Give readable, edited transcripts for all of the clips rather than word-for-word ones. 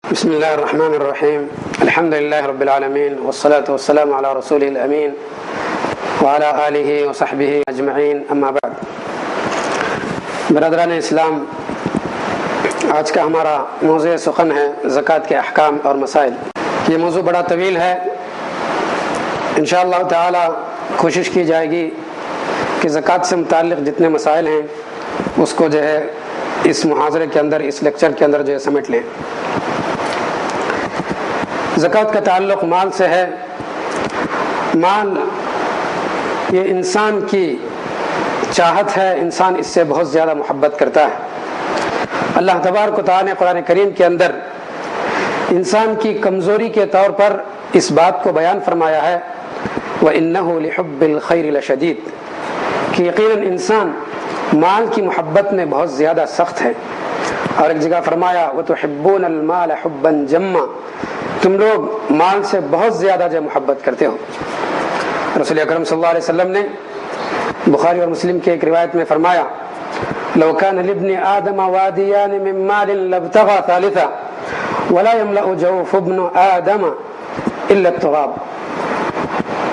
بسم الله الرحمن الرحيم الحمد لله رب العالمين والصلاة والسلام على رسوله الأمين وعلى آله وصحبه أجمعين أما بعد. برادران اسلام، آج کا ہمارا موضوع سخن ہے زکوٰۃ کے احکام اور مسائل. یہ موضوع بڑا طویل ہے. انشاءاللہ تعالی کوشش کی جائے گی کہ زکوٰۃ سے متعلق جتنے مسائل ہیں اس کو جو ہے اس محاضرے کے اندر، اس لیکچر کے اندر جو ہے سمیٹ لیں. زکوٰۃ کا تعلق مال سے ہے. مال یہ انسان کی چاہت ہے، انسان اس سے بہت زیادہ محبت کرتا ہے. اللہ تبارک و تعالی نے قرآن کریم کے اندر انسان کی کمزوری کے طور پر اس بات کو بیان فرمایا ہے وَإِنَّهُ لِحُبِّ الْخَيْرِ لَشَدِيدٌ، کہ یقیناً انسان مال کی محبت میں بہت زیادہ سخت ہے. اور ایک جگہ فرمایا وَتُحِبُّونَ الْمَالَ حُبًّا جَمًّا، تم لوگ مال سے بہت زیادہ جو محبت کرتے ہو. رسول اکرم صلی اللہ علیہ وسلم نے بخاری اور مسلم کے ایک روایت میں فرمایا لو كان لابن آدم واديان من مال لابتغى ثالثا ولا يملأ جوف ابن آدم إلا التراب،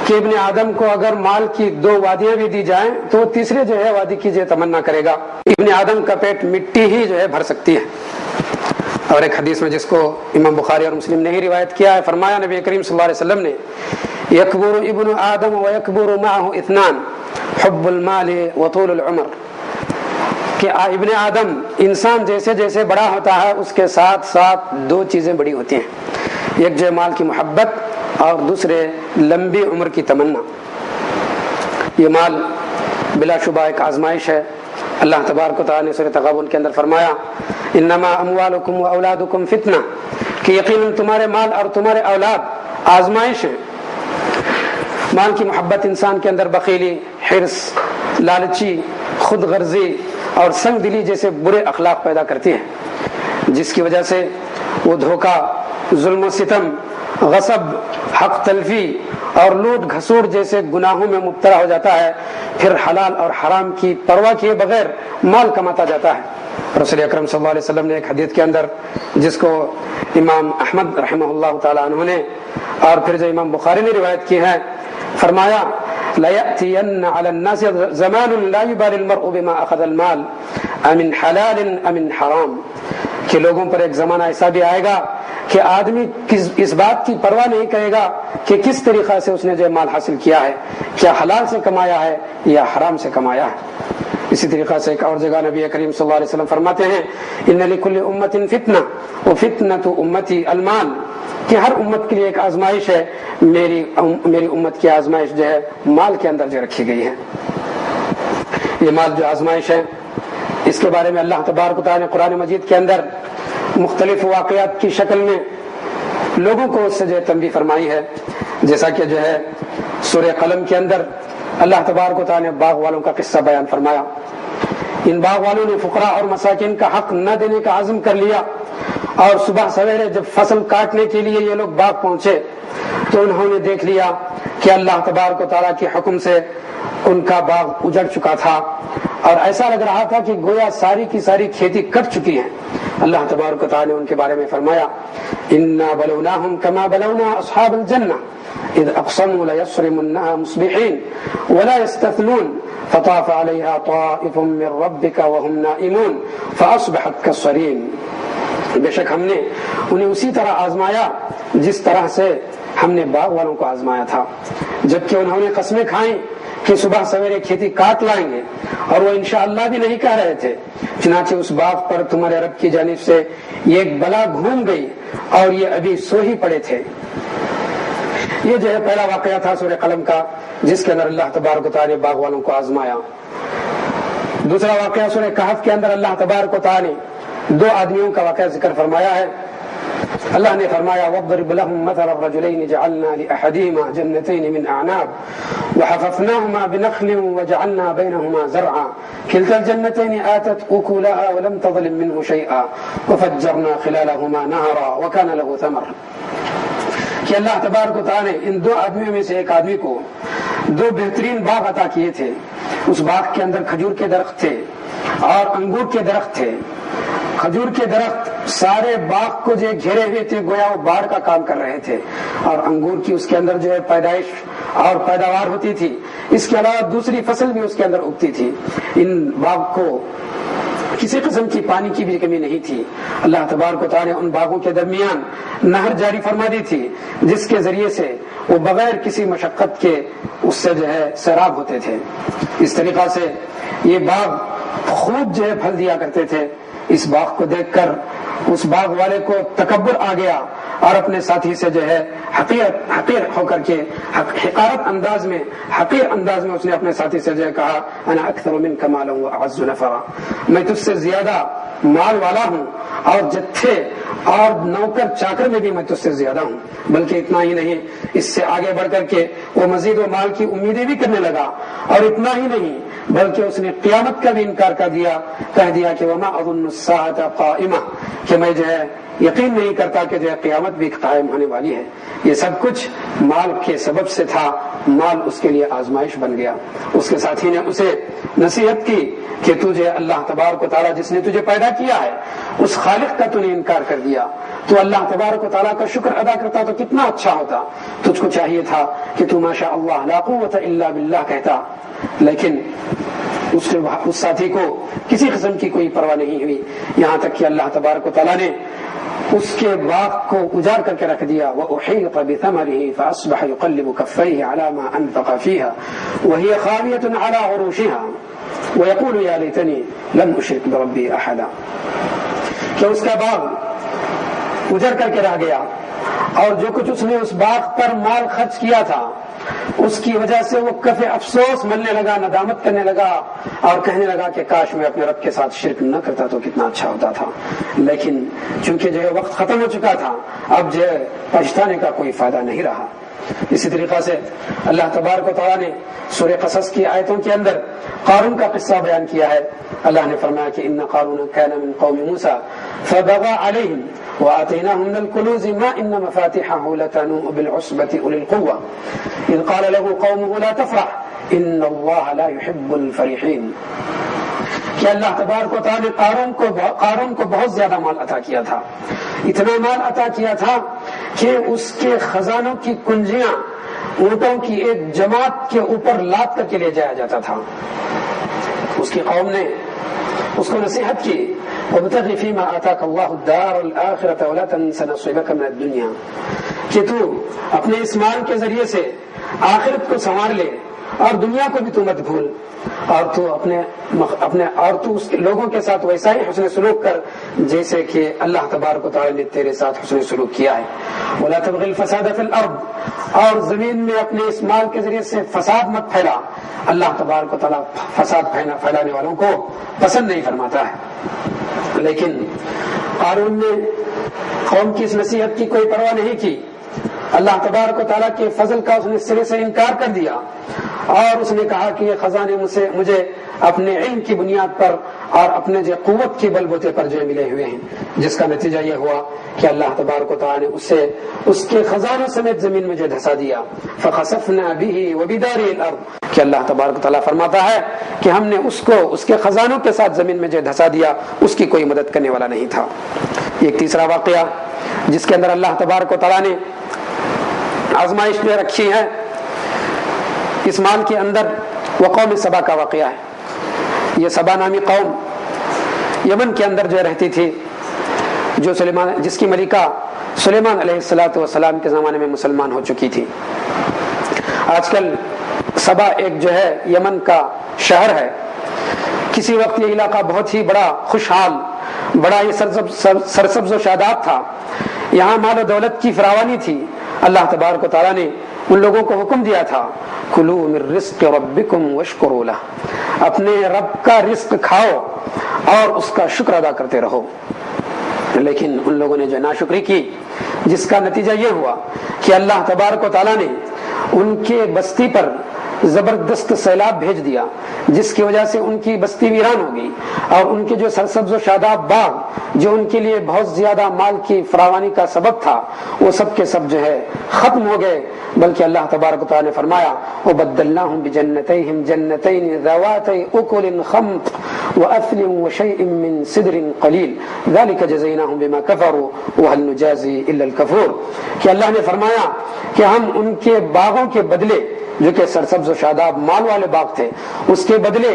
کہ ابن آدم کو اگر مال کی 2 وادیاں بھی دی جائیں تو وہ تیسرے جو ہے وادی کی جو تمنا کرے گا. ابن آدم کا پیٹ مٹی ہی جو ہے بھر سکتی ہے. اور ایک حدیث میں جس کو امام بخاری اور مسلم نے ہی روایت کیا ہے، فرمایا نبی کریم صلی اللہ علیہ وسلم نے یکبر ابن آدم ویکبر معه اثنان حب المال وطول العمر، کہ ابن آدم انسان جیسے جیسے بڑا ہوتا ہے اس کے ساتھ ساتھ 2 چیزیں بڑی ہوتی ہیں. ایک جو مال کی محبت اور دوسرے لمبی عمر کی تمنا. یہ مال بلا شبہ ایک آزمائش ہے. اللہ تبارک و تعالی نے سورۃ تغابن کے اندر فرمایا انما اموالکم واولادکم فتنہ، کہ یقیناً تمہارے مال اور تمہارے اولاد آزمائش ہے. مال کی محبت انسان کے اندر بخیلی، حرص، لالچی، خود غرضی اور سنگ دلی جیسے برے اخلاق پیدا کرتی ہے، جس کی وجہ سے وہ دھوکہ، ظلم و ستم، غصب، حق تلفی اور لوٹ گھسوٹ جیسے گناہوں میں مبتلا ہو جاتا ہے. پھر حلال اور حرام کی پرواہ کیے بغیر مال کماتا جاتا ہے. رسول اکرم صلی اللہ علیہ وسلم نے ایک حدیث کے اندر جس کو امام احمد رحمہ اللہ تعالی عنہ نے اور پھر جو امام بخاری نے روایت کی ہے، فرمایا لَيَأْتِيَنَّ عَلَى النَّاسِ زَمَانٌ لَا يُبَالِي الْمَرْءُ بِمَا أَخَذَ الْمَالِ أَمِنْ حَلَالٍ أَمِنْ حَرَامٍ، کہ لوگوں پر ایک زمانہ ایسا بھی آئے گا کہ آدمی اس بات کی پرواہ نہیں کرے گا کہ کس طریقہ سے اس نے جو مال حاصل کیا ہے، کیا حلال سے کمایا ہے یا حرام سے کمایا ہے. اسی طریقہ سے ایک اور جگہ نبی کریم صلی اللہ علیہ وسلم فرماتے ہیں ان لکل امت فتنہ وفتنۃ امتی المال، کہ ہر امت کے لیے ایک آزمائش ہے، میری امت کی آزمائش جو ہے مال کے اندر جو رکھی گئی ہے. یہ مال جو آزمائش ہے اس کے بارے میں اللہ تبارک و تعالی نے قرآن مجید کے اندر مختلف واقعات کی شکل میں لوگوں کو اس سے جو تنبیہ فرمائی ہے. جیسا کہ جو ہے سورہ قلم کے اندر اللہ تبارک و تعالی نے باغ والوں کا قصہ بیان فرمایا. ان باغ والوں نے فقراء اور مساکین کا حق نہ دینے کا عزم کر لیا، اور صبح سویرے جب فصل کاٹنے کے لیے یہ لوگ باغ پہنچے تو انہوں نے دیکھ لیا کہ اللہ تبارک و تعالی کے حکم سے ان کا باغ اجڑ چکا تھا، اور ایسا لگ رہا تھا کہ گویا ساری کی ساری کھیتی کٹ چکی ہے. اللہ تبارک و تعالی نے ان کے بارے میں فرمایا انا بلوناہم کما بلونا اصحاب الجنہ اذ اقسموا لیصرمنها مصبحین ولا یستثنون فطاف علیہا طائف من ربک وهم نائمون فاصبحت کالصریم. بے شک ہم نے انہیں اسی طرح آزمایا جس طرح سے ہم نے باغ والوں کو آزمایا تھا، جبکہ انہوں نے قسمیں کھائیں کہ صبح سویرے کھیتی کاٹ لائیں گے، اور وہ انشاءاللہ بھی نہیں کہہ رہے تھے. چنانچہ اس باغ پر تمہارے رب کی جانب سے یہ ایک بلا گھوم گئی اور یہ ابھی سو ہی پڑے تھے. یہ جو ہے پہلا واقعہ تھا سورہ قلم کا، جس کے اندر اللہ تبارک و تعالی نے باغ والوں کو آزمایا. دوسرا واقعہ سورہ کہف کے اندر اللہ تبارک و تعالی نے 2 آدمیوں کا واقعہ ذکر فرمایا ہے. اللہ نے فرمایا وَاضْرِبْ لَهُم مَثَلَ الرَّجُلَيْنِ جَعَلْنَا لِأَحَدِهِمَا جَنَّتَيْنِ مِنْ أَعْنَابٍ وَحَفَفْنَاهُمَا بِنَخْلٍ وَجَعَلْنَا بَيْنَهُمَا زَرْعًا كِلْتَا الْجَنَّتَيْنِ آتَتْ أُكُلَهَا وَلَمْ تَظْلِم مِّنْهُ شَيْئًا وَفَجَّرْنَا خِلَالَهُمَا نَهَرًا وَكَانَ لَهُ ثَمَرٌ، کہ اللہ تبارک و تعالی نے ان 2 آدمیوں میں سے ایک آدمی کو 2 بہترین باغ عطا کیے تھے. اس باغ کے اندر کھجور کے درخت تھے اور انگور کے درخت تھے. کھجور کے درخت سارے باغ کو جو گھیرے ہوئے تھے، گویا وہ باڑ کا کام کر رہے تھے، اور انگور کی اس کے اندر جو ہے پیدائش اور پیداوار ہوتی تھی، اس کے علاوہ دوسری فصل بھی اس کے اندر اگتی تھی۔ ان باغ کو کسی قسم کی پانی کی بھی کمی نہیں تھی۔ اللہ تبارک و تعالی نے ان باغوں کے درمیان نہر جاری فرما دی تھی، جس کے ذریعے سے وہ بغیر کسی مشقت کے اس سے جو ہے سیراب ہوتے تھے۔ اس طریقہ سے یہ باغ خوب جو ہے پھل دیا کرتے تھے۔ اس باغ کو دیکھ کر اس باغ والے کو تکبر آ گیا، اور اپنے ساتھی سے جو ہے حقیر ہو کر کے حقارت انداز میں اس نے اپنے ساتھی سے جو ہے کہا، انا اکثر منک مالا واعز نفرا، میں تجھ سے زیادہ مال والا ہوں، اور جتھے اور نوکر چاکر میں بھی میں تجھ سے زیادہ ہوں۔ بلکہ اتنا ہی نہیں، اس سے آگے بڑھ کر کے وہ مزید و مال کی امیدیں بھی کرنے لگا، اور اتنا ہی نہیں بلکہ اس نے قیامت کا بھی انکار کہہ دیا کہ وما اظن الساعة قائمہ، کہ میں جو ہے یقین نہیں کرتا کہ جو ہے قیامت بھی قائم ہونے والی ہے۔ یہ سب کچھ مال کے سبب سے تھا، مال اس کے لیے آزمائش بن گیا۔ اس کے ساتھی نے اسے نصیحت کی کہ تجھے اللہ تبارک و تعالیٰ جس نے تجھے پیدا کیا ہے، اس خالق کا تو نے انکار کر دیا، تو اللہ تبارک و تعالیٰ کا شکر ادا کرتا تو کتنا اچھا ہوتا۔ تجھ کو چاہیے تھا کہ تو ماشاء اللہ لا قوت الا باللہ کہتا، لیکن اس ساتھی کو کسی قسم کی کوئی پرواہ نہیں ہوئی، یہاں تک کہ اللہ تبارک و تعالیٰ نے اس کے باغ کو اجاڑ کر کے رکھ دیا۔ وَأُحِيطَ بِثَمَرِهِ فَأَصْبَحَ يُقَلِّبُ كَفَّيْهِ عَلَى مَا أَنفَقَ فِيهَا وَهِيَ خَاوِيَةٌ عَلَى عُرُوشِهَا وَيَقُولُ يَا لَيْتَنِي لَمْ أُشْرِكْ بِرَبِّي أَحَدًا، کہ اس کا باغ اجڑ کر کے رہ گیا، اور جو کچھ اس نے اس باغ پر مال خرچ کیا تھا، اس کی وجہ سے وہ کف افسوس ملنے لگا، ندامت کرنے لگا، اور کہنے لگا کہ کاش میں اپنے رب کے ساتھ شرک نہ کرتا تو کتنا اچھا ہوتا تھا۔ لیکن چونکہ جو ہے وقت ختم ہو چکا تھا، اب جو ہے پچھتانے کا کوئی فائدہ نہیں رہا۔ اسی طریقہ سے اللہ تبارک و تعالیٰ نے سورہ قصص کی آیتوں کے اندر قارون کا قصہ بیان کیا ہے۔ اللہ نے فرمایا کہ ان قارون كان من قوم موسى فبغى عليهم وآتيناه من الكنوز ما إن مفاتحه لتنوء بالعصبة أولي القوة إذ قال له قومه لا تفرح إن الله لا يحب الفرحين، کہ اللہ تبارک و تعالیٰ نے قارون کو بہت زیادہ مال عطا کیا تھا، اتنا مال عطا کیا تھا کہ اس کے خزانوں کی کنجیاں اونٹوں کی ایک جماعت کے اوپر لاد کر کے لے جایا جاتا تھا۔ اس کی قوم نے اس کو نصیحت کی، وَابْتَغِ فِيمَا آتَاكَ اللَّهُ الدَّارَ الْآخِرَةَ وَلَا تَنْسَ نَصِيبَكَ مِنَ الدُّنْيَا، کہ تو اپنے اس مال کے ذریعے سے آخرت کو سنوار لے، اور دنیا کو بھی تو مت بھول، اور تو اس لوگوں کے ساتھ ویسا ہی حسن سلوک کر جیسے کہ اللہ تبارک و تعالی نے تیرے ساتھ حسن سلوک کیا ہے۔ وَلَا تَبْغِ الْفَسَادَ فِي الْأَرْضِ، اور زمین میں اپنے اس مال کے ذریعے سے فساد مت پھیلا۔ اللہ تبارک و تعالی فساد پھیلانے والوں کو پسند نہیں فرماتا ہے۔ لیکن قارون نے قوم کی اس نصیحت کی کوئی پرواہ نہیں کی، اللہ تبارک و تعالیٰ کے فضل کا اس نے سرے سے انکار کر دیا، اور اس نے کہا کہ یہ خزانے مجھے اپنے علم کی بنیاد پر اور اپنے جو قوت کی بل بوتے پر جو ملے ہوئے ہیں، جس کا نتیجہ یہ ہوا کہ اللہ تبارک و تعالیٰ نے اس کے خزانوں سمیت زمین میں جو دھسا دیا۔ فَخَسَفْنَا بِهِ وَبِدَارِهِ الْأَرْضِ، کہ اللہ تبارک و تعالیٰ فرماتا ہے کہ ہم نے اس کو اس کے خزانوں کے ساتھ زمین میں جو دھسا دیا، اس کی کوئی مدد کرنے والا نہیں تھا۔ ایک تیسرا واقعہ جس کے اندر اللہ تبارک و تعالیٰ نے آزمائش میں رکھی ہے اس مال کے اندر، وہ قوم سبا کا واقعہ ہے۔ یہ سبا نامی قوم یمن کے اندر جو رہتی تھی، جس کی ملکہ سلیمان علیہ السلام کے زمانے میں مسلمان ہو چکی تھی۔ آج کل سبا ایک جو ہے یمن کا شہر ہے۔ کسی وقت یہ علاقہ بہت ہی بڑا خوشحال، بڑا یہ سرسبز و شاداب تھا، یہاں مال و دولت کی فراوانی تھی۔ اللہ تبارک و تعالیٰ نے ان لوگوں کو حکم دیا تھا، کلوا من رزق ربکم واشکروا لہ، اپنے رب کا رزق کھاؤ اور اس کا شکر ادا کرتے رہو۔ لیکن ان لوگوں نے جو ناشکری کی، جس کا نتیجہ یہ ہوا کہ اللہ تبارک و تعالیٰ نے ان کے بستی پر زبردست سیلاب بھیج دیا، جس کی وجہ سے ان کی بستی ویران ہو گئی اور ان کے جو سرسبز و شاداب باغ جو ان کے لیے بہت زیادہ مال کی فراوانی کا سبب تھا وہ سب کے سب جو ہے ختم ہو گئے، بلکہ اللہ تبارک و تعالی نے فرمایا وَبَدَّلْنَاهُمْ بِجَنَّتَيْهِمْ جَنَّتَيْنِ ذَوَاتَيْ أُكُلٍ خَمْطٍ وَأَثْلٍ وَشَيْءٍ مِّن سِدْرٍ قَلِيلٍ ذَلِكَ جَزَيْنَاهُمْ بِمَا كَفَرُوا وَهَلْ نُجَازِي إِلَّا الْكَفُورَ کہ اللہ نے فرمایا کہ ہم ان کے باغوں کے بدلے جو کہ سرسبز و شاداب مال والے باغ تھے، اس کے بدلے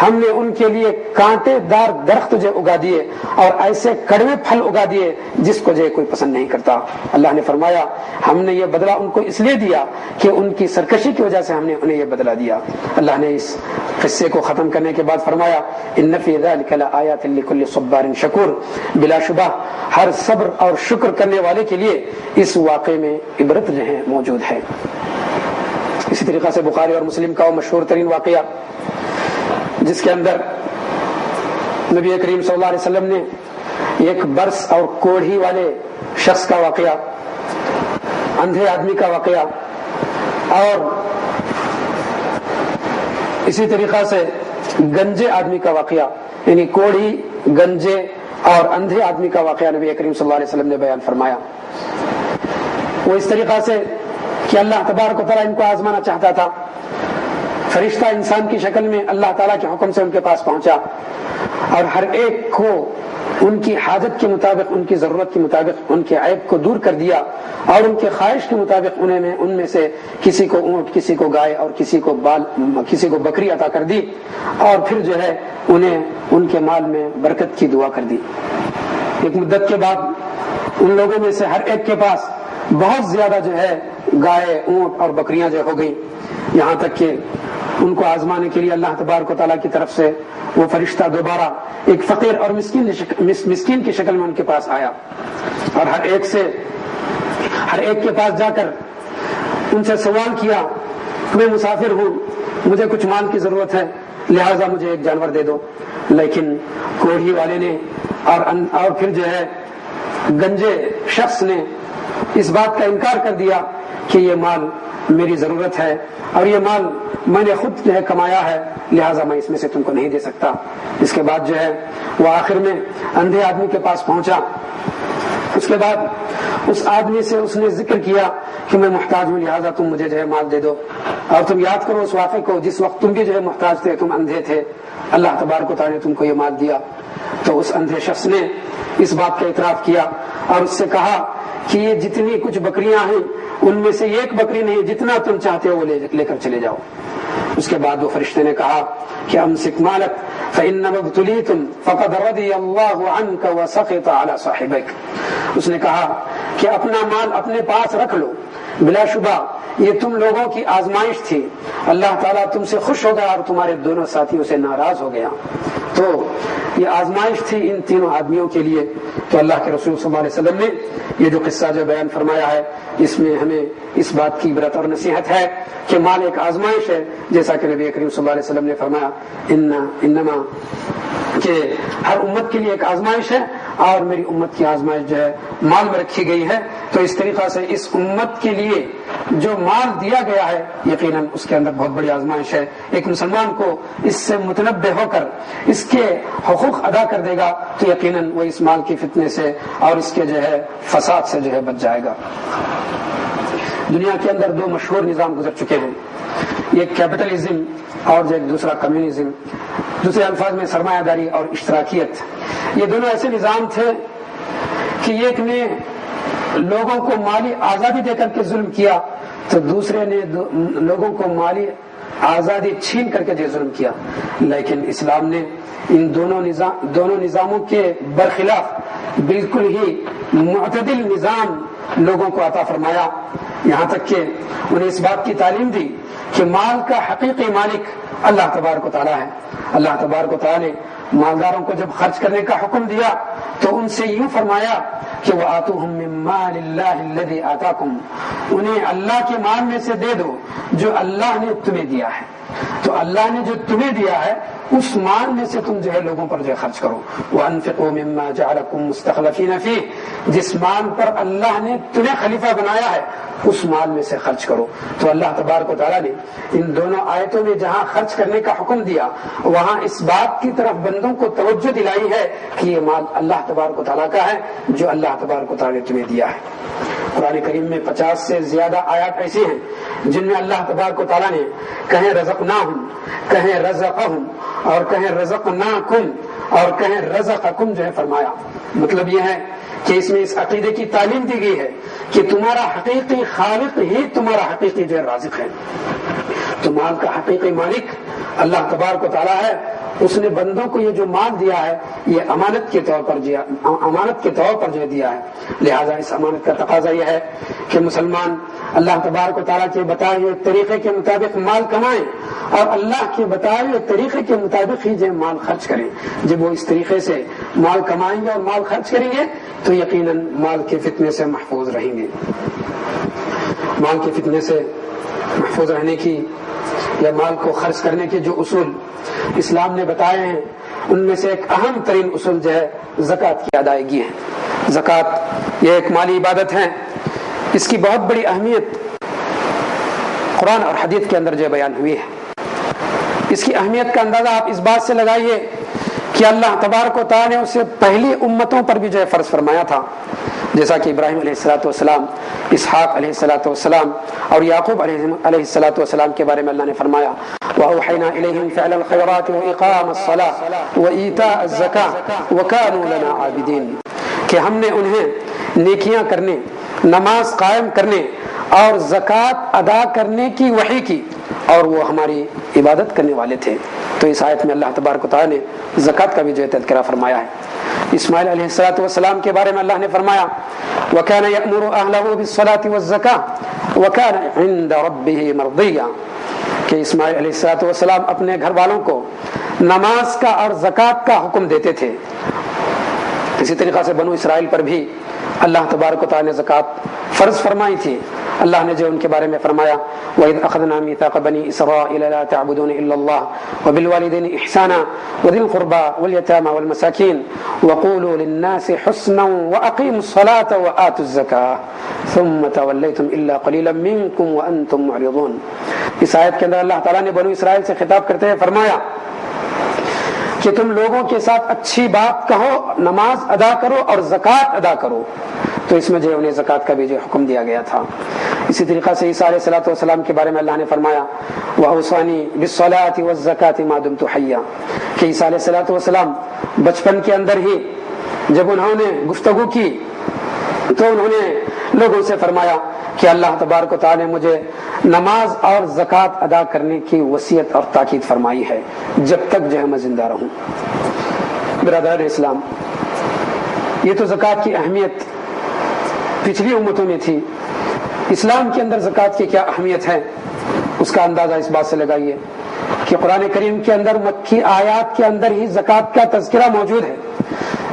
ہم نے ان کے لیے کانٹے دار درخت جو اگا دیے اور ایسے کڑوے پھل اگا دیے جس کو جو کوئی پسند نہیں کرتا۔ اللہ نے فرمایا ہم نے یہ بدلہ ان کو اس لیے دیا کہ ان کی سرکشی کی وجہ سے ہم نے انہیں یہ بدلہ دیا۔ اللہ نے اس قصے کو ختم کرنے کے بعد فرمایا ان فی ذلک لآیات لکل صبار شکور، بلا شبہ ہر صبر اور شکر کرنے والے کے لیے اس واقعے میں عبرت جو ہے موجود ہے۔ اسی طریقہ سے بخاری اور مسلم کا وہ مشہور ترین واقعہ جس کے اندر نبی کریم صلی اللہ علیہ وسلم نے ایک برس اور کوڑھی والے شخص کا واقعہ، اندھے آدمی کا واقعہ اور اسی طریقہ سے گنجے آدمی کا واقعہ، یعنی کوڑھی، گنجے اور اندھے آدمی کا واقعہ نبی کریم صلی اللہ علیہ وسلم نے بیان فرمایا۔ وہ اس طریقہ سے کہ اللہ تبارک و تعالیٰ ان کو آزمانا چاہتا تھا، فرشتہ انسان کی شکل میں اللہ تعالیٰ کے حکم سے ان کے پاس پہنچا اور ہر ایک کو ان کی حاجت کے مطابق، ان کی ضرورت کے مطابق ان کے عیب کو دور کر دیا اور ان کے خواہش کے مطابق ان میں سے کسی کو اونٹ، کسی کو گائے اور کسی کو بکری عطا کر دی اور پھر جو ہے انہیں ان کے مال میں برکت کی دعا کر دی۔ ایک مدت کے بعد ان لوگوں میں سے ہر ایک کے پاس بہت زیادہ جو ہے گائے، اونٹ اور بکریاں جو ہو گئی، یہاں تک کہ ان کو آزمانے کے لیے اللہ تبارک و تعالیٰ کی طرف سے وہ فرشتہ دوبارہ ایک فقیر اور مسکین کی شکل میں ان کے پاس آیا اور ہر ایک کے پاس جا کر ان سے سوال کیا میں مسافر ہوں، مجھے کچھ مال کی ضرورت ہے، لہٰذا مجھے ایک جانور دے دو۔ لیکن کوڑھی والے نے اور پھر جو ہے گنجے شخص نے اس بات کا انکار کر دیا کہ یہ مال میری ضرورت ہے اور یہ مال میں نے خود جو ہے کمایا ہے، لہٰذا میں اس میں سے تم کو نہیں دے سکتا۔ اس کے بعد جو ہے وہ آخر میں اندھے آدمی کے پاس پہنچا، اس کے بعد اس آدمی سے اس نے ذکر کیا کہ میں محتاج ہوں، لہٰذا تم مجھے جو ہے مال دے دو۔ اور تم یاد کرو اس واقعے کو جس وقت تم بھی جو ہے محتاج تھے، تم اندھے تھے، اللہ تبارک و تعالیٰ نے تم کو یہ مال دیا۔ تو اس اندھے شخص نے اس بات کا اعتراف کیا اور اس سے کہا کہ یہ جتنی کچھ بکریاں ہیں ان میں سے ایک بکری نہیں، جتنا تم چاہتے ہو وہ لے کر چلے جاؤ۔ اس کے بعد وہ فرشتے نے کہا کہ امسک مالک فإنما ابتلیتم فقد رضی اللہ عنک وسخط علی صاحبک۔ اس نے کہا کہ اپنا مال اپنے پاس رکھ لو، بلا شبہ یہ تم لوگوں کی آزمائش تھی، اللہ تعالیٰ تم سے خوش ہو گیا اور تمہارے دونوں ساتھیوں سے ناراض ہو گیا۔ تو یہ آزمائش تھی ان تینوں آدمیوں کے لیے۔ تو اللہ کے رسول صلی اللہ علیہ وسلم نے یہ جو قصہ جو بیان فرمایا ہے، اس میں ہمیں اس بات کی عبرت اور نصیحت ہے کہ مال ایک آزمائش ہے، جیسا کہ نبی کریم صلی اللہ علیہ وسلم نے فرمایا انما کہ ہر امت کے لیے ایک آزمائش ہے اور میری امت کی آزمائش جو ہے مال میں رکھی گئی ہے۔ تو اس طریقہ سے اس امت کے لیے جو مال دیا گیا ہے یقیناً اس کے اندر بہت بڑی آزمائش ہے۔ ایک مسلمان کو اس سے متنبہ ہو کر اس کے حقوق ادا کر دے گا تو یقیناً وہ اس مال کی فتنے سے اور اس کے جو ہے فساد سے جو ہے بچ جائے گا۔ دنیا کے اندر دو مشہور نظام گزر چکے ہیں، ایک کیپٹلزم اور جو ایک دوسرا کمیونزم، دوسرے الفاظ میں سرمایہ داری اور اشتراکیت۔ یہ دونوں ایسے نظام تھے کہ ایک نے لوگوں کو مالی آزادی دے کر کے ظلم کیا تو دوسرے نے لوگوں کو مالی آزادی چھین کر کے جو ظلم کیا۔ لیکن اسلام نے ان دونوں نظاموں کے برخلاف بالکل ہی معتدل نظام لوگوں کو عطا فرمایا، یہاں تک کہ انہیں اس بات کی تعلیم دی کہ مال کا حقیقی مالک اللہ تبارک و تعالیٰ ہے۔ اللہ تبارک و تعالیٰ نے مالداروں کو جب خرچ کرنے کا حکم دیا تو ان سے یوں فرمایا کہ وَآتُوهُم مِّن مَّالِ اللَّهِ الَّذِي آتَاكُمْ، انہیں اللہ کے مال میں سے دے دو جو اللہ نے تمہیں دیا ہے۔ تو اللہ نے جو تمہیں دیا ہے اس مال میں سے تم جو ہے لوگوں پر جو ہے خرچ کرو. وَأَنفِقُوا مِمَّا جَعَلَكُمْ مُسْتَخْلَفِينَ فِيهِ، جس مال پر اللہ نے تمہیں خلیفہ بنایا ہے اس مال میں سے خرچ کرو. تو اللہ تبارک و تعالیٰ نے ان دونوں آیتوں میں جہاں خرچ کرنے کا حکم دیا وہاں اس بات کی طرف بندوں کو توجہ دلائی ہے کہ یہ مال اللہ تبارک و تعالیٰ کا ہے جو اللہ تبارک و تعالیٰ نے تمہیں دیا ہے. قرآن کریم میں 50 سے زیادہ آیات ایسی ہیں جن میں اللہ تبارک و تعالیٰ نے کہیں رزقناہم، کہیں رزقہم، اور کہیں رزقناکم، اور کہیں رزقکم جو ہے فرمایا. مطلب یہ ہے کہ اس میں اس عقیدے کی تعلیم دی گئی ہے کہ تمہارا حقیقی خالق ہی تمہارا حقیقی جو ہے رازق ہے. تو مال کا حقیقی مالک اللہ تبارک و تعالیٰ ہے. اس نے بندوں کو یہ جو مال دیا ہے یہ امانت کے طور پر جو دیا ہے. لہذا اس امانت کا تقاضا یہ ہے کہ مسلمان اللہ تبارک و تعالیٰ کے بتائے ہوئے طریقے کے مطابق مال کمائیں اور اللہ کے بتائے ہوئے طریقے کے مطابق ہی جو مال خرچ کریں. جب وہ اس طریقے سے مال کمائیں گے اور مال خرچ کریں گے تو یقیناً مال کے فتنے سے محفوظ رہیں گے. مال کے فتنے سے محفوظ رہنے کی یا مال کو خرچ کرنے کے جو اصول اسلام نے بتائے ہیں ان میں سے ایک اہم ترین اصول جو ہے زکوٰۃ کی ادائیگی ہے. زکوٰۃ یہ ایک مالی عبادت ہے. اس کی بہت بڑی اہمیت قرآن اور حدیث کے اندر جو بیان ہوئی ہے. اس کی اہمیت کا اندازہ آپ اس بات سے لگائیے کہ اللہ تبارک و تعالیٰ نے اسے پہلی امتوں پر بھی جو ہے فرض فرمایا تھا، جیسا کہ ابراہیم علیہ الصلوۃ والسلام، اسحاق علیہ الصلوۃ والسلام اور یعقوب علیہ الصلوۃ والسلام کے بارے میں اللہ نے فرمایا وَأَوْحَيْنَا إِلَيْهِمْ فِعْلَ الْخَيْرَاتِ وَإِقَامَ الصَّلَاةِ وَإِيتَاءَ الزَّكَاةِ وَكَانُوا لَنَا عَابِدِينَ، کہ ہم نے انہیں نیکیاں کرنے، نماز قائم کرنے اور زکوٰۃ ادا کرنے کی وحی کی اور وہ ہماری عبادت کرنے والے تھے. تو اس آیت میں اللہ تبارک و تعالیٰ نے زکوٰۃ کا بھی جو تذکرہ فرمایا ہے. اسماعیل علیہ الصلوۃ والسلام کے بارے میں اللہ نے فرمایا وَكَانَ يَأْمُرُ أَهْلَهُ بِالصَّلَاةِ وَالزَّكَاةِ وَكَانَ عِندَ رَبِّهِ مَرْضِيًّا، کہ اسماعیل علیہ الصلوۃ والسلام اپنے گھر والوں کو نماز کا اور زکوٰۃ کا حکم دیتے تھے. اسی طریقہ سے بنو اسرائیل پر بھی اللہ تبارک و تعالیٰ نے زکوٰۃ فرض فرمائی تھی. اللہ نے جو ان کے بارے میں فرمایا وَإِذْ أَخَذْنَا مِيثَاقَ بَنِي إِسْرَائِيلَ لَا تَعْبُدُونَ إِلَّا اللَّهَ وَبِالْوَالِدَيْنِ إِحْسَانًا وَذِي الْقُرْبَى وَالْيَتَامَى وَالْمَسَاكِينِ وَقُولُوا لِلنَّاسِ حُسْنًا وَأَقِيمُوا الصَّلَاةَ وَآتُوا الزَّكَاةَ ثُمَّ تَوَلَّيْتُمْ إِلَّا قَلِيلًا مِّنكُمْ وَأَنتُمْ مُعْرِضُونَ. اس آیت کے اندر اللہ تعالیٰ نے بنو اسرائیل سے خطاب کرتے ہوئے فرمایا کہ تم لوگوں کے ساتھ اچھی بات کہو، نماز ادا کرو اور زکوٰۃ ادا کرو. تو اس میں جو انہیں زکوٰۃ کا بھی جو حکم دیا گیا تھا. اسی طریقہ سے عیسیٰ علیہ الصلوۃ والسلام کے بارے میں اللہ نے فرمایا وَأَوْصَانِي بِالصَّلَاةِ وَالزَّكَاةِ مَا دُمْتُ حَيًّا، کہ عیسیٰ علیہ الصلوۃ والسلام بچپن کے اندر ہی جب انہوں نے گفتگو کی تو انہوں نے لوگوں سے فرمایا کہ اللہ تبارک و تعالیٰ نے مجھے نماز اور زکوٰۃ ادا کرنے کی وصیت اور تاکید فرمائی ہے جب تک جو ہے میں زندہ رہوں. برادران اسلام، یہ تو زکوٰۃ کی اہمیت پچھلی امتوں میں تھی. اسلام کے اندر زکوٰۃ کی کیا اہمیت ہے اس کا اندازہ اس بات سے لگائیے کہ قرآن کریم کے اندر مکی آیات کے اندر ہی زکوٰۃ کا تذکرہ موجود ہے،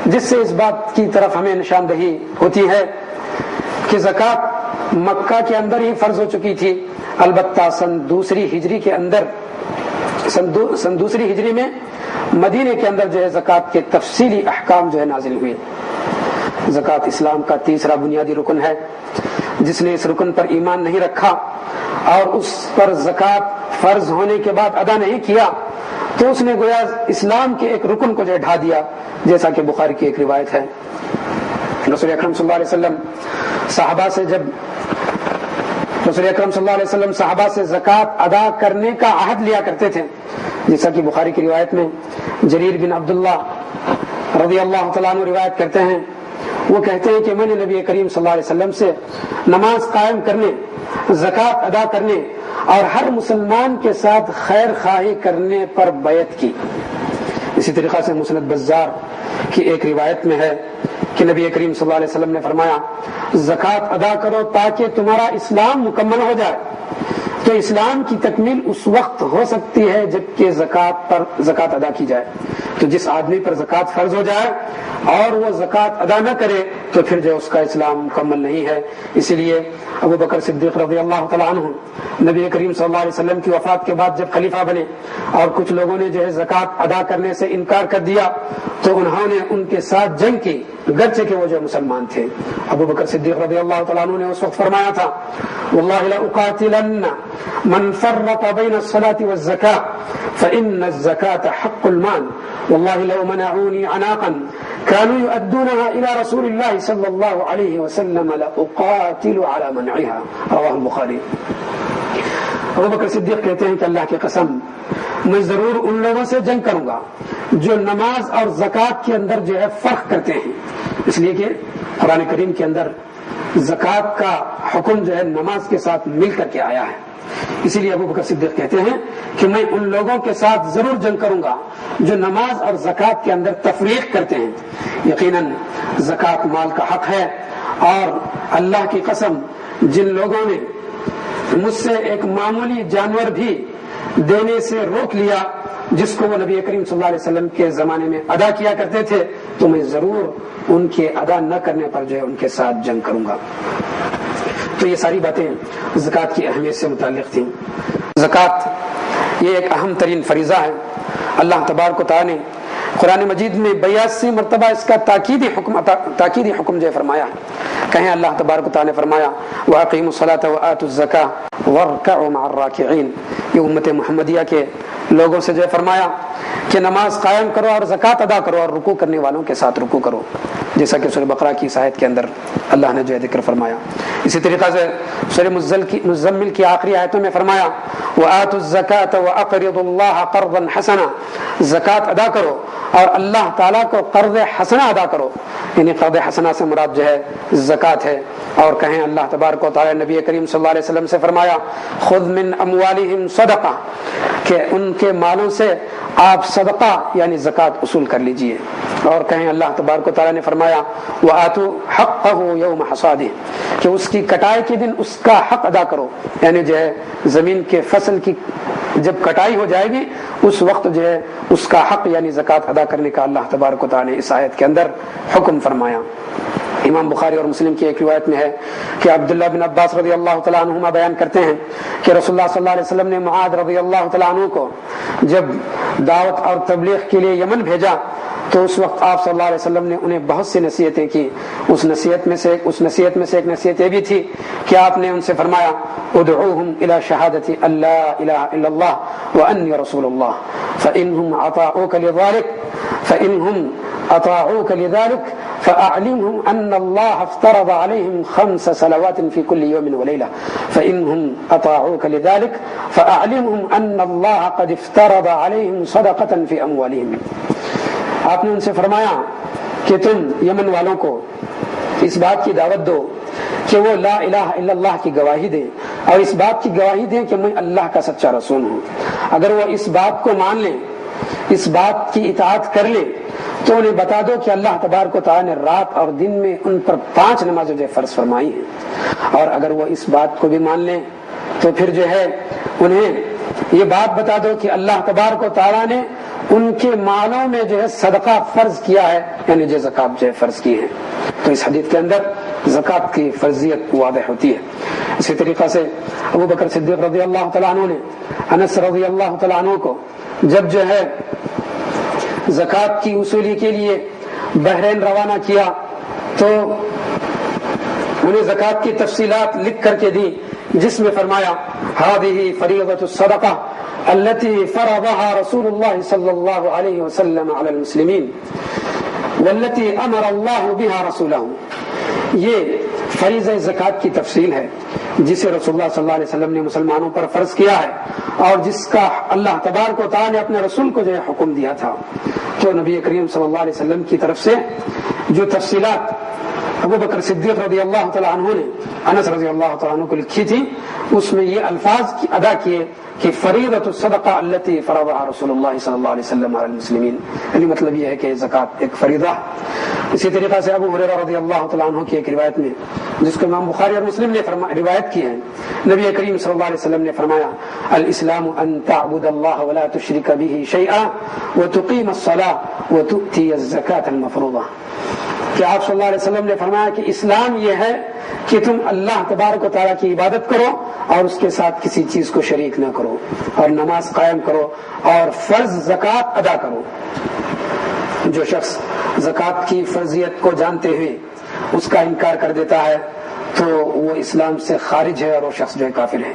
جس سے اس بات کی طرف ہمیں نشاندہی ہوتی ہے کہ زکوٰۃ مکہ کے اندر ہی فرض ہو چکی تھی. البتہ سن دوسری ہجری میں مدینے کے اندر جو ہے زکوٰۃ کے تفصیلی احکام جو ہے نازل ہوئے. زکوٰۃ اسلام کا تیسرا بنیادی رکن ہے. جس نے اس رکن پر ایمان نہیں رکھا اور اس پر زکوٰۃ فرض ہونے کے بعد ادا نہیں کیا تو اس نے گویا اسلام کے ایک رکن کو جو ڈھا دیا، جیسا کہ بخاری کی ایک روایت ہے. رسول اکرم صلی اللہ علیہ وسلم صحابہ سے زکوٰۃ ادا کرنے کا عہد لیا کرتے تھے، جیسا کہ بخاری کی روایت میں جریر بن عبداللہ رضی اللہ تعالیٰ عنہ روایت کرتے ہیں. وہ کہتے ہیں کہ میں نے نبی کریم صلی اللہ علیہ وسلم سے نماز قائم کرنے، زکوٰۃ ادا کرنے اور ہر مسلمان کے ساتھ خیر خواہی کرنے پر بیعت کی. اسی طریقہ سے مسند بزار کی ایک روایت میں ہے کہ نبی کریم صلی اللہ علیہ وسلم نے فرمایا زکوٰۃ ادا کرو تاکہ تمہارا اسلام مکمل ہو جائے. تو اسلام کی تکمیل اس وقت ہو سکتی ہے جبکہ زکوٰۃ ادا کی جائے. تو جس آدمی پر زکوٰۃ فرض ہو جائے اور وہ زکوٰۃ ادا نہ کرے تو پھر جو اس کا اسلام مکمل نہیں ہے. اسی لیے ابو بکر صدیق رضی اللہ تعالیٰ عنہ نبی کریم صلی اللہ علیہ وسلم کی وفات کے بعد جب خلیفہ بنے اور کچھ لوگوں نے جو ہے زکوٰۃ ادا کرنے سے انکار کر دیا تو انہوں نے ان کے ساتھ جنگ کی، گرچہ کہ وہ جو مسلمان تھے. ابو بکر صدیق رضی اللہ تعالیٰ عنہ نے اس وقت فرمایا تھا واللہ لأقاتلن من فرق بین الصلاة والزکاة فإن الزکاة حق المال واللہ لو منعونی عناقا كانوا يؤدونها إلى رسول الله صلى الله عليه وسلم لأقاتل على منعها رواه البخاری. ابو بکر صدیق کہتے ہیں کہ اللہ کی قسم میں ضرور ان لوگوں سے جنگ کروں گا جو نماز اور زکوٰۃ کے اندر جو ہے فرق کرتے ہیں، اس لیے کہ قرآن کریم کے اندر زکوٰۃ کا حکم جو ہے نماز کے ساتھ مل کر کے آیا ہے. اسی لیے ابو بکر صدیق کہتے ہیں کہ میں ان لوگوں کے ساتھ ضرور جنگ کروں گا جو نماز اور زکوٰۃ کے اندر تفریق کرتے ہیں. یقیناً زکوٰۃ مال کا حق ہے، اور اللہ کی قسم جن لوگوں نے مجھ سے ایک معمولی جانور بھی دینے سے روک لیا جس کو وہ نبی کریم صلی اللہ علیہ وسلم کے زمانے میں ادا کیا کرتے تھے تو میں ضرور ان کے ادا نہ کرنے پر جو ہے ان کے ساتھ جنگ کروں گا. تو یہ ساری باتیں زکوٰۃ کی اہمیت سے متعلق تھیں. زکوٰۃ یہ ایک اہم ترین فریضہ ہے. اللہ تبارک و تعالیٰ نے قرآن مجید میں 82 مرتبہ اس کا تاکیدی حکم جو ہے فرمایا ہے. کہیں اللہ تبارک و تعالیٰ نے فرمایا وَأَقِيمُوا الصَّلَاةَ وَآتُوا الزَّكَاةَ وَارْكَعُوا مَعَ الرَّاكِعِينَ. یہ امت محمدیہ کے لوگوں سے جو ہے فرمایا کہ نماز قائم کرو اور زکوٰۃ ادا کرو اور رکوع کرنے والوں کے ساتھ رکوع کرو، جیسا کہ سورہ بقرہ کی اس آیت کے اندر اللہ نے جو ہے ذکر فرمایا. اسی طریقہ سے سورہ مزمل کی آخری آیتوں میں فرمایا وَآتُوا الزَّكَاةَ وَأَقْرِضُوا اللَّهَ قَرْضًا حَسَنًا. زکوٰۃ ادا کرو اور اللہ تعالیٰ کو قرض حسنہ ادا کرو، یعنی قرض حسنہ سے مراد جو ہے زکوٰۃ ہے. اور کہیں اللہ تبارک و تعالیٰ نبی کریم صلی اللہ علیہ وسلم سے فرمایا خذ من اموالہم صدقہ، کہ ان کے مالوں سے آپ صدقہ یعنی زکوٰۃ وصول کر لیجئے. اور کہیں اللہ تبارک و تعالیٰ نے فرمایا وآتوا حقہ یوم حصادہ، کہ اس کی کٹائی کے دن اس کا حق ادا کرو، یعنی جو ہے زمین کے فصل کی جب کٹائی ہو جائے گی اس وقت جو ہے اس کا حق یعنی زکوٰۃ ادا کرنے کا اللہ تبارک و تعالیٰ نے اس آیت کے اندر حکم فرمایا. امام بخاری اور مسلم کی ایک روایت میں ہے کہ عبداللہ بن عباس رضی اللہ تعالیٰ عنہما بیان کرتے ہیں کہ رسول اللہ صلی اللہ علیہ وسلم نے معاذ رضی اللہ تعالیٰ عنہ کو جب دعوت اور تبلیغ کے لیے یمن بھیجا تو اس وقت آپ صلی اللہ علیہ وسلم نے انہیں بہت سی نصیحتیں کی. اس نصیحت میں سے ایک نصیحت یہ بھی تھی کہ آپ نے ان سے فرمایا ادعوہم الی شہادت اللہ الہ الا اللہ وانی رسول اللہ فانہم اطاعوک لذلك فأعلمهم أن الله افترض عليهم 5 صلوات في كل يوم وليلة فإنهم أطاعوك لذلك فأعلمهم أن الله قد افترض عليهم صدقة في أموالهم. آپ نے ان سے فرمایا کہ تم یمن والوں کو اس بات کی دعوت دو کہ وہ لا الہ الا اللہ کی گواہی دیں اور اس بات کی گواہی دیں کہ میں اللہ کا سچا رسول ہوں. اگر وہ اس بات کو مان لیں، اس بات کی اطاعت کر لیں تو انہیں بتا دو کہ اللہ تبارک و تعالیٰ نے رات اور دن میں ان پر 5 نمازیں جو فرض فرمائی ہیں. اور اگر وہ اس بات کو بھی مان لیں تو پھر جو ہے انہیں یہ بات بتا دو کہ اللہ تبارک و تعالیٰ نے ان کے مالوں میں جو ہے صدقہ فرض کیا ہے، یعنی جو زکوٰۃ جو ہے فرض کی ہے. تو اس حدیث کے اندر زکوٰۃ کی فرضیت واضح ہوتی ہے. اسی طریقہ سے ابو بکر صدیق رضی اللہ تعالیٰ عنہ نے انس رضی اللہ تعالیٰ عنہ کو جب جو ہے زکوٰۃ کی وصولی کے لیے بحرین روانہ کیا تو انہیں زکوٰۃ کی تفصیلات لکھ کر کے دی، جس میں فرمایا هذه فریضۃ الصدقہ التي فرضها رسول الله صلی اللہ علیہ وسلم على المسلمین والتي امر اللہ بها رسوله. یہ فریضہ زکوٰۃ کی تفصیل ہے جسے رسول اللہ صلی اللہ علیہ وسلم نے مسلمانوں پر فرض کیا ہے اور جس کا اللہ تبارک و تعالیٰ نے اپنے رسول کو جو ہے حکم دیا تھا. تو نبی کریم صلی اللہ علیہ وسلم کی طرف سے جو تفصیلات ابو بکر صدیق رضی اللہ تعالیٰ عنہ نے انس رضی اللہ تعالیٰ عنہ کو لکھی تھی اس میں یہ الفاظ ادا کیے کہ فریضۃ الصدقہ التی فرضها رسول اللہ صلی اللہ علیہ وسلم علی المسلمین، یعنی مطلب یہ ہے کہ زکوٰۃ ایک فریضہ۔ اسی طریقہ سے ابو ہریرہ رضی اللہ تعالیٰ عنہ کی ایک روایت میں، جس کو امام بخاری اور مسلم نے روایت کی ہے، نبی کریم صلی اللہ علیہ وسلم نے فرمایا الاسلام ان تعبد اللہ ولا تشرک به شیئا وتقیم الصلاة وتؤتی الزکاة المفروضہ، کہ آپ صلی اللہ علیہ وسلم نے فرمایا کہ اسلام یہ ہے کہ تم اللہ تبارک و تعالیٰ کی عبادت کرو اور اس کے ساتھ کسی چیز کو شریک نہ کرو، اور نماز قائم کرو اور فرض زکوٰۃ ادا کرو۔ جو شخص زکوٰۃ کی فرضیت کو جانتے ہوئے اس کا انکار کر دیتا ہے تو وہ اسلام سے خارج ہے اور وہ شخص جو ہے کافر ہے،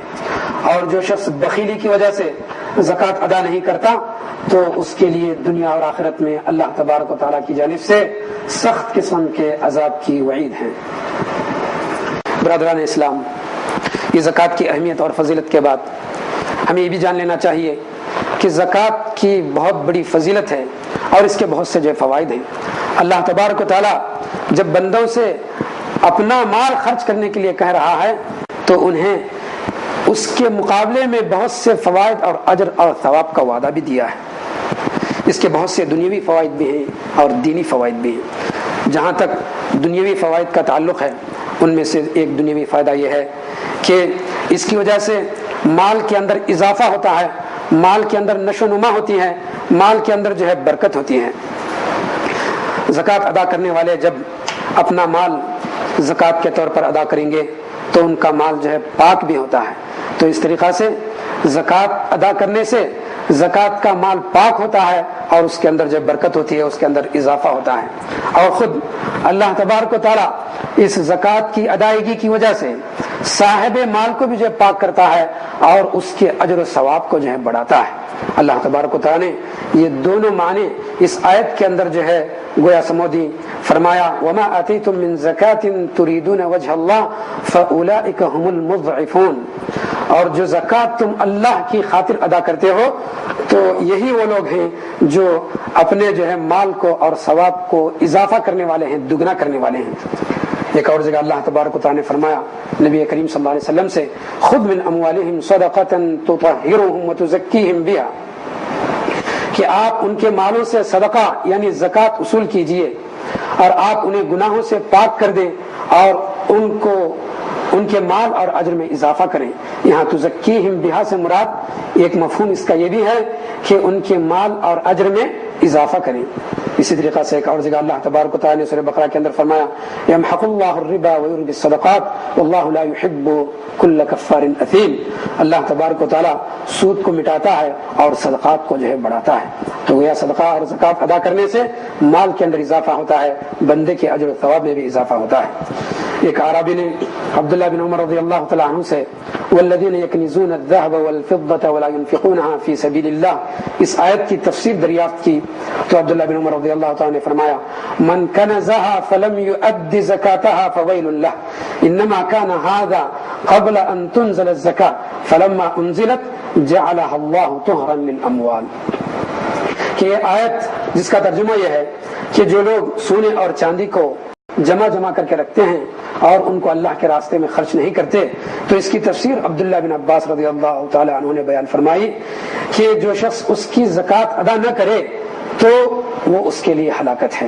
اور جو شخص بخیلی کی وجہ سے زکوٰۃ ادا نہیں کرتا تو اس کے لیے دنیا اور آخرت میں اللہ تبارک و تعالیٰ کی جانب سے سخت قسم کے عذاب کی وعید ہے۔ برادران اسلام، یہ زکوٰۃ کی اہمیت اور فضیلت کے بعد ہمیں یہ بھی جان لینا چاہیے کہ زکوٰۃ کی بہت بڑی فضیلت ہے اور اس کے بہت سے جو فوائد ہیں۔ اللہ تبارک و تعالیٰ جب بندوں سے اپنا مال خرچ کرنے کے لیے کہہ رہا ہے تو انہیں اس کے مقابلے میں بہت سے فوائد اور اجر اور ثواب کا وعدہ بھی دیا ہے۔ اس کے بہت سے دنیاوی فوائد بھی ہیں اور دینی فوائد بھی ہیں۔ جہاں تک دنیاوی فوائد کا تعلق ہے، ان میں سے ایک دنیاوی فائدہ یہ ہے کہ اس کی وجہ سے مال کے اندر اضافہ ہوتا ہے، مال کے اندر نشو و نما ہوتی ہے، مال کے اندر جو ہے برکت ہوتی ہے۔ زکوٰۃ ادا کرنے والے جب اپنا مال زکوٰۃ کے طور پر ادا کریں گے تو ان کا مال جو ہے پاک بھی ہوتا ہے۔ تو اس طریقہ سے زکوٰۃ ادا کرنے سے زکوٰۃ کا مال پاک ہوتا ہے اور اس کے اندر جو برکت ہوتی ہے اس کے اندر اضافہ ہوتا ہے، اور خود اللہ تبارک و تعالیٰ اس زکوٰۃ کی ادائیگی کی وجہ سے صاحب مال کو بھی جو ہے پاک کرتا ہے اور اس کے اجر و ثواب کو جو ہے بڑھاتا ہے۔ اللہ تبارک و تعالیٰ نے یہ دونوں معنی اس آیت کے اندر جو ہے گویا سمودی فرمایا وما آتیتم من زکاۃ تریدون وجہ اللہ فاولئک هم المضعفون، اور جو زکوٰۃ تم اللہ کی خاطر ادا کرتے ہو تو یہی وہ لوگ ہیں جو اپنے جو ہے مال کو اور ثواب کو اضافہ کرنے والے ہیں، دگنا کرنے والے ہیں۔ ایک اور جگہ اللہ تبارک و تعالیٰ نے فرمایا نبی کریم صلی اللہ علیہ وسلم سے خذ من اموالہم صدقۃ تطہرہم وتزکیہم بہا، کہ آپ ان کے مالوں سے صدقہ یعنی زکوٰۃ وصول کیجئے اور آپ انہیں گناہوں سے پاک کر دیں اور ان کو ان کے مال اور اجر میں اضافہ کریں۔ یہاں تزکیہم بہا سے مراد ایک مفہوم اس کا یہ بھی ہے کہ ان کے مال اور اجر میں اضافہ کریں۔ اسی طریقہ سے ایک اور جگہ اللہ تبارک و تعالیٰ نے سورہ بقرہ کے اندر فرمایا یمحق اللہ الربا ویربی الصدقات واللہ لا يحب کل کفار اثیم، اللہ تبارک و تعالیٰ سود کو مٹاتا ہے اور صدقات کو جو ہے بڑھاتا ہے۔ تو یہ صدقہ اور زکوٰۃ ادا کرنے سے مال کے اندر اضافہ ہوتا ہے، بندے کے اجر و ثواب میں بھی اضافہ ہوتا ہے۔ ایک عربی نے عبداللہ بن عمر رضی اللہ تعالیٰ عنہ سے والذین یکنزون الذهب والفضة ولا ينفقونها في سبیل اللہ اس آیت کی تفسیر دریافت کی تو عبداللہ بن عمر رضی اللہ تعالیٰ نے فرمایا من کنزها فلم يؤد زکاتها فویل له انما كان هذا قبل ان تنزل الزکاة فلما انزلت جعلها اللہ طہرا للاموال، کہ یہ آیت جس کا ترجمہ یہ ہے کہ جو لوگ سونے اور چاندی کو جمع کر کے رکھتے ہیں اور ان کو اللہ کے راستے میں خرچ نہیں کرتے، تو اس کی تفسیر عبداللہ بن عباس رضی اللہ تعالی عنہ نے بیان فرمائی کہ جو شخص اس کی زکوٰۃ ادا نہ کرے تو وہ اس کے لیے ہلاکت ہے۔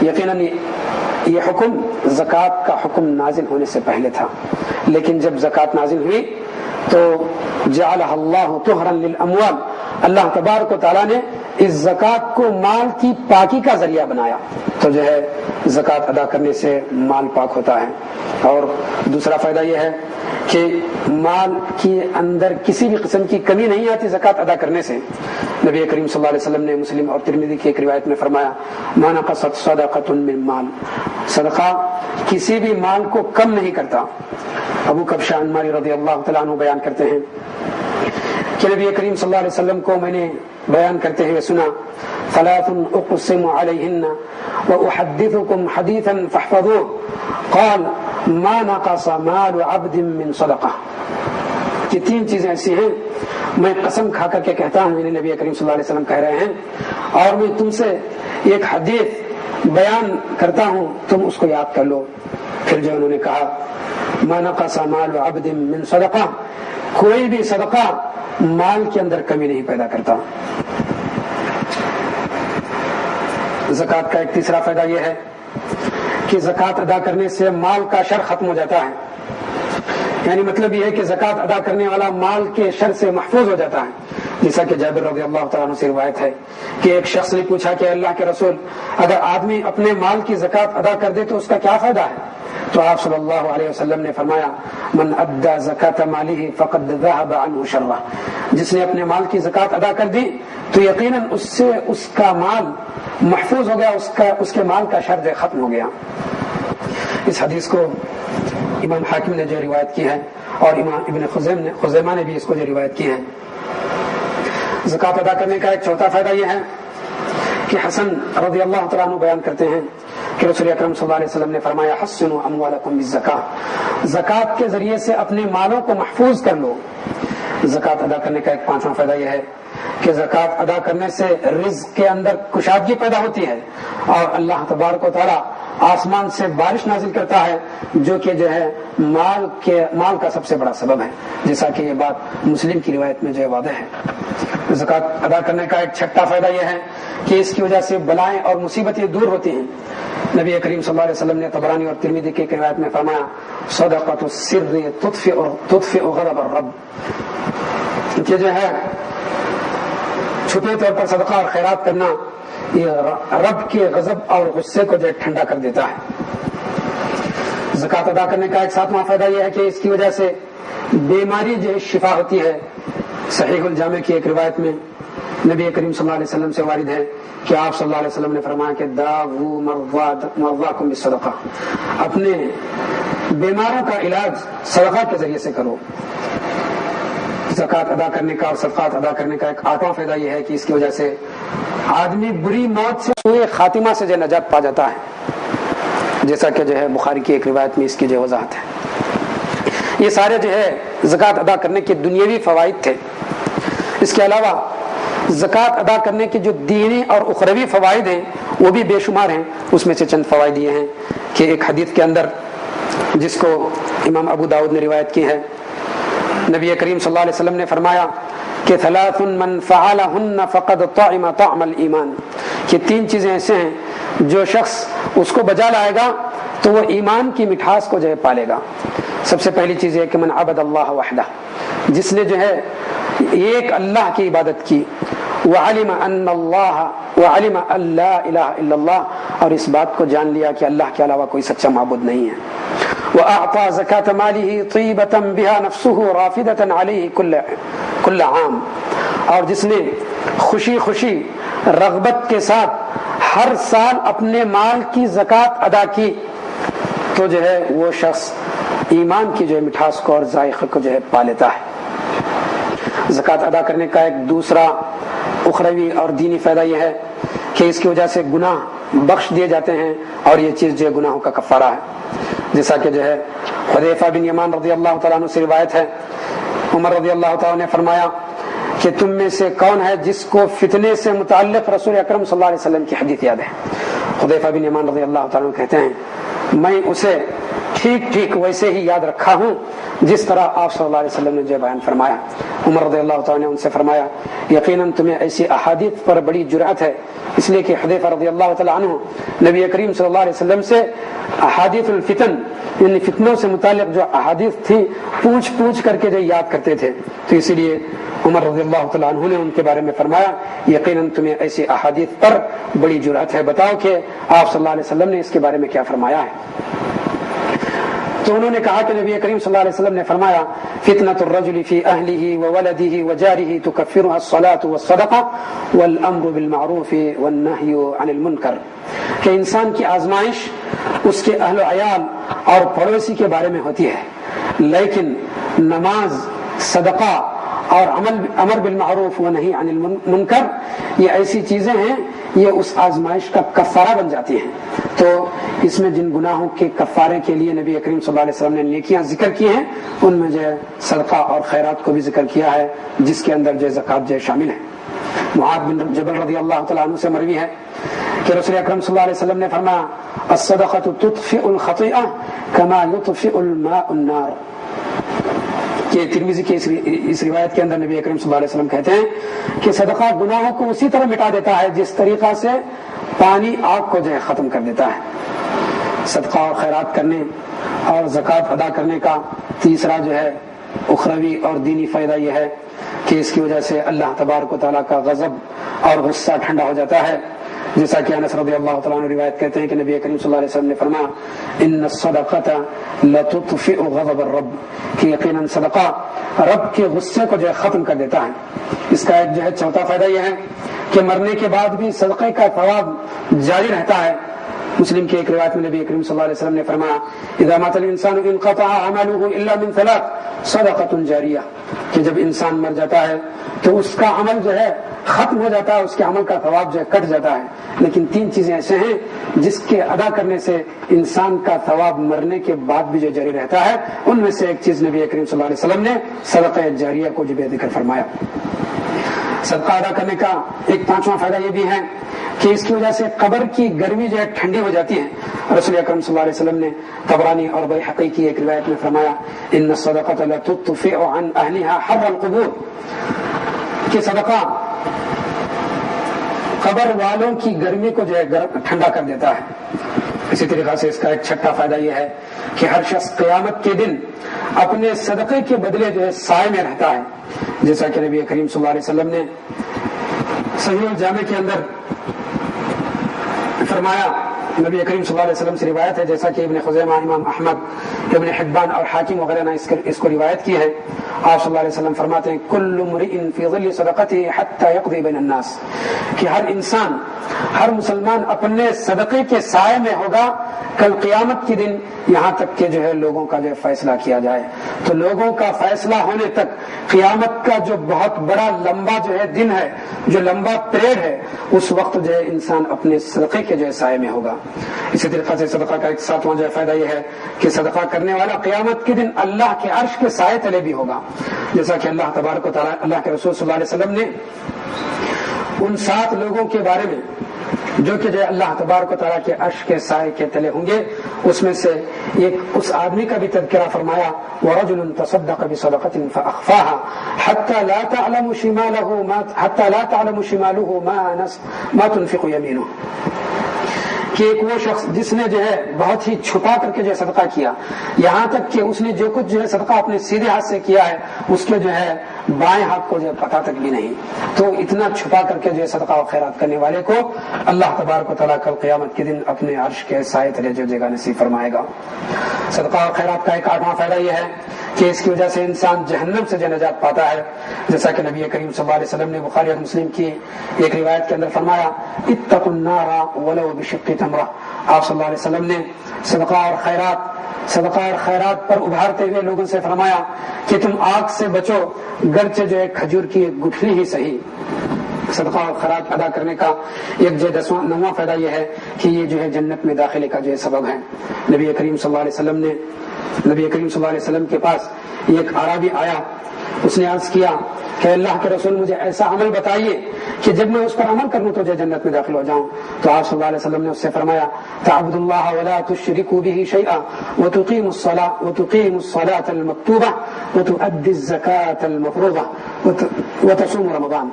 یقیناً یہ حکم زکوٰۃ کا حکم نازل ہونے سے پہلے تھا، لیکن جب زکوٰۃ نازل ہوئی تو جعلہ اللہ طہرا للاموال، اللہ تبارک و تعالیٰ نے اس زکوٰۃ کو مال کی پاکی کا ذریعہ بنایا، تو جو ہے زکوٰۃ ادا کرنے سے مال پاک ہوتا ہے۔ اور دوسرا فائدہ یہ ہے کہ مال کے اندر کسی بھی قسم کی کمی نہیں آتی زکوٰۃ ادا کرنے سے۔ نبی کریم صلی اللہ علیہ وسلم نے مسلم اور ترمذی کی ایک روایت میں فرمایا ما نقصت صدقۃ من مال، صدقہ کسی بھی مال کو کم نہیں کرتا۔ ابو کبشہ انماری رضی اللہ تعالیٰ عنہ بیان کرتے ہیں کہ نبی کریم صلی اللہ علیہ وسلم کو میں نے بیان کرتے ہوئے سنا ثلاث اقسم علیہن واحدثکم حدیثا فاحفظوه قال ما نقص مال عبد من صدقہ، کہ تین چیزیں ایسی ہیں میں قسم کھا کر کے کہتا ہوں، یعنی نبی کریم صلی اللہ علیہ وسلم کہہ رہے ہیں، اور میں تم سے ایک حدیث بیان کرتا ہوں، تم اس کو یاد کر لو۔ پھر جو انہوں نے کہا ما نقص مال عبد من صدقہ، کوئی بھی صدقہ مال کے اندر کمی نہیں پیدا کرتا۔ زکوٰۃ کا ایک تیسرا فائدہ یہ ہے کہ زکوٰۃ ادا کرنے سے مال کا شر ختم ہو جاتا ہے، یعنی مطلب یہ ہے کہ زکوٰۃ ادا کرنے والا مال کے شر سے محفوظ ہو جاتا ہے، جیسا کہ جابر رضی اللہ تعالیٰ عنہ سے روایت ہے کہ ایک شخص نے پوچھا کہ اللہ کے رسول، اگر آدمی اپنے مال کی زکوٰۃ ادا کر دے تو اس کا کیا فائدہ ہے؟ تو آپ صلی اللہ علیہ وسلم نے فرمایا من ادى زکاۃ مالہ فقد ذهب عنہ شرہ، جس نے اپنے مال کی زکوٰۃ ادا کر دی تو یقیناً اس سے اس کا مال محفوظ ہو گیا، اس کے مال کا شر ختم ہو گیا۔ اس حدیث کو امام حاکم نے جو روایت کی ہے اور امام ابن خزیمہ نے بھی اس کو جو روایت کی ہے۔ زکوٰۃ ادا کرنے کا ایک چوتھا فائدہ یہ ہے کہ حسن رضی اللہ تعالیٰ عنہ بیان کرتے ہیں کہ رسول اکرم صلی اللہ علیہ وسلم نے فرمایا حسنوا اموالکم بالزکاۃ، زکوٰۃ کے ذریعے سے اپنے مالوں کو محفوظ کر لو۔ زکوٰۃ ادا کرنے کا ایک پانچواں فائدہ یہ ہے کہ زکوٰۃ ادا کرنے سے رزق کے اندر کشادگی پیدا ہوتی ہے اور اللہ تبارک و تعالیٰ آسمان سے بارش نازل کرتا ہے، جو کہ جو ہے مال کا سب سے بڑا سبب ہے، جیسا کہ یہ بات مسلم کی روایت میں جو ہے واضح ہے۔ زکوٰۃ ادا کرنے کا ایک چھٹا فائدہ یہ ہے کہ اس کی وجہ سے بلائیں اور مصیبتیں دور ہوتی ہیں۔ نبی کریم صلی اللہ علیہ وسلم نے طبرانی اور ترمذی کی روایت میں فرمایا صدقۃ السر تطفئ غضب الرب، کہ جو ہے چھپے طور پر صدقہ اور خیرات کرنا یہ رب کے غضب اور غصے کو جو ہے ٹھنڈا کر دیتا ہے۔ زکوٰۃ ادا کرنے کا ایک ساتواں فائدہ یہ ہے کہ اس کی وجہ سے بیماری جو ہے شفا ہوتی ہے۔ صحیح الجامع کی ایک روایت میں نبی کریم صلی اللہ علیہ وسلم سے وارد ہے کہ آپ صلی اللہ علیہ وسلم نے فرمایا کہ داؤ مرضاکم بالصدقہ، اپنے بیماروں کا علاج صدقہ کے ذریعے سے کرو۔ زکوٰۃ ادا کرنے کا اور صدقات ادا کرنے کا ایک آٹھواں فائدہ یہ ہے کہ اس کی وجہ سے آدمی بری موت سے سوء خاتمہ سے جو نجات پا جاتا ہے، جیسا کہ جو ہے بخاری کی ایک روایت میں اس کی جو وضاحت ہے۔ یہ سارے جو ہے زکوٰۃ ادا کرنے کے دنیاوی فوائد تھے۔ اس کے علاوہ زکوٰۃ ادا کرنے کے جو دینی اور اخروی فوائد ہیں وہ بھی بے شمار ہیں۔ اس میں سے چند فوائد یہ ہیں کہ ایک حدیث کے اندر جس کو امام ابو داؤد نے روایت کی ہے، نبی کریم صلی اللہ علیہ وسلم نے فرمایا کہ ثلاث من فعلهن فقد طعم طعم الایمان، کہ تین چیزیں ایسے ہیں جو شخص اس کو بجا لائے گا تو وہ ایمان کی مٹھاس کو جو ہے پالے گا۔ سب سے پہلی چیز ہے کہ من عبد اللہ وحدہ، جس نے جو ہے ایک اللہ کی عبادت کی، وعلم ان لا الہ الا اللہ، اور اس بات کو جان لیا کہ اللہ کے علاوہ کوئی سچا معبود نہیں ہے، وأعطى زكاة ماله طيبة بها نفسه رافدة عليه كل عام، اور جس نے خوشی خوشی رغبت کے ساتھ ہر سال اپنے مال کی زکوٰۃ ادا کی تو جو ہے وہ شخص ایمان کی جو ہے مٹھاس کو اور ذائقے کو جو ہے پا لیتا ہے۔ زکوٰۃ ادا کرنے کا ایک دوسرا اخروی اور دینی فائدہ یہ ہے کہ اس کی وجہ سے گناہ بخش دیے جاتے ہیں اور یہ چیز جو ہے گناہوں کا کفارہ ہے، جیسا کہ جو ہے حذیفہ بن یمان رضی اللہ تعالیٰ عنہ سے روایت ہے، عمر رضی اللہ تعالیٰ نے فرمایا کہ تم میں سے کون ہے جس کو فتنے سے متعلق رسول اکرم صلی اللہ علیہ وسلم کی حدیث یاد ہے؟ حذیفہ بن یمان رضی اللہ تعالیٰ عنہ کہتے ہیں میں اسے ٹھیک ویسے ہی یاد رکھا ہوں جس طرح آپ صلی اللہ علیہ وسلم نے جو بیان فرمایا۔ عمر رضی اللہ تعالیٰ نے ان سے فرمایا یقیناً تمہیں ایسی احادیث پر بڑی جرأت ہے، اس لیے کہ حذیفہ رضی اللہ تعالیٰ عنہ نبی کریم صلی اللہ علیہ وسلم سے احادیث الفتن، یعنی فتنوں سے متعلق جو احادیث تھی پوچھ کر کے جو یاد کرتے تھے، تو اسی لیے عمر رضی اللہ تعالیٰ عنہ نے ان کے بارے میں فرمایا یقیناً تمہیں ایسی احادیث پر بڑی جرأت ہے، بتاؤ کہ آپ صلی اللہ علیہ وسلم نے اس کے بارے میں کیا فرمایا ہے؟ تو انہوں نے کہا کہ نبی کریم صلی اللہ علیہ وسلم نے فرمایا فتنة الرجل في أهله وولده وجاره تكفرها الصلاة والصدقة والأمر بالمعروف والنهي عن المنکر، کہ انسان کی آزمائش اس کے اہل و عیال اور پڑوسی کے بارے میں ہوتی ہے، لیکن نماز، صدقہ اور امر بالمعروف و نہی عن المنکر یہ ایسی چیزیں ہیں یہ اس آزمائش کا کفارہ بن جاتی ہیں۔ تو اس میں جن گناہوں کے کفارے کے لیے نبی کریم صلی اللہ علیہ وسلم نے نیکیاں ذکر کی ہیں ان میں جو ہے صدقہ اور خیرات کو بھی ذکر کیا ہے، جس کے اندر جو زکوٰۃ جو شامل ہے۔ معاذ بن جبل رضی اللہ تعالیٰ عنہ سے مروی ہے کہ رسول اکرم صلی اللہ علیہ وسلم نے فرمایا الصدقۃ تطفئ الخطیئہ کما یطفئ الماء النار، کہ ترمذی کی اس روایت کے اندر نبی اکرم صلی اللہ علیہ وسلم کہتے ہیں کہ صدقہ گناہوں کو اسی طرح مٹا دیتا ہے جس طریقہ سے پانی آگ کو جو ہے ختم کر دیتا ہے۔ صدقہ اور خیرات کرنے اور زکوٰۃ ادا کرنے کا تیسرا جو ہے اخروی اور دینی فائدہ یہ ہے کہ اس کی وجہ سے اللہ تبارک و تعالیٰ کا غضب اور غصہ ٹھنڈا ہو جاتا ہے، جیسا کہ انس رضی اللہ تعالیٰ عنہ روایت کہتے ہیں کہ نبی کریم صلی اللہ علیہ وسلم نے فرمایا ان الصدقۃ لتطفئ غضب الرب، کہ یقیناً صدقہ رب کے غصے کو جو ہے ختم کر دیتا ہے۔ اس کا ایک جو ہے چوتھا فائدہ یہ ہے کہ مرنے کے بعد بھی صدقے کا ثواب جاری رہتا ہے۔ مسلم کی ایک روایت میں نبی کریم صلی اللہ علیہ وسلم نے فرمایا اذا مات الانسان انقطع عمله الا من ثلاث صدقۃ جاریہ، کہ جب انسان مر جاتا ہے تو اس کا عمل جو ہے ختم ہو جاتا ہے، اس کے عمل کا ثواب جو ہے کٹ جاتا ہے، لیکن تین چیزیں ایسے ہیں جس کے ادا کرنے سے انسان کا ثواب مرنے کے بعد بھی جو جاری رہتا ہے، ان میں سے ایک چیز نبی کریم صلی اللہ علیہ وسلم نے صدقہ جاریہ کو جو ذکر فرمایا۔ صدقہ ادا کرنے کا ایک پانچواں فائدہ یہ بھی ہے کہ اس کی وجہ سے قبر کی گرمی جو ہے ٹھنڈی ہو جاتی ہے۔ رسول اکرم صلی اللہ علیہ وسلم نے طبرانی اور بیہقی کی ایک روایت میں فرمایا ان الصدقۃ لتطفئ عن اہلها حر القبور، کہ صدقہ قبر والوں کی گرمی کو جو ہے ٹھنڈا کر دیتا ہے۔ اسی طریقے سے اس کا ایک چھٹا فائدہ یہ ہے کہ ہر شخص قیامت کے دن اپنے صدقے کے بدلے جو ہے سائے میں رہتا ہے، جیسا کہ نبی کریم صلی اللہ علیہ وسلم نے صحیح الجامع کے اندر فرمایا۔ نبی کریم صلی اللہ علیہ وسلم سے روایت ہے، جیسا کہ ابن خزیمہ، امام احمد، ابن حبان اور حاکم وغیرہ نے اس کو روایت کی ہے۔ آپ صلی اللہ علیہ وسلم فرماتے ہیں کل امرئ فی ظل صدقته حتی یقضی بین الناس، کہ ہر انسان، ہر مسلمان اپنے صدقے کے سائے میں ہوگا کل قیامت کے دن، یہاں تک کہ جو ہے لوگوں کا جو ہے فیصلہ کیا جائے۔ تو لوگوں کا فیصلہ ہونے تک قیامت کا جو بہت بڑا لمبا جو ہے دن ہے، جو لمبا پیریڈ ہے، اس وقت جو ہے انسان اپنے صدقے کے جو ہے سائے میں ہوگا۔ اسی طریقے سے صدقہ کا ایک ساتواں جو ہے فائدہ یہ ہے کہ صدقہ کرنے والا قیامت کے دن اللہ کے عرش کے سائے تلے بھی ہوگا، جیسا کہ اللہ تبارک و تعالیٰ، اللہ کے رسول صلی اللہ علیہ وسلم نے ان 7 لوگوں کے بارے میں جو کہ جو اللہ تبارک و تعالیٰ کے عرش کے سائے کے تلے ہوں گے، اس میں سے ایک اس آدمی کا بھی تذکرہ فرمایا وَرَجُلٌ تَصَدَّقَ بِصَدَقَةٍ فَأَخْفَاهَا حَتَّى لَا تَعْلَمُ شِمَالُهُ مَا تُنْفِقُ يَمِينُهُ، کہ ایک وہ شخص جس نے جو ہے بہت ہی چھپا کر کے جو ہے صدقہ کیا، یہاں تک کہ اس نے جو کچھ جو ہے صدقہ اپنے سیدھے ہاتھ سے کیا ہے اس کے جو ہے بائیں ہاتھ کو جو ہے پتہ تک بھی نہیں۔ تو اتنا چھپا کر کے جو ہے صدقہ و خیرات کرنے والے کو اللہ تبارک و تعالیٰ کل قیامت کے دن اپنے عرش کے سائے تلے جو جگہ نصیب فرمائے گا۔ صدقہ و خیرات کا ایک 8واں فائدہ یہ ہے کہ اس کی وجہ سے انسان جہنم سے جو نجات پاتا ہے، جیسا کہ نبی کریم صلی اللہ علیہ وسلم نے بخاری اور مسلم کی ایک روایت کے اندر فرمایا اتقوا النار ولو بشق تمرہ۔ آپ صلی اللہ علیہ وسلم نے صدقہ اور خیرات پر ابھارتے ہوئے لوگوں سے فرمایا کہ تم آگ سے بچو گرچہ جو ہے کھجور کی ایک گٹھلی ہی صحیح۔ صدقہ اور خیرات ادا کرنے کا ایک جو 9واں فائدہ یہ ہے کہ یہ جو ہے جنت میں داخلے کا جو ہے سبب ہے۔ نبی کریم صلی اللہ علیہ وسلم کے پاس ایک اعرابی آیا، اس نے عرض کیا کہ اللہ کے رسول مجھے ایسا عمل بتائیے کہ جب میں اس پر عمل کروں تو جنت میں داخل ہو جاؤں۔ تو آپ صلی اللہ علیہ وسلم نے اس سے فرمایا تعبد اللہ ولا تشرکوا به شیئا وتقیم الصلاة المکتوبہ وتؤدی الزکاة المفروضہ وتصوم رمضان،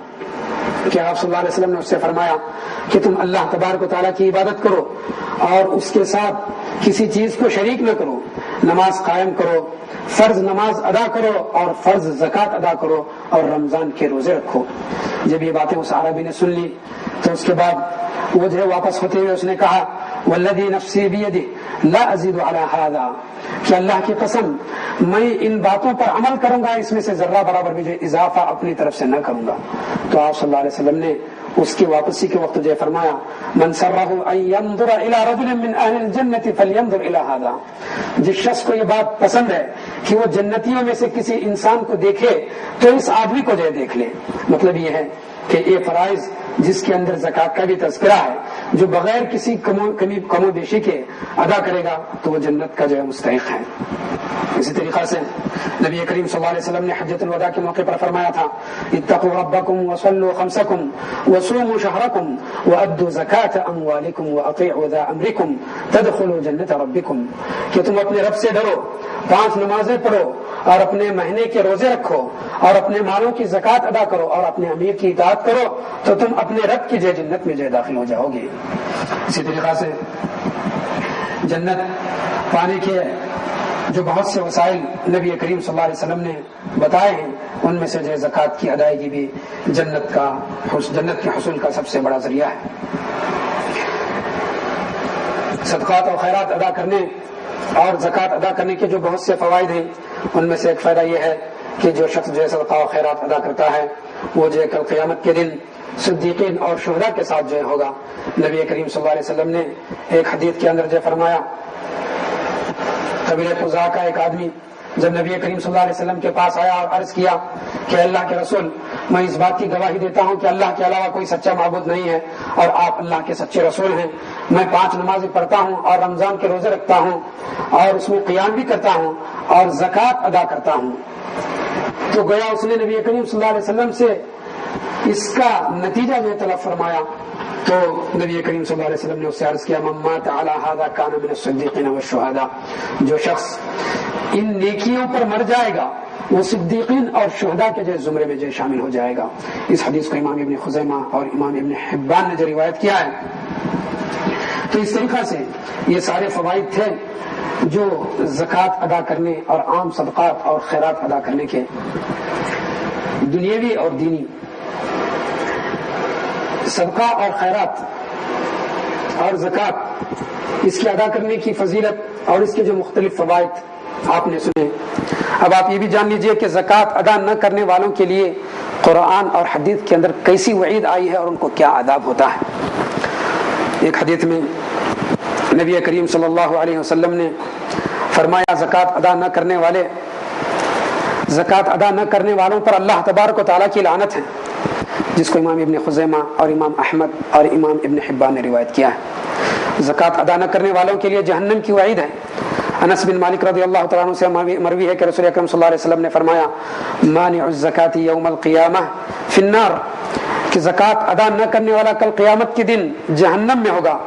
کہ آپ صلی اللہ علیہ وسلم نے اس سے فرمایا کہ تم اللہ تبارک و تعالیٰ کی عبادت کرو اور اس کے ساتھ کسی چیز کو شریک نہ کرو، نماز قائم کرو، فرض نماز ادا کرو اور فرض زکوٰۃ ادا کرو اور رمضان کے روزے رکھو۔ جب یہ باتیں اس عربی نے سن لی تو اس کے بعد وہ جو ہے واپس ہوتے ہوئے اس نے کہا والذی نفسی بیدہ لا ازید علی ھذا، کہ اللہ کی قسم میں ان باتوں پر عمل کروں گا، اس میں سے ذرہ برابر بھی جو اضافہ اپنی طرف سے نہ کروں گا۔ تو آپ صلی اللہ علیہ وسلم نے اس کی واپسی کے وقت جو فرمایا من سرہ ان ينظر الى رجل من اہل الجنة فلينظر الى ھذا، جس شخص کو یہ بات پسند ہے کہ وہ جنتیوں میں سے کسی انسان کو دیکھے تو اس آدمی کو جو دیکھ لے۔ مطلب یہ ہے کہ یہ فرائض جس کے اندر زکوٰۃ کا بھی تذکرہ ہے، جو بغیر کسی کم و بیشی کے ادا کرے گا تو وہ جنت کا جو ہے مستحق ہے۔ اسی طریقہ سے نبی کریم صلی اللہ علیہ وسلم نے حجۃ الوداع کے موقع پر فرمایا تھا اتقوا ربکم وصلوا خمسکم وصوموا شہرکم وادوا زکاة اموالکم واطیعوا ذا امرکم تدخلوا جنت ربکم، کہ تم اپنے رب سے ڈرو، 5 نمازیں پڑھو اور اپنے مہینے کے روزے رکھو اور اپنے مالوں کی زکوٰۃ ادا کرو اور اپنے امیر کی اطاعت کرو تو تم اپنے رب کی جنت میں داخل ہو جاؤ گے۔ اسی طریقہ سے جنت پانے کے جو بہت سے وسائل نبی کریم صلی اللہ علیہ وسلم نے بتائے ہیں، ان میں سے جو زکوٰۃ کی ادائیگی بھی جنت کے حصول کا سب سے بڑا ذریعہ ہے۔ صدقات اور خیرات ادا کرنے اور زکوٰۃ ادا کرنے کے جو بہت سے فوائد ہیں، ان میں سے ایک فائدہ یہ ہے کہ جو شخص جو صدقہ و خیرات ادا کرتا ہے وہ جو کل قیامت کے دن صدیقین اور شہداء کے ساتھ جو ہوگا۔ نبی کریم صلی اللہ علیہ وسلم نے ایک حدیث کے اندر جو فرمایا، قبیلہ خزاعہ کا ایک آدمی جب نبی کریم صلی اللہ علیہ وسلم کے پاس آیا اور عرض کیا کہ اللہ کے رسول، میں اس بات کی گواہی دیتا ہوں کہ اللہ کے علاوہ کوئی سچا معبود نہیں ہے اور آپ اللہ کے سچے رسول ہیں، میں 5 نمازیں پڑھتا ہوں اور رمضان کے روزے رکھتا ہوں اور اس میں قیام بھی کرتا ہوں اور زکوٰۃ ادا کرتا ہوں۔ تو گویا اس نے نبی کریم صلی اللہ علیہ وسلم سے اس کا نتیجہ جو طلب فرمایا، تو نبی کریم صلی اللہ علیہ وسلم نے اس سے عرض کیا من مات علی ھذا کان من الصدیقین والشہداء، جو شخص ان نیکیوں پر مر جائے گا وہ صدیقین اور شہداء کے جو زمرے میں جو شامل ہو جائے گا۔ اس حدیث کو امام ابن خزیمہ اور امام ابن حبان نے جو روایت کیا ہے۔ تو اس طریقہ سے یہ سارے فوائد تھے جو زکوٰۃ ادا کرنے اور عام صدقات اور خیرات ادا کرنے کے، دنیاوی اور دینی۔ صدقہ اور خیرات اور زکوٰۃ، اس کی ادا کرنے کی فضیلت اور اس کے جو مختلف فوائد آپ نے سنے۔ اب آپ یہ بھی جان لیجئے کہ زکوٰۃ ادا نہ کرنے والوں کے لیے قرآن اور حدیث کے اندر کیسی وعید آئی ہے اور ان کو کیا عذاب ہوتا ہے۔ ایک حدیث میں نبی کریم صلی اللہ علیہ وسلم نے فرمایا زکوٰۃ ادا نہ کرنے والوں پر اللہ تبارک و تعالیٰ کی لعنت ہے، جس کو امام ابن خزیمہ اور امام احمد اور امام ابن حبان نے روایت کیا ہے۔ زکوٰۃ ادا نہ کرنے والوں کے لیے جہنم کی وعید ہے۔ انس بن مالک رضی اللہ تعالیٰ عنہ سے مروی ہے کہ رسول اکرم صلی اللہ علیہ وسلم نے فرمایا مانع الزکاۃ یوم القیامہ فی النار، کہ زکوٰۃ ادا نہ کرنے والا کل قیامت کے دن جہنم میں ہوگا۔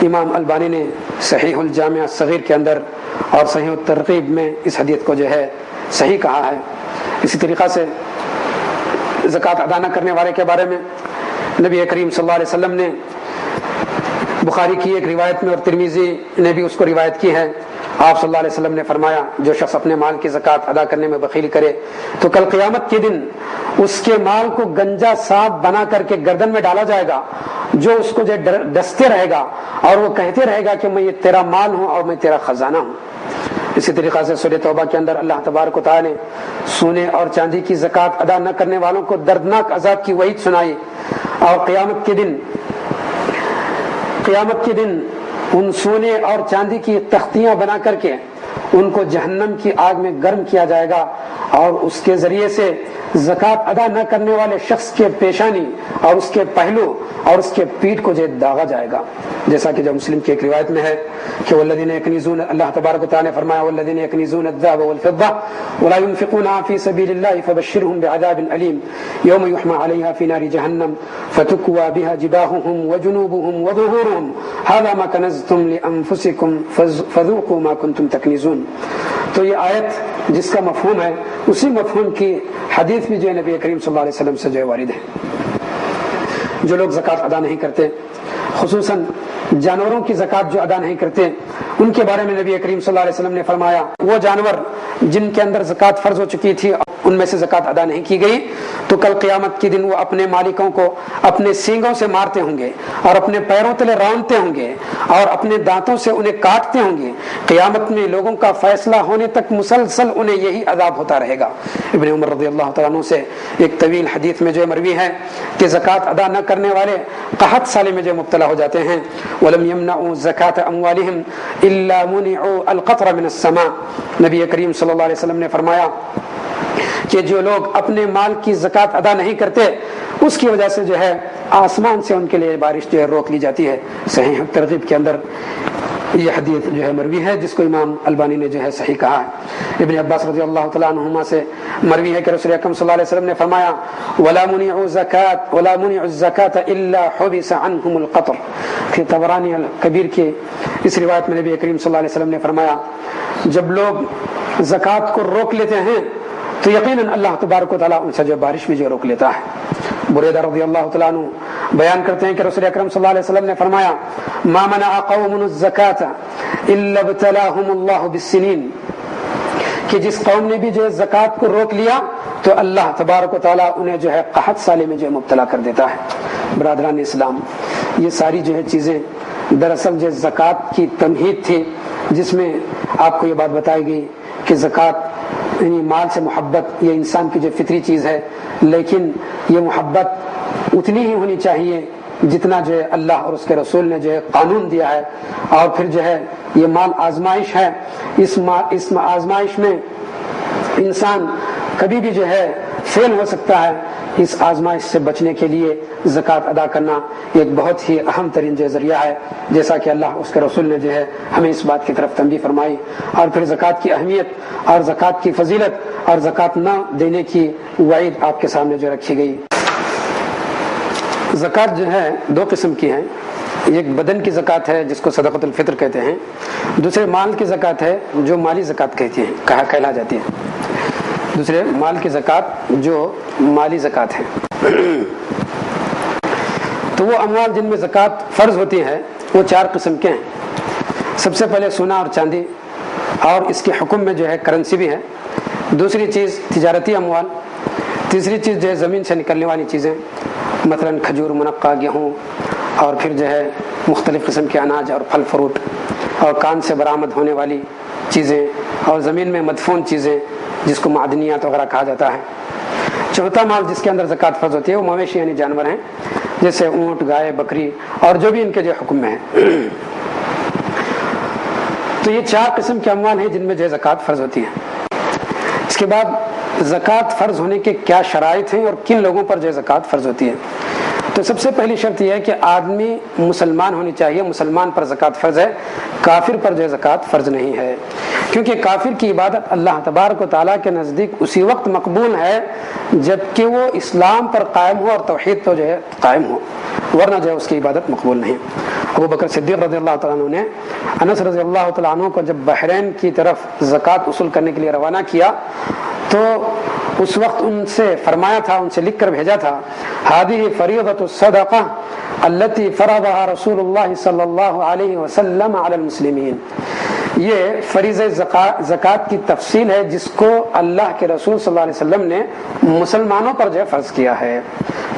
امام البانی نے صحیح الجامع الصغیر کے اندر اور صحیح الترغیب میں اس حدیث کو جو ہے صحیح کہا ہے۔ اسی طریقہ سے زکوٰۃ ادا نہ کرنے والے کے بارے میں نبی کریم صلی اللہ علیہ وسلم نے بخاری کی ایک روایت میں اور ترمذی نے بھی اس کو روایت کی ہے، آپ صلی اللہ علیہ وسلم نے فرمایا جو شخص اپنے مال کی زکوٰۃ ادا کرنے میں بخیلی کرے تو کل قیامت کے دن اس کے مال کو گنجا سانپ بنا کر کے گردن میں ڈالا جائے گا، جو اس کو جو ڈستے رہے گا اور وہ کہتے رہے گا کہ میں یہ تیرا مال ہوں اور میں تیرا خزانہ ہوں۔ اسی طریقہ سے سورہ توبہ کے اندر اللہ تبارک و تعالی نے سونے اور چاندی کی زکوٰۃ ادا نہ کرنے والوں کو دردناک عذاب کی وعید سنائی، اور قیامت کے دن ان سونے اور چاندی کی تختیاں بنا کر کے ان کو جہنم کی آگ میں گرم کیا جائے گا، اور اس کے ذریعے سے زکوٰۃ ادا نہ کرنے والے شخص کے پیشانی اور اس کے پہلو اور اس کے پیٹھ کو جو داغا جائے گا، جیسا کہ جو مسلم کی ایک روایت میں ہے کہ والذین یکنزون، اللہ تبارک و تعالی نے فرمایا والذین یکنزون الذهب والفضة ولا ينفقونها في سبيل الله فبشرهم بعذاب أليم يوم يحمى عليها في نار جهنم فتكوى بها جباههم وجنوبهم وظهورهم هذا ما كنزتم لأنفسكم فذوقوا ما كنتم تكنزون۔ تو یہ آیت جس کا مفہوم ہے اسی مفہوم کی حدیث بھی جو نبی کریم صلی اللہ علیہ وسلم سے جو وارد ہے۔ جو لوگ زکوٰۃ ادا نہیں کرتے، خصوصاً جانوروں کی زکوٰۃ جو ادا نہیں کرتے، ان کے بارے میں نبی کریم صلی اللہ علیہ وسلم نے فرمایا وہ جانور جن کے اندر زکوٰۃ فرض ہو چکی تھی ان میں سے زکوٰۃ ادا نہیں کی گئی تو کل قیامت کے دن وہ اپنے مالکوں کو اپنے سینگوں سے مارتے ہوں گے اور اپنے پیروں تلے رونتے ہوں گے اور اپنے دانتوں سے انہیں کاٹتے ہوں گے۔ قیامت میں لوگوں کا فیصلہ ہونے تک مسلسل انہیں یہی عذاب ہوتا رہے گا۔ ابن عمر رضی اللہ تعالیٰ عنہ سے ایک طویل حدیث میں جو مروی ہے کہ زکوٰۃ ادا نہ کرنے والے قحط سالے میں جو مبتلا ہو جاتے ہیں، وَلَمْ يَمْنَعُوا زَكَاةَ أَمْوَالِهِمْ إِلَّا مُنِعُوا الْقَطْرَ مِنَ السَّمَاءِ، نبی کریم صلی اللہ علیہ وسلم نے فرمایا کہ جو لوگ اپنے مال کی زکوٰۃ ادا نہیں کرتے اس کی وجہ سے جو ہے آسمان سے ان کے لیے بارش جو ہے روک لی جاتی ہے۔ صحیح ترغیب کے اندر یہ حدیث جو ہے مروی ہے، جس کو امام البانی نے جو ہے صحیح کہا ہے۔ ابن عباس رضی اللہ تعالیٰ عنہما سے مروی ہے کہ رسول اکرم صلی اللہ علیہ وسلم نے فرمایا وَلَا مُنِعُ الزَّكَاةَ إِلَّا حُبِسَ عَنْهُمُ الْقَطْرُ۔ کہ طبرانی الکبیر کے اس روایت میں نبی کریم صلی اللہ علیہ وسلم نے فرمایا جب لوگ زکوٰۃ کو روک لیتے ہیں تو یقیناً اللہ تبارک و تعالیٰ ان سے جو بارش بھی جو روک لیتا ہے۔ بریدہ رضی اللہ تعالیٰ عنہ بیان کرتے ہیں کہ رسول اکرم صلی اللہ علیہ وسلم نے فرمایا ما منع قوم الزکاة الا ابتلاهم اللہ بالسنین، کہ جس قوم نے بھی جو ہے زکوٰۃ کو روک لیا تو اللہ تبارک و تعالیٰ انہیں جو ہے قحط سالی میں جو ہے مبتلا کر دیتا ہے۔ برادران اسلام، یہ ساری جو ہے چیزیں دراصل جو زکوٰۃ کی تمہید تھی، جس میں آپ کو یہ بات بتائی گئی کہ زکوٰۃ یعنی مال سے محبت یہ انسان کی جو فطری چیز ہے، لیکن یہ محبت اتنی ہی ہونی چاہیے جتنا جو ہے اللہ اور اس کے رسول نے جو ہے قانون دیا ہے۔ اور پھر جو ہے یہ مال آزمائش ہے، اس آزمائش میں انسان کبھی بھی جو ہے فیل ہو سکتا ہے۔ اس آزمائش سے بچنے کے لیے زکوٰۃ ادا کرنا ایک بہت ہی اہم ترین جو ذریعہ ہے، جیسا کہ اللہ اس کے رسول نے جو ہے ہمیں اس بات کی طرف تنبیہ فرمائی۔ اور پھر زکوٰۃ کی اہمیت اور زکوٰۃ کی فضیلت اور زکوٰۃ نہ دینے کی وعید آپ کے سامنے جو رکھی گئی۔ زکوٰۃ جو ہے دو قسم کی ہے، ایک بدن کی زکوٰۃ ہے جس کو صدقۃ الفطر کہتے ہیں، دوسرے مال کی زکوٰۃ ہے جو مالی زکوٰۃ کہتی ہے کہلا جاتی ہے، دوسرے مال کی زکوٰۃ جو مالی زکوٰۃ ہے۔ تو وہ اموال جن میں زکوٰۃ فرض ہوتی ہے وہ چار قسم کے ہیں۔ سب سے پہلے سونا اور چاندی، اور اس کے حکم میں جو ہے کرنسی بھی ہے۔ دوسری چیز تجارتی اموال، تیسری چیز جو ہے زمین سے نکلنے والی چیزیں، مثلا کھجور، منقع، گیہوں، اور پھر جو ہے مختلف قسم کے اناج اور پھل فروٹ، اور کان سے برآمد ہونے والی چیزیں، اور زمین میں مدفون چیزیں جس کو معدنیات وغیرہ کہا جاتا ہے۔ چوتھا مال جس کے اندر زکوٰۃ فرض ہوتی ہے وہ مویشی یعنی جانور ہیں، جیسے اونٹ، گائے، بکری اور جو بھی ان کے جو حکم میں ہے۔ تو یہ چار قسم کے اموال ہیں جن میں جو زکوٰۃ فرض ہوتی ہے۔ اس کے بعد زکوٰۃ فرض ہونے کے کیا شرائط ہیں اور کن لوگوں پر جو زکوٰۃ فرض ہوتی ہے۔ تو سب سے پہلی شرط یہ ہے کہ آدمی مسلمان ہونی چاہیے، مسلمان پر زکوٰۃ فرض ہے، کافر پر جو زکوٰۃ فرض نہیں ہے، کیونکہ کافر کی عبادت اللہ تبارک و تعالیٰ کے نزدیک اسی وقت مقبول ہے جب کہ وہ اسلام پر قائم ہو اور توحید پر جو ہے قائم ہو، ورنہ جو ہے اس کی عبادت مقبول نہیں۔ ابو بکر صدیق رضی اللہ تعالیٰ عنہ نے انس رضی اللہ تعالیٰ عنہ کو جب بحرین کی طرف زکوٰۃ وصول کرنے کے لیے روانہ کیا تو اس وقت ان سے فرمایا تھا، ان سے لکھ کر بھیجا تھا هذه فریضۃ الصدقہ التي فرضها رسول اللہ صلی اللہ علیہ وسلم علی المسلمین، یہ فریضہ زکوٰۃ کی تفصیل ہے جس کو اللہ کے رسول صلی اللہ علیہ وسلم نے مسلمانوں پر جو ہے فرض کیا ہے۔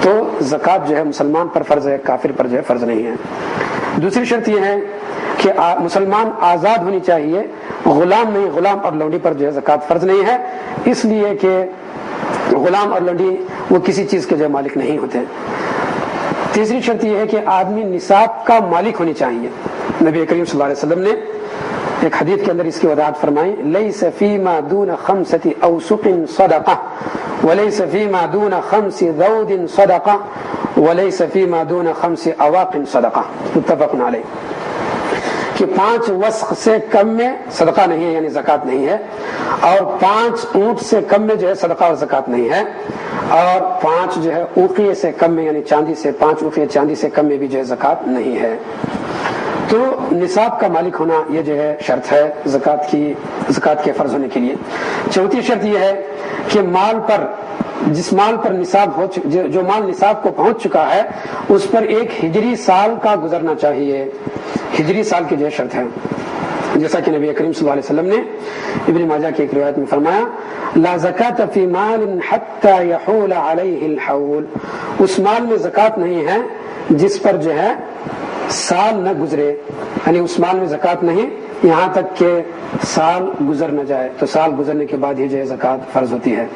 تو زکوٰۃ جو ہے مسلمان پر فرض ہے، کافر پر جو ہے فرض نہیں ہے۔ دوسری شرط یہ ہے کہ مسلمان آزاد ہونی چاہیے، غلام نہیں، غلام اور لونڈی پر جو ہے زکوٰۃ فرض نہیں ہے، اس لیے کہ غلام اور لونڈی وہ کسی چیز کے جو مالک نہیں ہوتے۔ تیسری شرط یہ ہے کہ آدمی نصاب کا مالک ہونی چاہیے۔ نبی کریم صلی اللہ علیہ وسلم نے ایک حدیث کے اندر اس کی وضاحت فرمائی لیس فیما دون خمسة اوسق صدقہ ولیس فیما دون خمس ذود صدقہ ولیس فیما دون خمس اواق صدقہ، متفق علیہ، کہ 5 وسق سے کم میں صدقہ نہیں ہے یعنی زکوٰۃ نہیں ہے، اور 5 اونٹ سے کم میں جو ہے صدقہ اور زکوٰۃ نہیں ہے، اور 5 جو ہے اوقیے سے کم میں یعنی چاندی سے 5 اوقیے چاندی سے کم میں بھی جو ہے زکوٰۃ نہیں ہے۔ تو نصاب کا مالک ہونا یہ جو ہے شرط ہے زکوٰۃ کے فرض ہونے کے لیے۔ چوتھی شرط یہ ہے کہ مال پر، جس مال پر نصاب ہو، جو مال نصاب کو پہنچ چکا ہے اس پر ایک ہجری سال کا گزرنا چاہیے، ہجری سال کی جو شرط ہے، جیسا کہ نبی کریم صلی اللہ علیہ وسلم نے ابن ماجہ کی ایک روایت میں فرمایا لا زکاۃ فی مال حتی یحول علیہ الحول، اس مال میں زکوٰۃ نہیں ہے جس پر جو ہے سال نہ گزرے، یعنی اس مال میں زکوٰۃ نہیں یہاں تک کہ سال گزر نہ جائے، تو سال گزرنے کے بعد ہی جو ہے زکوٰۃ فرض ہوتی ہے۔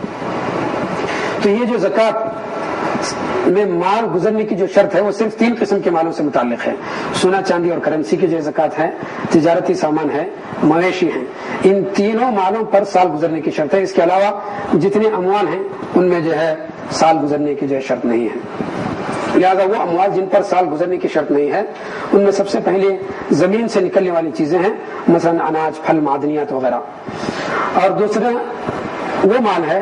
تو یہ جو زکوٰۃ میں مال گزرنے کی جو شرط ہے وہ صرف 3 قسم کے مالوں سے متعلق ہے. سونا چاندی اور کرنسی کی جو زکوٰۃ ہے، تجارتی سامان ہے، مویشی ہیں، ان تینوں مالوں پر سال گزرنے کی شرط ہے. اس کے علاوہ جتنے اموال ہیں ان میں جو ہے سال گزرنے کی جو ہے شرط نہیں ہے. لہذا وہ اموال جن پر سال گزرنے کی شرط نہیں ہے ان میں سب سے پہلے زمین سے نکلنے والی چیزیں ہیں، مثلا اناج، پھل، معدنیات وغیرہ. اور دوسرا وہ مال ہے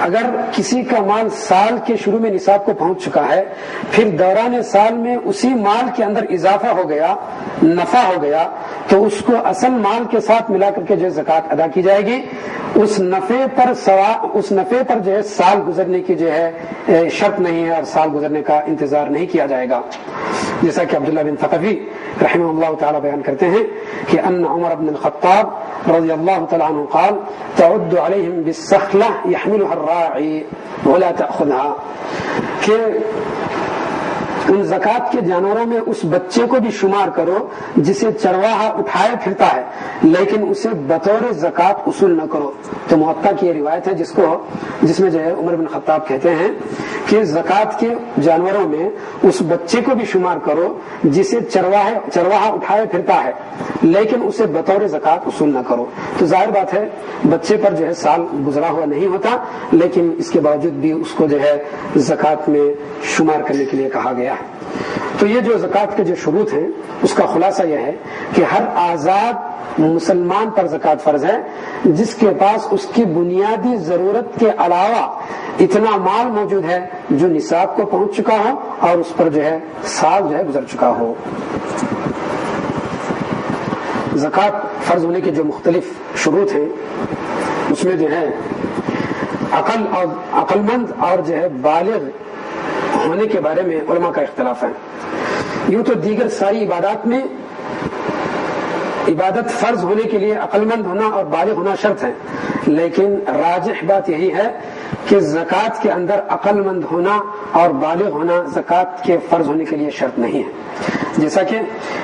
اگر کسی کا مال سال کے شروع میں نصاب کو پہنچ چکا ہے، پھر دوران سال میں اسی مال کے اندر اضافہ ہو گیا، نفع ہو گیا، تو اس کو اصل مال کے ساتھ ملا کر کے جو زکوٰۃ ادا کی جائے گی. اس نفع پر جو ہے سال گزرنے کی جو ہے شرط نہیں ہے اور سال گزرنے کا انتظار نہیں کیا جائے گا. جیسا کہ عبداللہ بن ثقفی رحمہ اللہ تعالی بیان کرتے ہیں کہ ان عمر بن الخطاب رضی اللہ تعالی عنہ قال تعد علیہم بالسخلہ یحملها الراعی ولا تأخذها، کہ ان زکوٰۃ کے جانوروں میں اس بچے کو بھی شمار کرو جسے چرواہا اٹھائے پھرتا ہے لیکن اسے بطور زکوٰۃ اصول نہ کرو. تو موطا کی یہ روایت ہے جس میں جو ہے عمر بن خطاب کہتے ہیں کہ زکوٰۃ کے جانوروں میں اس بچے کو بھی شمار کرو جسے چرواہا اٹھائے پھرتا ہے لیکن اسے بطور زکوٰۃ اصول نہ کرو. تو ظاہر بات ہے بچے پر جو ہے سال گزرا ہوا نہیں ہوتا، لیکن اس کے باوجود بھی اس کو جو ہے زکوٰۃ میں شمار کرنے کے لیے کہا گیا ہے. تو یہ جو زکوٰۃ کے جو شروط ہیں اس کا خلاصہ یہ ہے کہ ہر آزاد مسلمان پر زکوٰۃ فرض ہے جس کے پاس اس کی بنیادی ضرورت کے علاوہ اتنا مال موجود ہے جو نصاب کو پہنچ چکا ہو اور اس پر جو ہے سال جو ہے گزر چکا ہو. زکوٰۃ فرض ہونے کے جو مختلف شروط ہیں اس میں جو ہے عقل مند اور جو ہے بالغ ہونے کے بارے میں علماء کا اختلاف ہے. یوں تو دیگر ساری عبادات میں عبادت فرض ہونے کے لیے عقل مند ہونا اور بالغ ہونا شرط ہے، لیکن راجح بات یہی ہے کہ زکوٰۃ کے اندر عقل مند ہونا اور بالغ ہونا زکوٰۃ کے فرض ہونے کے لیے شرط نہیں ہے، جیسا کہ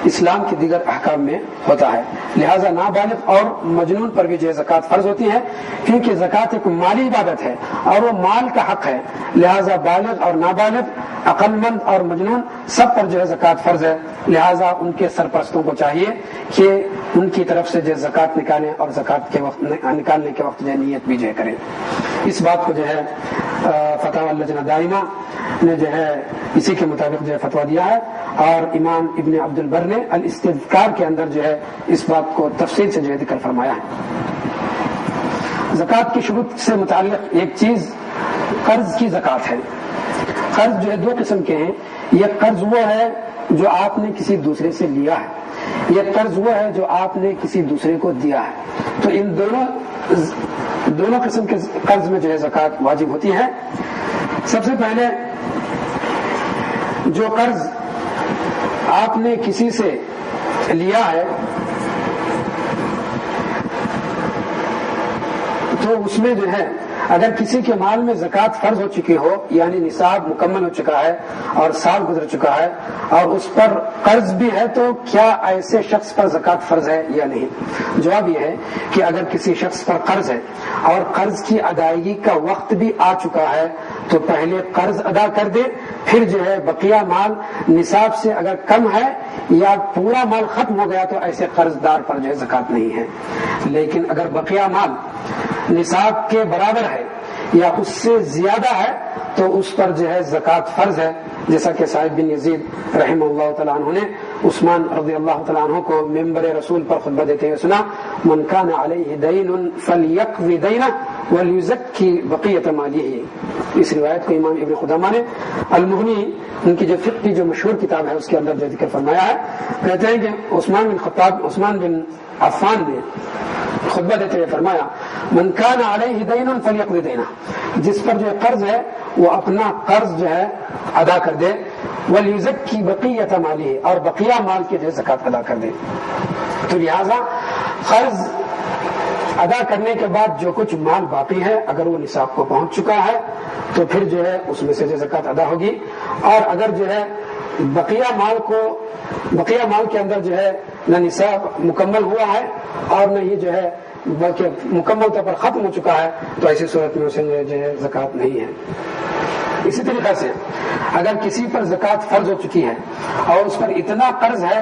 اسلام کے دیگر احکام میں ہوتا ہے. لہذا نابالغ اور مجنون پر بھی جو ہے زکوٰۃ فرض ہوتی ہے، کیونکہ زکوٰۃ ایک مالی عبادت ہے اور وہ مال کا حق ہے. لہذا بالغ اور نابالغ، عقل مند اور مجنون سب پر جو ہے زکوٰۃ فرض ہے. لہذا ان کے سرپرستوں کو چاہیے کہ ان کی طرف سے جو ہے زکوٰۃ نکالیں اور زکوٰۃ کے وقت نکالنے کے وقت جو ہے نیت بھی جو ہے کریں. اس بات کو جو ہے فتاوی اللجنہ دائمہ نے جو ہے اسی کے مطابق جو ہے فتویٰ دیا ہے، اور امام ابن عبد البر نے الاستذکار کے اندر جو ہے اس بات کو تفصیل سے جو ہے ذکر فرمایا ہے. زکوٰۃ کی شروط سے متعلق ایک چیز قرض کی زکوٰۃ ہے. قرض جو ہے 2 قسم کے ہیں. یہ قرض وہ ہے جو آپ نے کسی دوسرے سے لیا ہے، یہ قرض وہ ہے جو آپ نے کسی دوسرے کو دیا ہے. تو ان دونوں قسم کے قرض میں جو ہے زکوٰۃ واجب ہوتی ہے. سب سے پہلے جو قرض آپ نے کسی سے لیا ہے تو اس میں جو ہے اگر کسی کے مال میں زکوٰۃ فرض ہو چکی ہو، یعنی نصاب مکمل ہو چکا ہے اور سال گزر چکا ہے اور اس پر قرض بھی ہے، تو کیا ایسے شخص پر زکوٰۃ فرض ہے یا نہیں؟ جواب یہ ہے کہ اگر کسی شخص پر قرض ہے اور قرض کی ادائیگی کا وقت بھی آ چکا ہے تو پہلے قرض ادا کر دے، پھر جو ہے بقیہ مال نصاب سے اگر کم ہے یا پورا مال ختم ہو گیا تو ایسے قرض دار پر جو ہے زکوٰۃ نہیں ہے. لیکن اگر بقیہ مال نصاب کے برابر ہے یا اس سے زیادہ ہے تو اس پر جو ہے زکوٰۃ فرض ہے، جیسا کہ صاحب بن یزید رحمہ اللہ تعالیٰ عنہ نے عثمان رضی اللہ تعالیٰ عنہ کو ممبر رسول پر خطبہ دیتے ہوئے سنا، من کان علیہ دین فلیقض دینہ ولیزکی بقیۃ مالہ. اس روایت کو امام ابن قدامہ نے المغنی، ان کی جو فقہ کی جو مشہور کتاب ہے اس کے اندر جو ذکر فرمایا ہے. کہتے ہیں کہ عثمان بن عفان نے خطبہ دیتے ہوئے فرمایا، من کان علیہ دین فلیقض دینہ، جس پر جو قرض ہے وہ اپنا قرض جو ہے ادا کر دے، ولیزکی بقیۃ مالہ، اور بقیہ مال کی جو زکوٰۃ ادا کر دے. تو لہذا قرض ادا کرنے کے بعد جو کچھ مال باقی ہے اگر وہ نصاب کو پہنچ چکا ہے تو پھر جو ہے اس میں سے جو زکوٰۃ ادا ہوگی، اور اگر جو ہے بقیہ مال کے اندر جو ہے نہ نصاب مکمل ہوا ہے اور نہ یہ جو ہے بلکہ مکمل طور پر ختم ہو چکا ہے تو ایسی صورت میں اسے جو ہے زکوٰۃ نہیں ہے. اسی طریقے سے اگر کسی پر زکوٰۃ فرض ہو چکی ہے اور اس پر اتنا قرض ہے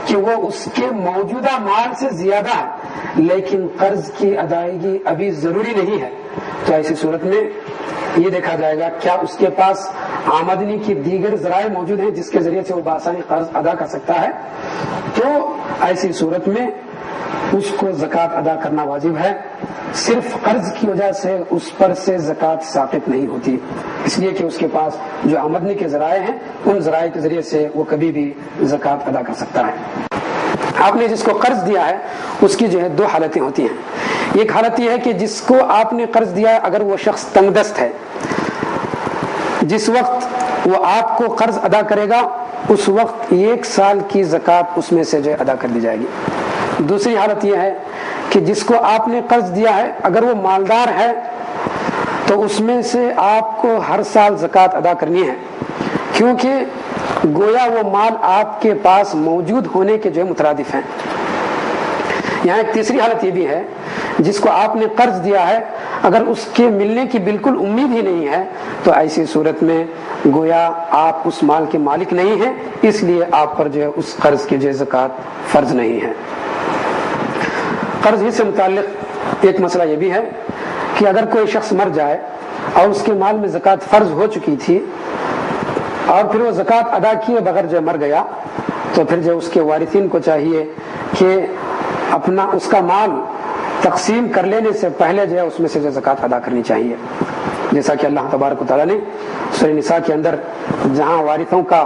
کہ وہ اس کے موجودہ مال سے زیادہ ہے لیکن قرض کی ادائیگی ابھی ضروری نہیں ہے، تو ایسی صورت میں یہ دیکھا جائے گا کیا اس کے پاس آمدنی کی دیگر ذرائع موجود ہیں جس کے ذریعے سے وہ بآسانی قرض ادا کر سکتا ہے، تو ایسی صورت میں اس کو زکوٰۃ ادا کرنا واجب ہے۔ صرف قرض کی وجہ سے اس پر سے زکوٰۃ ثابت نہیں ہوتی، اس لیے کہ اس کے پاس جو آمدنی کے ذرائع ہیں ان ذرائع کے ذریعے سے وہ کبھی بھی زکوٰۃ ادا کر سکتا ہے۔ آپ نے جس کو قرض دیا ہے اس کی جو ہے دو حالتیں ہوتی ہیں۔ ایک حالت یہ ہے کہ جس کو آپ نے قرض دیا ہے اگر وہ شخص تنگ دست ہے، جس وقت وہ آپ کو قرض ادا کرے گا اس وقت 1 سال کی زکوٰۃ اس میں سے جو ادا کر دی جائے گی۔ دوسری حالت یہ ہے کہ جس کو آپ نے قرض دیا ہے اگر وہ مالدار ہے تو اس میں سے آپ کو ہر سال زکوٰۃ ادا کرنی ہے، کیونکہ گویا وہ مال آپ کے پاس موجود ہونے کے جو مترادف ہیں۔ یہاں ایک تیسری حالت یہ بھی ہے، جس کو آپ نے قرض دیا ہے اگر اس کے ملنے کی بالکل امید ہی نہیں ہے تو ایسی صورت میں گویا آپ اس مال کے مالک نہیں ہیں، اس لیے آپ پر جو ہے اس قرض کی جو زکوٰۃ فرض نہیں ہے۔ قرض ہی سے متعلق ایک مسئلہ یہ بھی ہے کہ اگر کوئی شخص مر جائے اور اس کے مال میں زکوٰۃ فرض ہو چکی تھی اور پھر وہ زکوٰۃ ادا کیے بغیر جو مر گیا تو پھر جو اس کے وارثین کو چاہیے کہ اپنا اس کا مال تقسیم کر لینے سے پہلے جو ہے اس میں سے جو زکوٰۃ ادا کرنی چاہیے، جیسا کہ اللہ تبارک و تعالیٰ نے سورہ نساء کے اندر جہاں وارثوں کا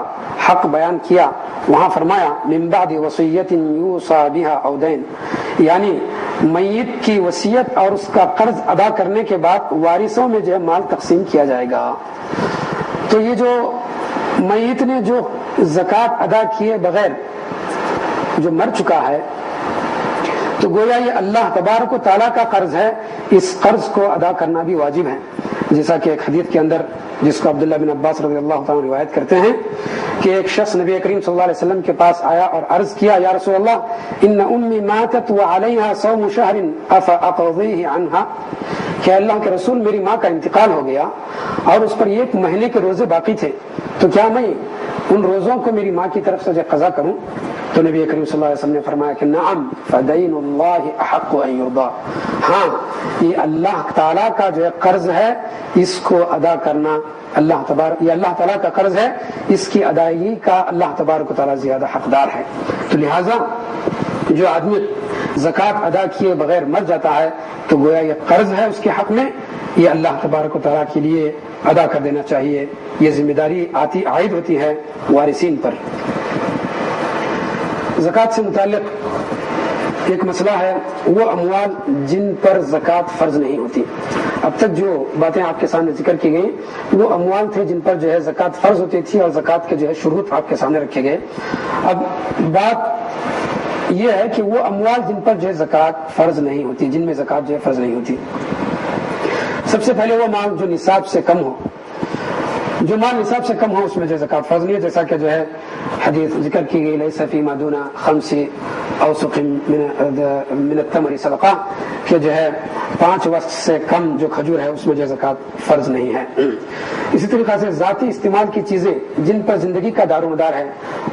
حق بیان کیا وہاں فرمایا من بعد وصیت یوصی بها او دین، یعنی میت کی وصیت اور اس کا قرض ادا کرنے کے بعد وارثوں میں جو ہے مال تقسیم کیا جائے گا۔ تو یہ جو میت نے جو زکوٰۃ ادا کیے بغیر جو مر چکا ہے تو گویا یہ اللہ تبارک و تعالیٰ کا قرض ہے، اس قرض کو ادا کرنا بھی واجب ہے، جیسا کہ ایک حدیث کے اندر جس کو عبداللہ بن عباس رضی اللہ تعالیٰ روایت کرتے ہیں کہ ایک شخص نبی کریم صلی اللہ علیہ وسلم کے پاس آیا اور عرض کیا یا رسول اللہ ان امی ماتت وعلیہا صوم شہر افاقضیہ عنہا، کہ اللہ کے رسول میری ماں کا انتقال ہو گیا اور اس پر 1 مہینے کے روزے باقی تھے، تو کیا میں ان روزوں کو میری ماں کی طرف سے قضا کروں؟ تو نبی کریم صلی اللہ علیہ وسلم نے فرمایا کہ نعم فدین اللہ احق ان یرضى، ہاں یہ اللہ تعالیٰ کا جو قرض ہے اس کو ادا کرنا یہ اللہ تعالیٰ کا قرض ہے، اس کی ادائیگی کا اللہ تبارک و تعالیٰ زیادہ حقدار ہے۔ تو لہٰذا جو آدمی زکوٰۃ ادا کیے بغیر مر جاتا ہے تو گویا یہ قرض ہے اس کے حق میں، یہ اللہ تبارک و تعالیٰ کے لیے ادا کر دینا چاہیے، یہ ذمہ داری عائد ہوتی ہے وارثین پر۔ زکوٰۃ سے متعلق ایک مسئلہ ہے وہ اموال جن پر زکوٰۃ فرض نہیں ہوتی۔ اب تک جو باتیں آپ کے سامنے ذکر کی گئی وہ اموال تھے جن پر جو ہے زکوٰۃ فرض ہوتی تھی اور زکوٰۃ کے جو ہے شروط آپ کے سامنے رکھے گئے۔ اب بات یہ ہے کہ وہ اموال جن پر جو ہے زکوٰۃ فرض نہیں ہوتی، جن میں زکوٰۃ جو ہے فرض نہیں ہوتی، سب سے پہلے وہ مال جو نصاب سے کم ہو، جو مال نصاب سے کم ہو اس میں جو زکوٰۃ فرض نہیں ہے، جیسا کہ جو ہے حدیث ذکر کی گئی لیس فیما دون 5 اوسق من التمر صدقہ، کہ جو ہے 5 وسق سے کم جو کھجور ہے اس میں جو زکوٰۃ فرض نہیں ہے۔ اسی طریقے سے ذاتی استعمال کی چیزیں جن پر زندگی کا دار و مدار ہے،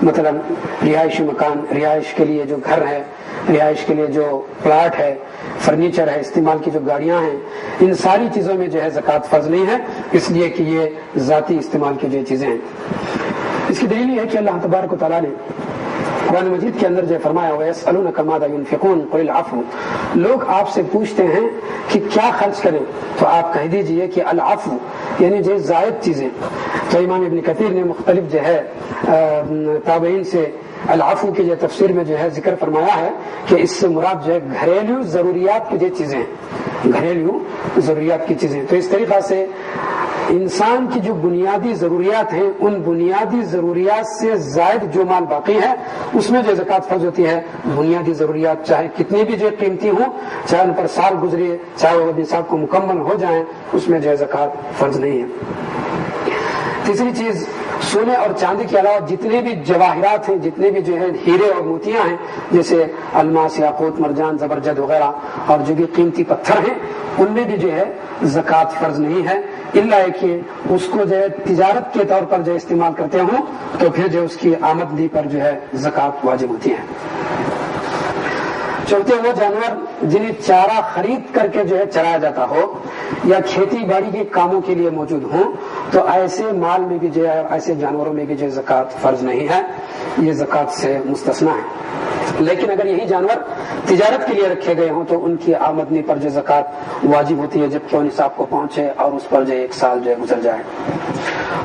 مثلا رہائشی مکان، رہائش کے لیے جو گھر ہے، رہائش کے لیے جو پلاٹ ہے، فرنیچر ہے، استعمال کی جو گاڑیاں ہیں، ان ساری چیزوں میں جو ہے زکوٰۃ فرض نہیں ہے، اس لیے کہ یہ ذاتی استعمال کی جو چیزیں ہیں۔ اس کی دلیل یہ ہے کہ اللہ تبارک و تعالیٰ نے قرآن مجید کے اندر جو فرمایا وَيَسْأَلُونَكَ مَاذَا يُنْفِقُونَ قُلِ الْعَفْوُ، لوگ آپ سے پوچھتے ہیں کہ کیا خرچ کریں، تو آپ کہہ دیجئے کہ العفو یعنی جو زائد چیزیں۔ تو امام ابن کثیر نے مختلف جو ہے تابعین سے العفو کی جو تفسیر میں جو ہے ذکر فرمایا ہے کہ اس سے مراد جو ہے گھریلو ضروریات کی جو چیزیں، گھریلو ضروریات کی چیزیں۔ تو اس طریقہ سے انسان کی جو بنیادی ضروریات ہیں ان بنیادی ضروریات سے زائد جو مال باقی ہے اس میں جو زکوٰۃ فرض ہوتی ہے۔ بنیادی ضروریات چاہے کتنی بھی جو قیمتی ہوں، چاہے ان پر سال گزرے، چاہے وہ نصاب کو مکمل ہو جائیں، اس میں جو زکوٰۃ فرض نہیں ہے۔ تیسری چیز سونے اور چاندی کے علاوہ جتنے بھی جواہرات ہیں، جتنے بھی جو ہے ہیرے اور موتیاں ہیں، جیسے الماس، یاقوت، مرجان، زبرجد وغیرہ، اور جو بھی قیمتی پتھر ہیں ان میں بھی جو ہے زکوٰۃ فرض نہیں ہے، الا کہ اس کو جو ہے تجارت کے طور پر جو استعمال کرتے ہوں تو پھر جو اس کی آمدنی پر جو ہے زکوٰۃ واجب ہوتی ہے۔ چونکہ وہ جانور جنہیں چارہ خرید کر کے جو ہے چرایا جاتا ہو یا کھیتی باڑی کے کاموں کے لیے موجود ہوں تو ایسے مال میں بھی جو ہے ایسے جانوروں میں بھی جو زکوٰۃ فرض نہیں ہے، یہ زکوٰۃ سے مستثنا ہے۔ لیکن اگر یہی جانور تجارت کے لیے رکھے گئے ہوں تو ان کی آمدنی پر جو زکوٰۃ واجب ہوتی ہے جبکہ وہ نصاب کو پہنچے اور اس پر جو 1 سال جو ہے گزر جائے۔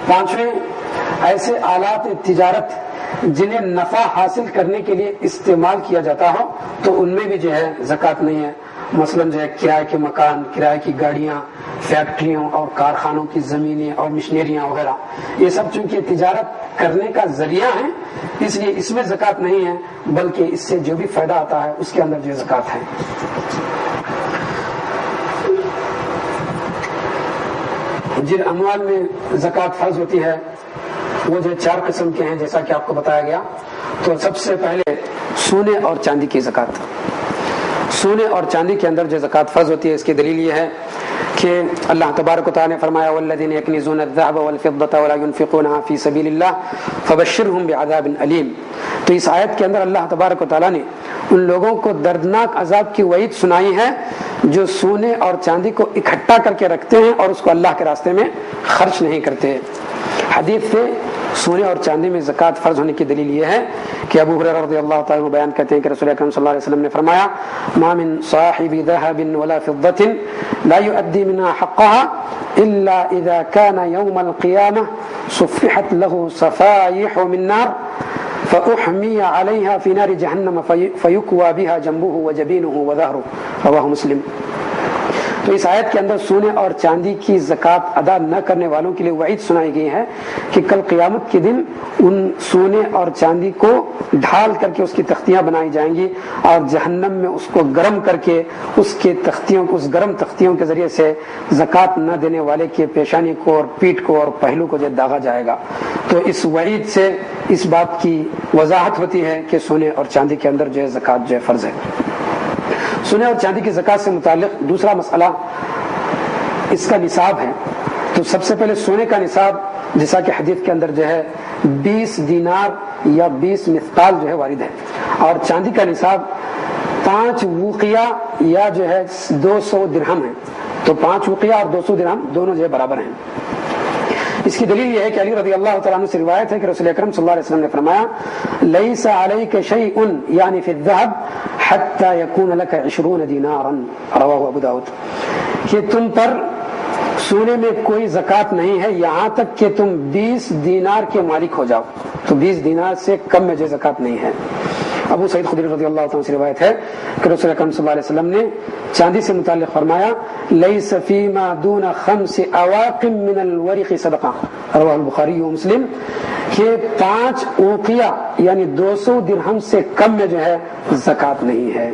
پانچویں، ایسے آلات تجارت جنہیں نفع حاصل کرنے کے لیے استعمال کیا جاتا ہو تو ان میں بھی جو ہے زکوٰۃ نہیں ہے۔ مثلاً جو ہے کرائے کے مکان، کرائے کی گاڑیاں، فیکٹریوں اور کارخانوں کی زمینیں اور مشنریاں وغیرہ، یہ سب چونکہ تجارت کرنے کا ذریعہ ہیں اس لیے اس میں زکوٰۃ نہیں ہے، بلکہ اس سے جو بھی فائدہ آتا ہے اس کے اندر جو زکوٰۃ ہے۔ جن اموال میں زکوٰۃ فرض ہوتی ہے وہ جو 4 قسم کے ہیں جیسا کہ آپ کو بتایا گیا۔ تو سب سے پہلے سونے اور چاندی کی زکوٰۃ۔ سونے اور چاندی کے اندر جو زکوٰۃ فرض ہوتی ہے اس کی دلیل یہ ہے کہ اللہ تبارک و تعالیٰ نے فرمایا والذین یکنزون الذهب والفضة ولا ينفقونها في سبيل الله فبشرهم بعذاب أليم۔ تو اس آیت کے اندر اللہ تبارک و تعالیٰ نے ان لوگوں کو دردناک عذاب کی وعید سنائی ہے جو سونے اور چاندی کو اکٹھا کر کے رکھتے ہیں اور اس کو اللہ کے راستے میں خرچ نہیں کرتے۔ حدیث سے سونے اور چاندی میں زکوٰۃ فرض ہونے کی دلیل یہ ہے کہ ابو ہریرہ رضی اللہ تعالیٰ عنہ بیان کرتے ہیں کہ رسول اکرم صلی اللہ علیہ وسلم نے فرمایا ما من صاحب ذهب ولا فضة لا يؤدي منها حقها الا اذا كان يوم القيامة صفحت له صفائح من نار فأحمي عليها في نار جهنم فيكوى بها جنبه وجبينه وظهره رواه مسلم۔ تو اس آیت کے اندر سونے اور چاندی کی زکوٰۃ ادا نہ کرنے والوں کے لیے وعید سنائی گئی ہے کہ کل قیامت کے دن ان سونے اور چاندی کو ڈھال کر کے اس کی تختیاں بنائی جائیں گی اور جہنم میں اس کو گرم کر کے اس کے تختیوں کو، اس گرم تختیوں کے ذریعے سے زکوٰۃ نہ دینے والے کی پیشانی کو اور پیٹھ کو اور پہلو کو جو داغا جائے گا۔ تو اس وعید سے اس بات کی وضاحت ہوتی ہے کہ سونے اور چاندی کے اندر جو ہے زکوٰۃ جو ہے فرض ہے۔ سونے اور چاندی کی زکوٰۃ سے متعلق دوسرا مسئلہ اس کا نصاب ہے۔ تو سب سے پہلے سونے کا نصاب جیسا کہ حدیث کے اندر جو ہے 20 دینار یا 20 مثقال جو ہے وارد ہے، اور چاندی کا نصاب 5 وقیہ یا جو ہے 200 درہم ہے۔ تو 5 وقیہ اور 200 درہم دونوں جو ہے برابر ہیں۔ اس کی دلیل یہ ہے کہ علی رضی اللہ تعالیٰ عنہ سے روایت ہے کہ رسول اکرم صلی اللہ علیہ وسلم نے فرمایا لیس علیک شیء یعنی فی الذهب حتی یکون لک 20 دینارا رواہ ابو داؤد، کہ تم پر سونے میں کوئی زکوٰۃ نہیں ہے یہاں تک کہ تم 20 دینار کے مالک ہو جاؤ۔ تو 20 دینار سے کم میں جو زکوٰۃ نہیں ہے۔ ابو سعید خدری رضی اللہ تعالیٰ سے روایت ہے کہ رسول اکرم صلی اللہ علیہ وسلم نے چاندی سے متعلق فرمایا لیس فیما دون 5 اواق من الورق صدقہ رواہ البخاری و مسلم، کہ 5 اوقیہ یعنی 200 درہم سے کم میں جو ہے زکوٰۃ نہیں ہے۔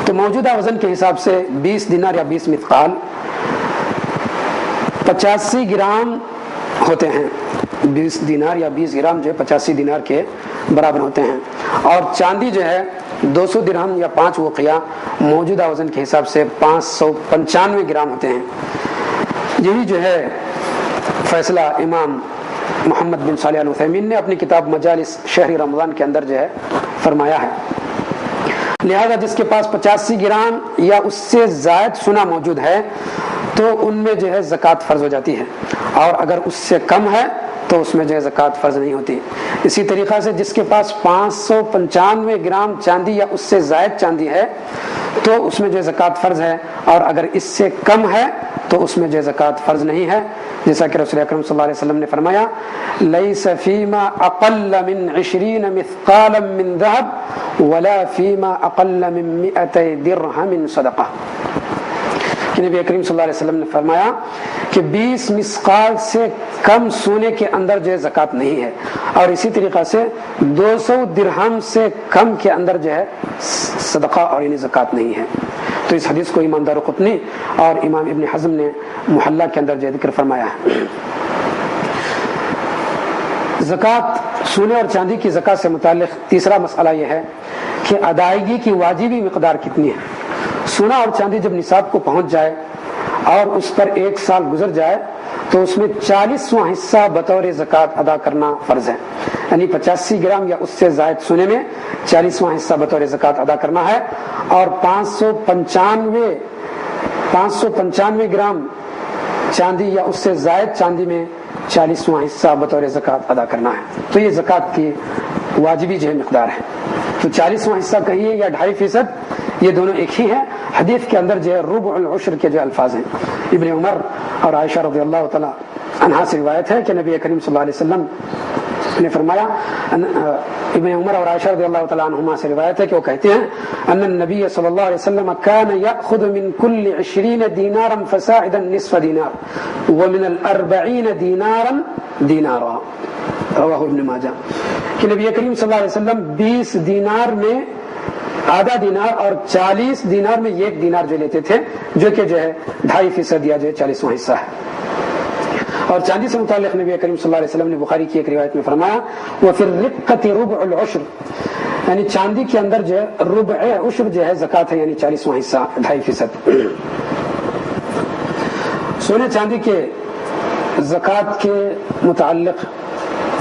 تو موجودہ وزن کے حساب سے 20 دینار یا 20 مثقال 85 گرام ہوتے ہیں۔ 20 دینار یا 20 گرام جو ہے 85 دینار کے برابر ہوتے ہیں، اور چاندی جو ہے 200 درہم یا 5 وقیہ موجودہ وزن کے حساب سے 595 گرام ہوتے ہیں۔ یہی جو ہے فیصلہ امام محمد بن صالح العثیمین نے اپنی کتاب مجالس شہر رمضان کے اندر جو ہے فرمایا ہے۔ لہذا جس کے پاس 85 گرام یا اس سے زائد سونا موجود ہے تو ان میں جو ہے زکوٰۃ فرض ہو جاتی ہے، اور اگر اس سے کم ہے تو اس میں جو ہے زکوٰۃ فرض نہیں ہوتی۔ اسی طریقہ سے جس کے پاس 595 گرام چاندی یا اس سے زائد چاندی ہے تو اس میں جو ہے زکوٰۃ فرض ہے، اور اگر اس سے کم ہے تو اس میں جو ہے زکوٰۃ فرض نہیں ہے، جیسا کہ رسول اکرم صلی اللہ علیہ وسلم نے فرمایا لیس فیما اقل من 20 مثقالا من ذهب ولا فیما اقل من 100 درہم صدقہ، کہ نبی کریم صلی اللہ علیہ وسلم نے فرمایا کہ 20 مثقال سے کم سونے کے اندر جو ہے زکوٰۃ نہیں ہے، اور اسی طریقہ سے 200 درہم سے کم کے اندر جو ہے صدقہ اور یعنی زکوٰۃ نہیں ہے۔ تو اس حدیث کو امام دارقطنی اور امام ابن حزم نے محلہ کے اندر جو ذکر فرمایا ہے۔ زکوٰۃ، سونے اور چاندی کی زکوٰۃ سے متعلق تیسرا مسئلہ یہ ہے کہ ادائیگی کی واجبی مقدار کتنی ہے۔ سونا اور چاندی جب نصاب کو پہنچ جائے اور اس پر 1 سال گزر جائے تو اس میں 40واں حصہ بطور زکوٰۃ ادا کرنا فرض ہے، یعنی 85 گرام یا اس سے زائد سونے میں 40واں حصہ بطور زکوٰۃ ادا کرنا ہے، اور 595 گرام چاندی یا اس سے زائد چاندی میں 40واں حصہ بطور زکوٰۃ ادا کرنا ہے۔ تو یہ زکوٰۃ کی واجبی جو ہے مقدار ہے۔ تو 40واں حصہ کہیے یا 2.5%، یہ دونوں ایک ہی ہیں۔ حدیث کے اندر جو ہے ربع العشر کے جو الفاظ ہیں، ابن عمر اور عائشہ رضی اللہ تعالی عنہا سے روایت ہے کہ نبی کریم صلی اللہ علیہ وسلم نے فرمایا، ابن عمر اور عائشہ رضی اللہ تعالی عنہما سے روایت ہے کہ وہ کہتے ہیں ان النبی صلی اللہ علیہ وسلم كان يأخذ من كل 20 دینارا فصاعدا نصف دینار ومن 40 دینارا دینارا، رواہ ابن ماجہ، کہ نبی کریم صلی اللہ علیہ وسلم 20 دینار میں آدھا دینار اور 40 دینار میں 1 دینار جو لیتے تھے، جو کہ جو ہے 2.5% یا جو ہے 40واں حصہ ہے۔ اور چاندی سے متعلق نبی کریم صلی اللہ علیہ وسلم نے بخاری کی ایک روایت میں فرمایا وفي الرقة ربع العشر، یعنی چاندی کے اندر جو ہے ربع عشر جو ہے زکوٰۃ ہے، یعنی 40واں حصہ 2.5%۔ سونے چاندی کے زکوٰۃ کے متعلق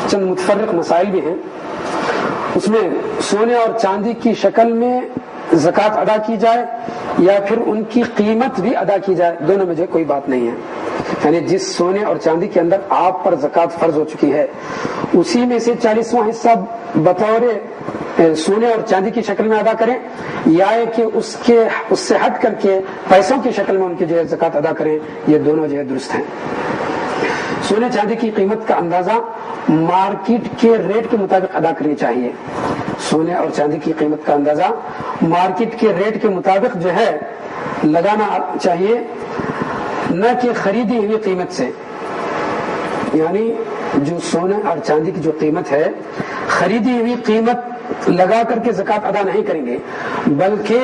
چند متفرق مسائل بھی ہیں۔ اس میں سونے اور چاندی کی شکل میں زکوٰۃ ادا کی جائے یا پھر ان کی قیمت بھی ادا کی جائے، دونوں میں جو کوئی بات نہیں ہے، یعنی جس سونے اور چاندی کے اندر آپ پر زکوٰۃ فرض ہو چکی ہے اسی میں سے 40واں حصہ بطور سونے اور چاندی کی شکل میں ادا کریں، یا کہ اس سے ہٹ کر کے پیسوں کی شکل میں ان کی جو ہے زکوٰۃ ادا کریں، یہ دونوں جو ہے درست ہیں۔ سونے چاندی کی قیمت کا اندازہ مارکیٹ کے ریٹ کے مطابق ادا کرنی چاہیے۔ سونے اور چاندی کی قیمت کا اندازہ مارکیٹ کے ریٹ کے مطابق جو ہے لگانا چاہیے، نہ کہ خریدی ہوئی قیمت سے، یعنی جو سونے اور چاندی کی جو قیمت ہے خریدی ہوئی قیمت لگا کر کے زکوٰۃ ادا نہیں کریں گے، بلکہ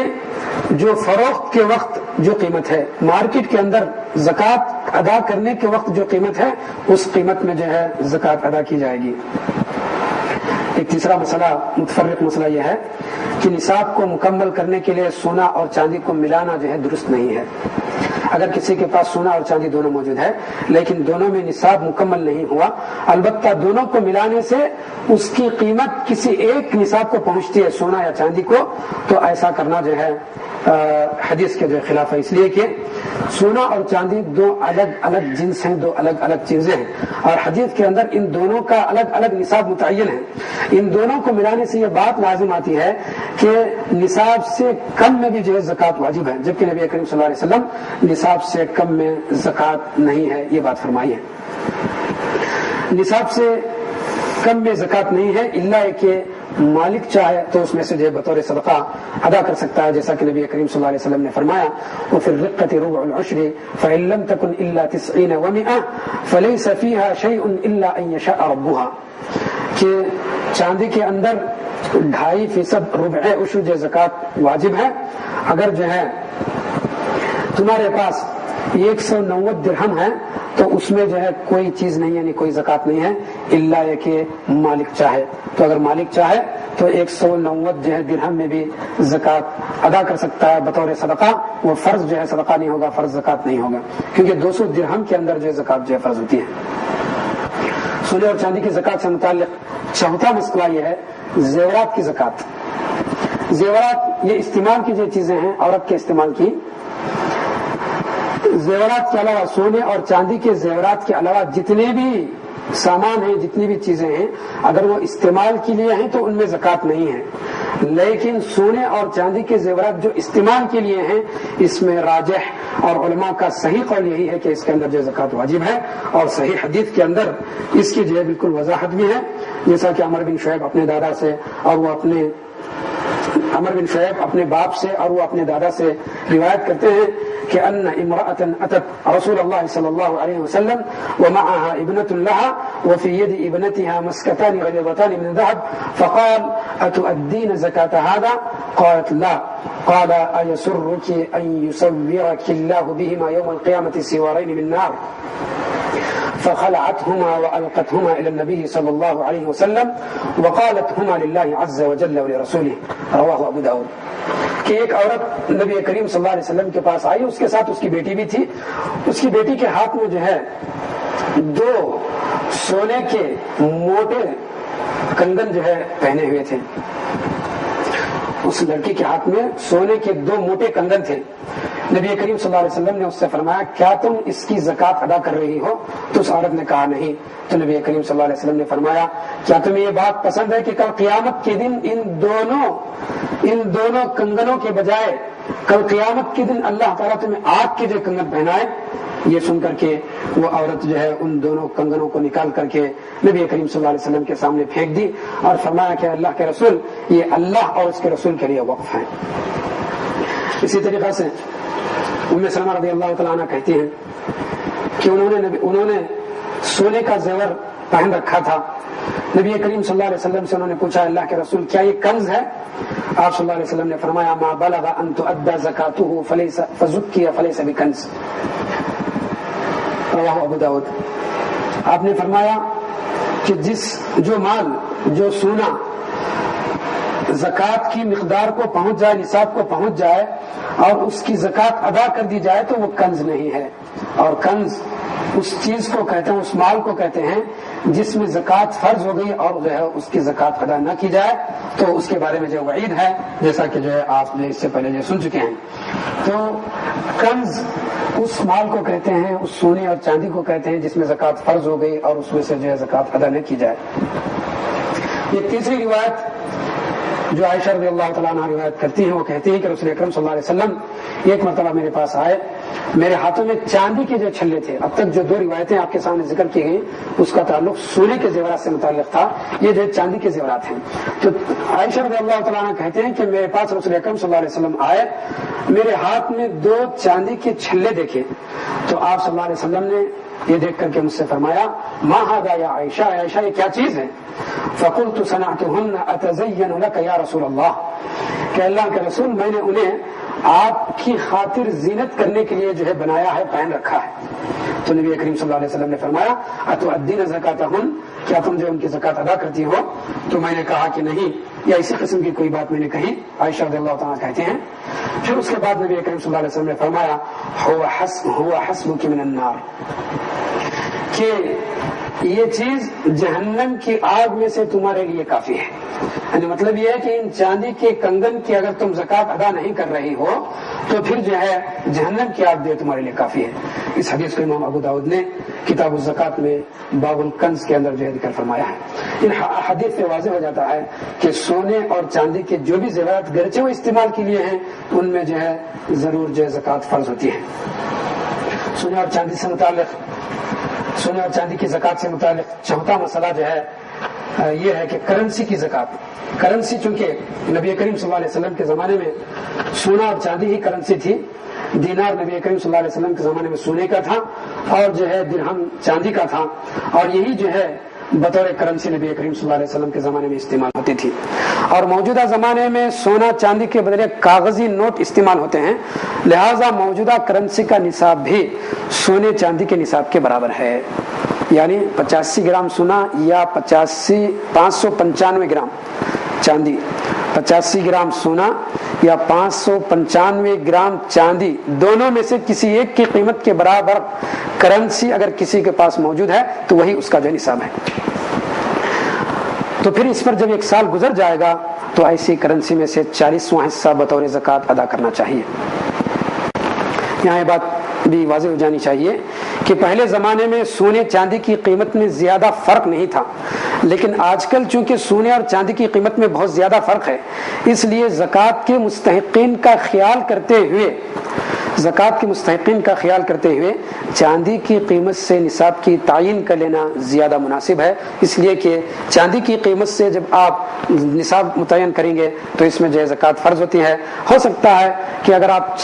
جو فروخت کے وقت جو قیمت ہے، مارکیٹ کے اندر زکوٰۃ ادا کرنے کے وقت جو قیمت ہے اس قیمت میں جو ہے زکوٰۃ ادا کی جائے گی۔ ایک تیسرا مسئلہ، متفرق مسئلہ یہ ہے کہ نصاب کو مکمل کرنے کے لیے سونا اور چاندی کو ملانا جو ہے درست نہیں ہے۔ اگر کسی کے پاس سونا اور چاندی دونوں موجود ہے لیکن دونوں میں نصاب مکمل نہیں ہوا، البتہ دونوں کو ملانے سے اس کی قیمت کسی ایک نصاب کو پہنچتی ہے، سونا یا چاندی کو، تو ایسا کرنا جو ہے حدیث کے جو خلاف ہے، اس لیے کہ سونا اور چاندی دو الگ الگ جنس ہیں، دو الگ الگ چیزیں ہیں، اور حدیث کے اندر ان دونوں کا الگ الگ نصاب متعین ہے۔ ان دونوں کو ملانے سے یہ بات لازم آتی ہے کہ نصاب سے کم میں بھی جو ہے زکوٰۃ واجب ہے، جبکہ نبی کریم صلی اللہ علیہ وسلم نصاب سے کم میں زکوٰۃ نہیں ہے، یہ بات فرمائی ہے۔ نصاب سے کم میں زکوٰۃ نہیں ہے، الا کہ مالک چاہے تو اس میں سے جو بطور صدقہ ادا کر سکتا ہے، جیسا کہ نبی کریم صلی اللہ علیہ وسلم نے فرمایا وفي الرقة ربع العشر فإن لم تكن إلا 90 و100 فليس فيها شيء إلا أن يشاء ربها، کہ چاندی کے اندر 2.5% ربع عشر جو زکوٰۃ واجب ہے۔ اگر جو ہے تمہارے پاس 190 درہم ہے تو اس میں جو ہے کوئی چیز نہیں، یعنی کوئی زکوٰۃ نہیں ہے، الا یہ کہ مالک چاہے۔ تو اگر مالک چاہے تو 190 جو ہے درہم میں بھی زکوٰۃ ادا کر سکتا ہے بطور صدقہ، وہ فرض جو ہے صدقہ نہیں ہوگا، فرض زکوٰۃ نہیں ہوگا، کیونکہ 200 درہم کے اندر جو ہے زکوٰۃ جو ہے فرض ہوتی ہے۔ سونے اور چاندی کی زکوٰۃ سے متعلق چوتھا مسئلہ یہ ہے زیورات کی زکوٰۃ۔ زیورات یہ استعمال کی جو چیزیں ہیں عورت کے استعمال کی، زیورات کے علاوہ، سونے اور چاندی کے زیورات کے علاوہ جتنے بھی سامان ہیں، جتنی بھی چیزیں ہیں، اگر وہ استعمال کے لیے ہیں تو ان میں زکوٰۃ نہیں ہے، لیکن سونے اور چاندی کے زیورات جو استعمال کے لیے ہیں اس میں راجح اور علماء کا صحیح قول یہی ہے کہ اس کے اندر جو زکوٰۃ واجب ہے، اور صحیح حدیث کے اندر اس کی جو ہے بالکل وضاحت بھی ہے، جیسا کہ عمر بن شعیب اپنے دادا سے اور وہ عمر بن شعیب اپنے باپ سے اور وہ اپنے دادا سے روایت کرتے ہیں کہ ان امرأة اتت رسول اللہ صلی اللہ علیہ وسلم ومعها ابنة لها وفي يد ابنتها مسكتان غليظتان من ذهب فقال أتؤدين زكاة هذا؟ قالت لا. قال أيسرك أن يسورك الله بهما يوم القيامة سوارين من نار؟ فخلعتهما وألقتهما إلى النبي صلى الله عليه وسلم وقالت هما لله عز وجل ولرسوله، رواه أبو داود۔ کہ ایک عورت نبی کریم صلی اللہ علیہ وسلم کے پاس آئی، اس کے ساتھ اس کی بیٹی بھی تھی. اس کی بیٹی کے ہاتھ میں جو ہے 2 سونے کے موٹے کنگن جو ہے پہنے ہوئے تھے. اس لڑکی کے ہاتھ میں سونے کے 2 موٹے کنگن تھے. نبی کریم صلی اللہ علیہ وسلم نے اس سے فرمایا کیا تم اس کی زکات ادا کر رہی ہو؟ تو اس عورت نے کہا نہیں. تو نبی کریم صلی اللہ علیہ وسلم نے فرمایا کیا تمہیں یہ بات پسند ہے کہ کل قیامت کے دن ان دونوں کنگنوں کے بجائے کل قیامت کے دن اللہ تعالیٰ تمہیں آگ کے جو کنگن پہنائے؟ یہ سن کر کے وہ عورت جو ہے ان دونوں کنگنوں کو نکال کر کے نبی کریم صلی اللہ علیہ وسلم کے سامنے پھینک دی اور فرمایا کہ اللہ کے رسول یہ اللہ اور اس کے رسول کے لیے وقف ہے. اسی طریقے سے ام سلمہ رضی اللہ تعالیٰ عنہ کہتی ہیں کہ انہوں نے سونے کا زیور پہن رکھا تھا. نبی کریم صلی اللہ علیہ وسلم سے انہوں نے پوچھا اللہ کے رسول کیا یہ کنز ہے؟ آپ صلی اللہ علیہ وسلم نے فرمایا ما بلغ ان تؤدى زکاتہ فزکی فلیس بکنز، رواہ ابو داؤد. آپ نے فرمایا کہ جو سونا زکات کی مقدار کو پہنچ جائے، نصاب کو پہنچ جائے اور اس کی زکات ادا کر دی جائے تو وہ کنز نہیں ہے. اور کنز اس چیز کو کہتے ہیں، اس مال کو کہتے ہیں جس میں زکات فرض ہو گئی اور جو ہے اس کی زکات ادا نہ کی جائے تو اس کے بارے میں جو وعید ہے، جیسا کہ جو ہے آپ نے اس سے پہلے جو سن چکے ہیں. تو کنز اس مال کو کہتے ہیں، اس سونے اور چاندی کو کہتے ہیں جس میں زکات فرض ہو گئی اور اس میں سے جو ہے زکات ادا نہ کی جائے. یہ تیسری روایت جو عائشہ رضی اللہ تعالیٰ عنہ روایت کرتی ہیں، وہ کہتی ہیں کہ رسول اکرم صلی اللہ علیہ وسلم ایک مرتبہ میرے پاس آئے، میرے ہاتھوں میں چاندی کے جو چھلے تھے. اب تک جو 2 روایتیں آپ کے سامنے ذکر کی گئی اس کا تعلق سونے کے زیورات سے متعلق تھا، یہ جو چاندی کے زیورات ہیں. تو عائشہ رضی اللہ تعالیٰ عنہ کہتے ہیں کہ میرے پاس رسول اکرم صلی اللہ علیہ وسلم آئے، میرے ہاتھ میں 2 چاندی کے چھلے دیکھے تو آپ صلی اللہ علیہ وسلم نے یہ دیکھ کر کے مجھ سے فرمایا ما ھذا یا عائشہ، عائشہ یہ کیا چیز ہے؟ فقلت صنعتهن اتزین لك یا رسول اللہ، کہ اللہ کے رسول میں نے انہیں آپ کی خاطر زینت کرنے کے لیے جو ہے بنایا ہے، پہن رکھا ہے. تو نبی کریم صلی اللہ علیہ وسلم نے فرمایا اتؤدین زکاتہن، کیا تم جو ان کی زکات ادا کرتی ہو؟ تو میں نے کہا کہ نہیں، یا اسی قسم کی کوئی بات میں نے کہی. عائشہ رضی اللہ تعالیٰ کہتے ہیں پھر اس کے بعد نبی کریم صلی اللہ علیہ وسلم نے فرمایا هو حسبک من النار، کہ یہ چیز جہنم کی آگ میں سے تمہارے لیے کافی ہے. یعنی مطلب یہ ہے کہ ان چاندی کے کنگن کی اگر تم زکات ادا نہیں کر رہی ہو تو پھر جو ہے جہنم کی آگ جو تمہارے لیے کافی ہے. اس حدیث کو امام ابو داؤد نے کتاب الزکات میں باب الکنز کے اندر جو ہے ذکر فرمایا ہے. ان حدیث سے واضح ہو جاتا ہے کہ سونے اور چاندی کے جو بھی زیورات گرچہ وہ استعمال کے لیے ہیں ان میں جو ہے ضرور جو ہے زکات فرض ہوتی ہے. سونے اور چاندی سے متعلق، سونے اور چاندی کی زکات سے متعلق چوتھا مسئلہ جو ہے یہ ہے کہ کرنسی کی زکات. کرنسی چونکہ نبی کریم صلی اللہ علیہ وسلم کے زمانے میں سونا اور چاندی ہی کرنسی تھی. دینار نبی کریم صلی اللہ علیہ وسلم کے زمانے میں سونے کا تھا اور جو ہے درہم چاندی کا تھا، اور یہی جو ہے بطور کرنسی نبی کریم صلی اللہ علیہ وسلم کے زمانے میں استعمال ہوتی تھی. اور موجودہ زمانے میں سونا چاندی کے بدلے کاغذی نوٹ استعمال ہوتے ہیں، لہذا موجودہ کرنسی کا نصاب بھی سونے چاندی کے نصاب کے برابر ہے. یعنی 85 گرام سونا یا 595 گرام چاندی، 85 گرام سونا یا 595 گرام چاندی، دونوں میں سے کسی ایک کی قیمت کے برابر کرنسی اگر کسی کے پاس موجود ہے تو وہی اس کا جو نصاب ہے. تو پھر اس پر جب 1 سال گزر جائے گا تو ایسی کرنسی میں سے 40واں حصہ بطور زکات ادا کرنا چاہیے. یہاں یہ بات بھی واضح ہو جانی چاہیے کہ پہلے زمانے میں سونے چاندی کی قیمت میں زیادہ فرق نہیں تھا، لیکن آج کل چونکہ سونے اور چاندی کی قیمت میں بہت زیادہ فرق ہے، اس لیے زکات کے مستحقین کا خیال کرتے ہوئے چاندی کی قیمت سے نصاب کی تعین کر لینا زیادہ مناسب ہے. اس لیے کہ چاندی کی قیمت سے جب آپ نصاب متعین کریں گے تو اس میں جو ہے زکات فرض ہوتی ہے. ہو سکتا ہے کہ اگر آپ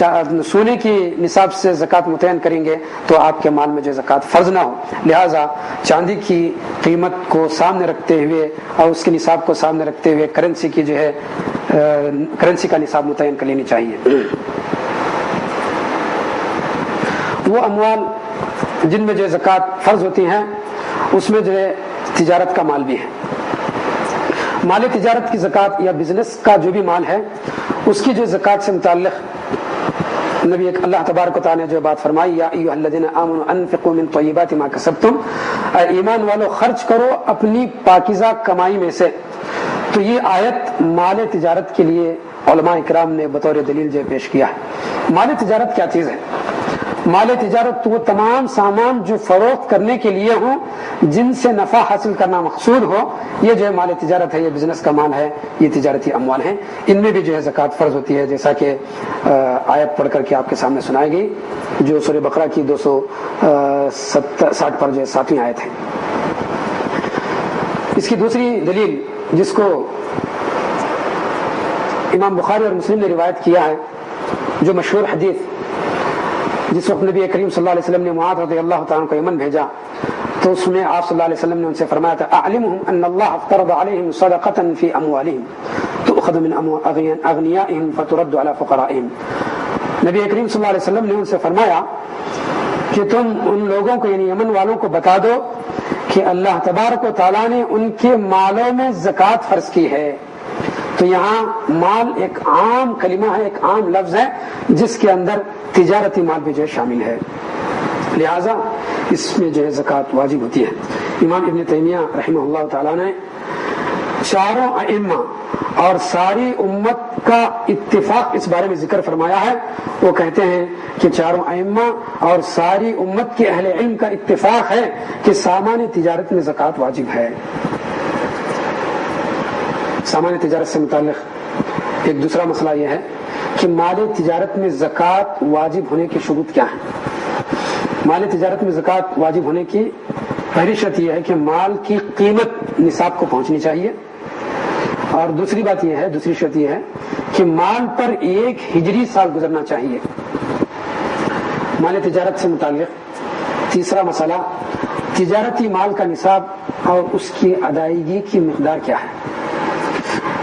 سونے کی نصاب سے زکات متعین کریں گے تو آپ کے مال میں جو زکات فرض نہ ہو، لہٰذا چاندی کی قیمت کو سامنے رکھتے ہوئے اور اس کے نصاب کو سامنے رکھتے ہوئے کرنسی کی جو ہے کرنسی کا نصاب متعین کر لینی چاہیے. وہ اموال جن میں جو زکات فرض ہوتی ہیں اس میں جو ہے تجارت کا مال بھی ہے. مال تجارت کی زکات یا بزنس کا جو بھی مال ہے اس کی جو زکوٰۃ سے متعلق نبی اللہ تبارک و تعالیٰ نے جو بات فرمائی، یا ایھا الذین آمنوا انفقوا من طیبات ما کسبتم، اے ایمان والو خرچ کرو اپنی پاکیزہ کمائی میں سے. تو یہ آیت مال تجارت کے لیے علماء اکرام نے بطور دلیل جو پیش کیا ہے. مال تجارت کیا چیز ہے؟ مال تجارت تو وہ تمام سامان جو فروخت کرنے کے لیے ہوں، جن سے نفع حاصل کرنا مقصود ہو، یہ جو ہے مال تجارت ہے، یہ بزنس کا مال ہے، یہ تجارتی اموال ہیں. ان میں بھی جو ہے زکوٰۃ فرض ہوتی ہے، جیسا کہ آیت پڑھ کر کے آپ کے سامنے سنائی گئی، جو سورہ بقرہ کی 260 پر جو 7ویں آیت ہے. اس کی دوسری دلیل جس کو امام بخاری اور مسلم نے روایت کیا ہے، جو مشہور حدیث جس وقت نبی کریم صلی اللہ علیہ وسلم نے معاذ رضی اللہ تعالیٰ کو یمن بھیجا، تو اس میں آپ صلی اللہ علیہ وسلم نے ان سے فرمایا تھا اعلمهم ان اللہ افترض علیہم صدقۃ فی اموالہم تؤخذ من اغنیائہم فترد علی فقرائہم. نبی کریم صلی اللہ علیہ وسلم نے ان سے فرمایا کہ تم ان لوگوں کو یعنی یمن والوں کو بتا دو کہ اللہ تبارک و تعالیٰ نے ان کے مالوں میں زکوٰۃ فرض کی ہے. تو یہاں مال ایک عام کلمہ ہے، ایک عام لفظ ہے جس کے اندر تجارتی مال بھی جو ہے شامل ہے، لہذا اس میں جو ہے زکوٰۃ واجب ہوتی ہے. امام ابن تیمیہ رحمہ اللہ تعالیٰ نے چاروں ائمہ اور ساری امت کا اتفاق اس بارے میں ذکر فرمایا ہے. وہ کہتے ہیں کہ چاروں ائمہ اور ساری امت کے اہل علم کا اتفاق ہے کہ سامان تجارت میں زکوٰۃ واجب ہے. سامان تجارت سے متعلق ایک دوسرا مسئلہ یہ ہے کہ مال تجارت میں زکوٰۃ واجب ہونے کی شروط کیا ہے. مال تجارت میں زکوٰۃ واجب ہونے کی پہلی شرط یہ ہے کہ مال کی قیمت نصاب کو پہنچنی چاہیے، اور دوسری شرط یہ ہے کہ مال پر 1 ہجری سال گزرنا چاہیے. مال تجارت سے متعلق تیسرا مسئلہ، تجارتی مال کا نصاب اور اس کی ادائیگی کی مقدار کیا ہے.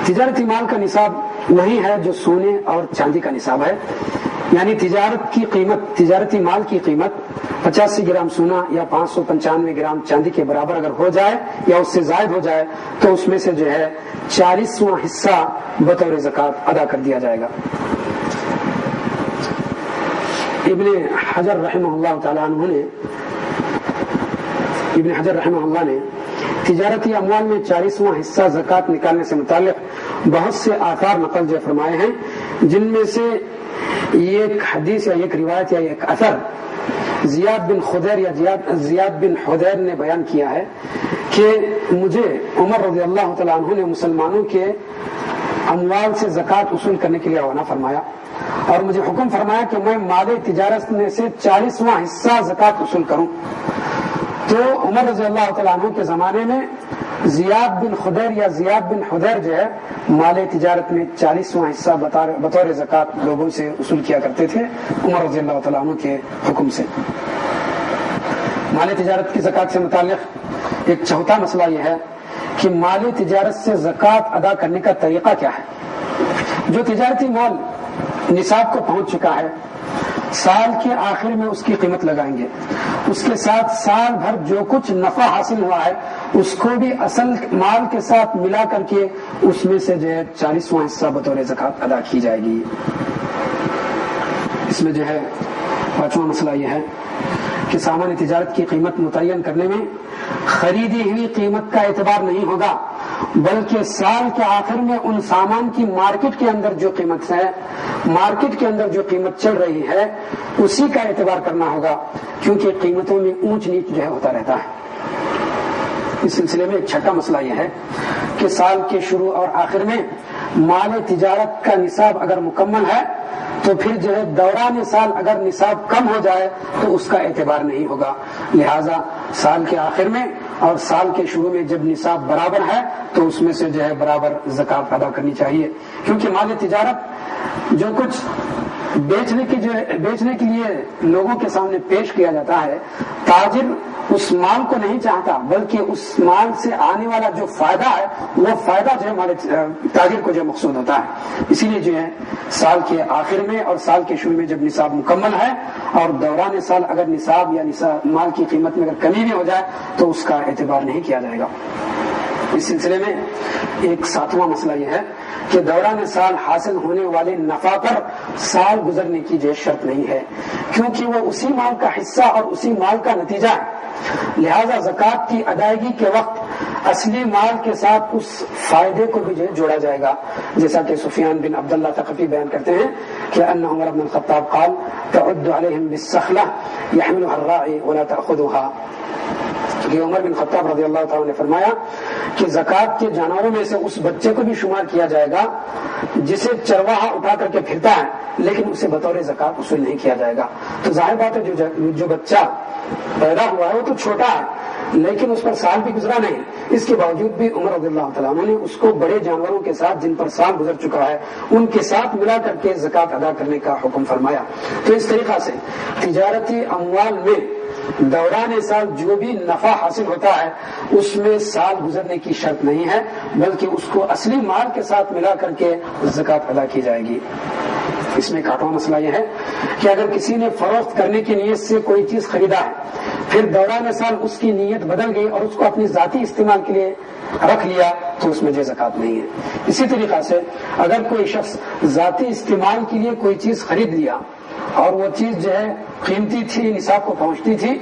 تجارتی مال کا نصاب وہی ہے جو سونے اور چاندی کا نصاب ہے، یعنی تجارتی مال کی قیمت 85 گرام سونا یا 595 گرام چاندی کے برابر اگر ہو جائے یا اس سے زائد ہو جائے تو اس میں سے جو ہے 40واں حصہ بطور زکوٰۃ ادا کر دیا جائے گا. ابن حجر رحمہ اللہ نے تجارتی اموال میں 40واں حصہ زکوٰۃ نکالنے سے متعلق بہت سے آثار نقل جو فرمائے ہیں، جن میں سے ایک حدیث یا ایک روایت یا ایک اثر زیاد بن حدیر نے بیان کیا ہے کہ مجھے عمر رضی اللہ تعالیٰ عنہ نے مسلمانوں کے اموال سے زکوٰۃ وصول کرنے کے لیے روانہ فرمایا اور مجھے حکم فرمایا کہ میں مال تجارت میں سے 40واں حصہ زکوٰۃ وصول کروں. تو عمر رضی اللہ تعالیٰ عنہ کے زمانے میں زیاد بن حدیر جو ہے مال تجارت میں 40واں حصہ بطور زکوٰۃ لوگوں سے وصول کیا کرتے تھے عمر رضی اللہ تعالیٰ عنہ کے حکم سے. مال تجارت کی زکوٰۃ سے متعلق ایک چوتھا مسئلہ یہ ہے کہ مال تجارت سے زکوٰۃ ادا کرنے کا طریقہ کیا ہے. جو تجارتی مال نصاب کو پہنچ چکا ہے، سال کے آخر میں اس کی قیمت لگائیں گے، اس کے ساتھ سال بھر جو کچھ نفع حاصل ہوا ہے اس کو بھی اصل مال کے ساتھ ملا کر کے اس میں سے جو ہے 40واں حصہ بطور زکوٰۃ ادا کی جائے گی. اس میں جو ہے 5واں مسئلہ یہ ہے کہ سامان تجارت کی قیمت متعین کرنے میں خریدی ہوئی قیمت کا اعتبار نہیں ہوگا، بلکہ سال کے آخر میں ان سامان کی مارکیٹ کے اندر جو قیمت ہے، مارکیٹ کے اندر جو قیمت چل رہی ہے اسی کا اعتبار کرنا ہوگا، کیونکہ قیمتوں میں اونچ نیچ جو ہے ہوتا رہتا ہے. اس سلسلے میں ایک چھٹا مسئلہ یہ ہے کہ سال کے شروع اور آخر میں مال تجارت کا نصاب اگر مکمل ہے تو پھر جو ہے دوران سال اگر نصاب کم ہو جائے تو اس کا اعتبار نہیں ہوگا. لہذا سال کے آخر میں اور سال کے شروع میں جب نصاب برابر ہے تو اس میں سے جو ہے برابر زکوٰۃ ادا کرنی چاہیے، کیونکہ مال تجارت جو کچھ بیچنے کے لیے لوگوں کے سامنے پیش کیا جاتا ہے، تاجر اس مال کو نہیں چاہتا بلکہ اس مال سے آنے والا جو فائدہ ہے وہ فائدہ جو ہے تاجر کو جو مقصود ہوتا ہے. اسی لیے جو ہے سال کے آخر میں اور سال کے شروع میں جب نصاب مکمل ہے اور دوران سال اگر نصاب یا مال کی قیمت میں اگر کمی بھی ہو جائے تو اس کا اعتبار نہیں کیا جائے گا. اس سلسلے میں ایک ساتواں مسئلہ یہ ہے کہ دوران سال حاصل ہونے والے نفع پر سال گزرنے کی جو شرط نہیں ہے، کیونکہ وہ اسی مال کا حصہ اور اسی مال کا نتیجہ ہے، لہذا زکوٰۃ کی ادائیگی کے وقت اصلی مال کے ساتھ اس فائدے کو بھی جوڑا جائے گا، جیسا کہ سفیان بن عبداللہ ثقفی بیان کرتے ہیں کہ ان عمر بن الخطاب قال تعد علیہم بالسخلہ یحملها الراعی ولا تأخذها، کہ عمر بن خطاب رضی اللہ تعالیٰ نے فرمایا کہ زکوٰۃ کے جانوروں میں سے اس بچے کو بھی شمار کیا جائے گا جسے چرواہا اٹھا کر کے پھرتا ہے، لیکن اسے بطور زکوٰۃ وصول نہیں کیا جائے گا۔ تو ظاہر بات ہے جو بچہ پیدا ہوا ہے وہ تو چھوٹا ہے، لیکن اس پر سال بھی گزرا نہیں، اس کے باوجود بھی عمر رضی اللہ تعالیٰ عنہ نے اس کو بڑے جانوروں کے ساتھ جن پر سال گزر چکا ہے ان کے ساتھ ملا کر کے زکوٰۃ ادا کرنے کا حکم فرمایا۔ تو اس طریقہ سے تجارتی اموال میں دوران سال جو بھی نفع حاصل ہوتا ہے اس میں سال گزرنے کی شرط نہیں ہے، بلکہ اس کو اصلی مال کے ساتھ ملا کر کے زکوٰۃ ادا کی جائے گی۔ اس میں ایک آٹھواں مسئلہ یہ ہے کہ اگر کسی نے فروخت کرنے کی نیت سے کوئی چیز خریدا ہے، پھر دوران سال اس کی نیت بدل گئی اور اس کو اپنی ذاتی استعمال کے لیے رکھ لیا تو اس میں جو زکوٰۃ نہیں ہے۔ اسی طریقہ سے اگر کوئی شخص ذاتی استعمال کے لیے کوئی چیز خرید لیا اور وہ چیز جو ہے قیمتی تھی، نصاب کو پہنچتی تھی،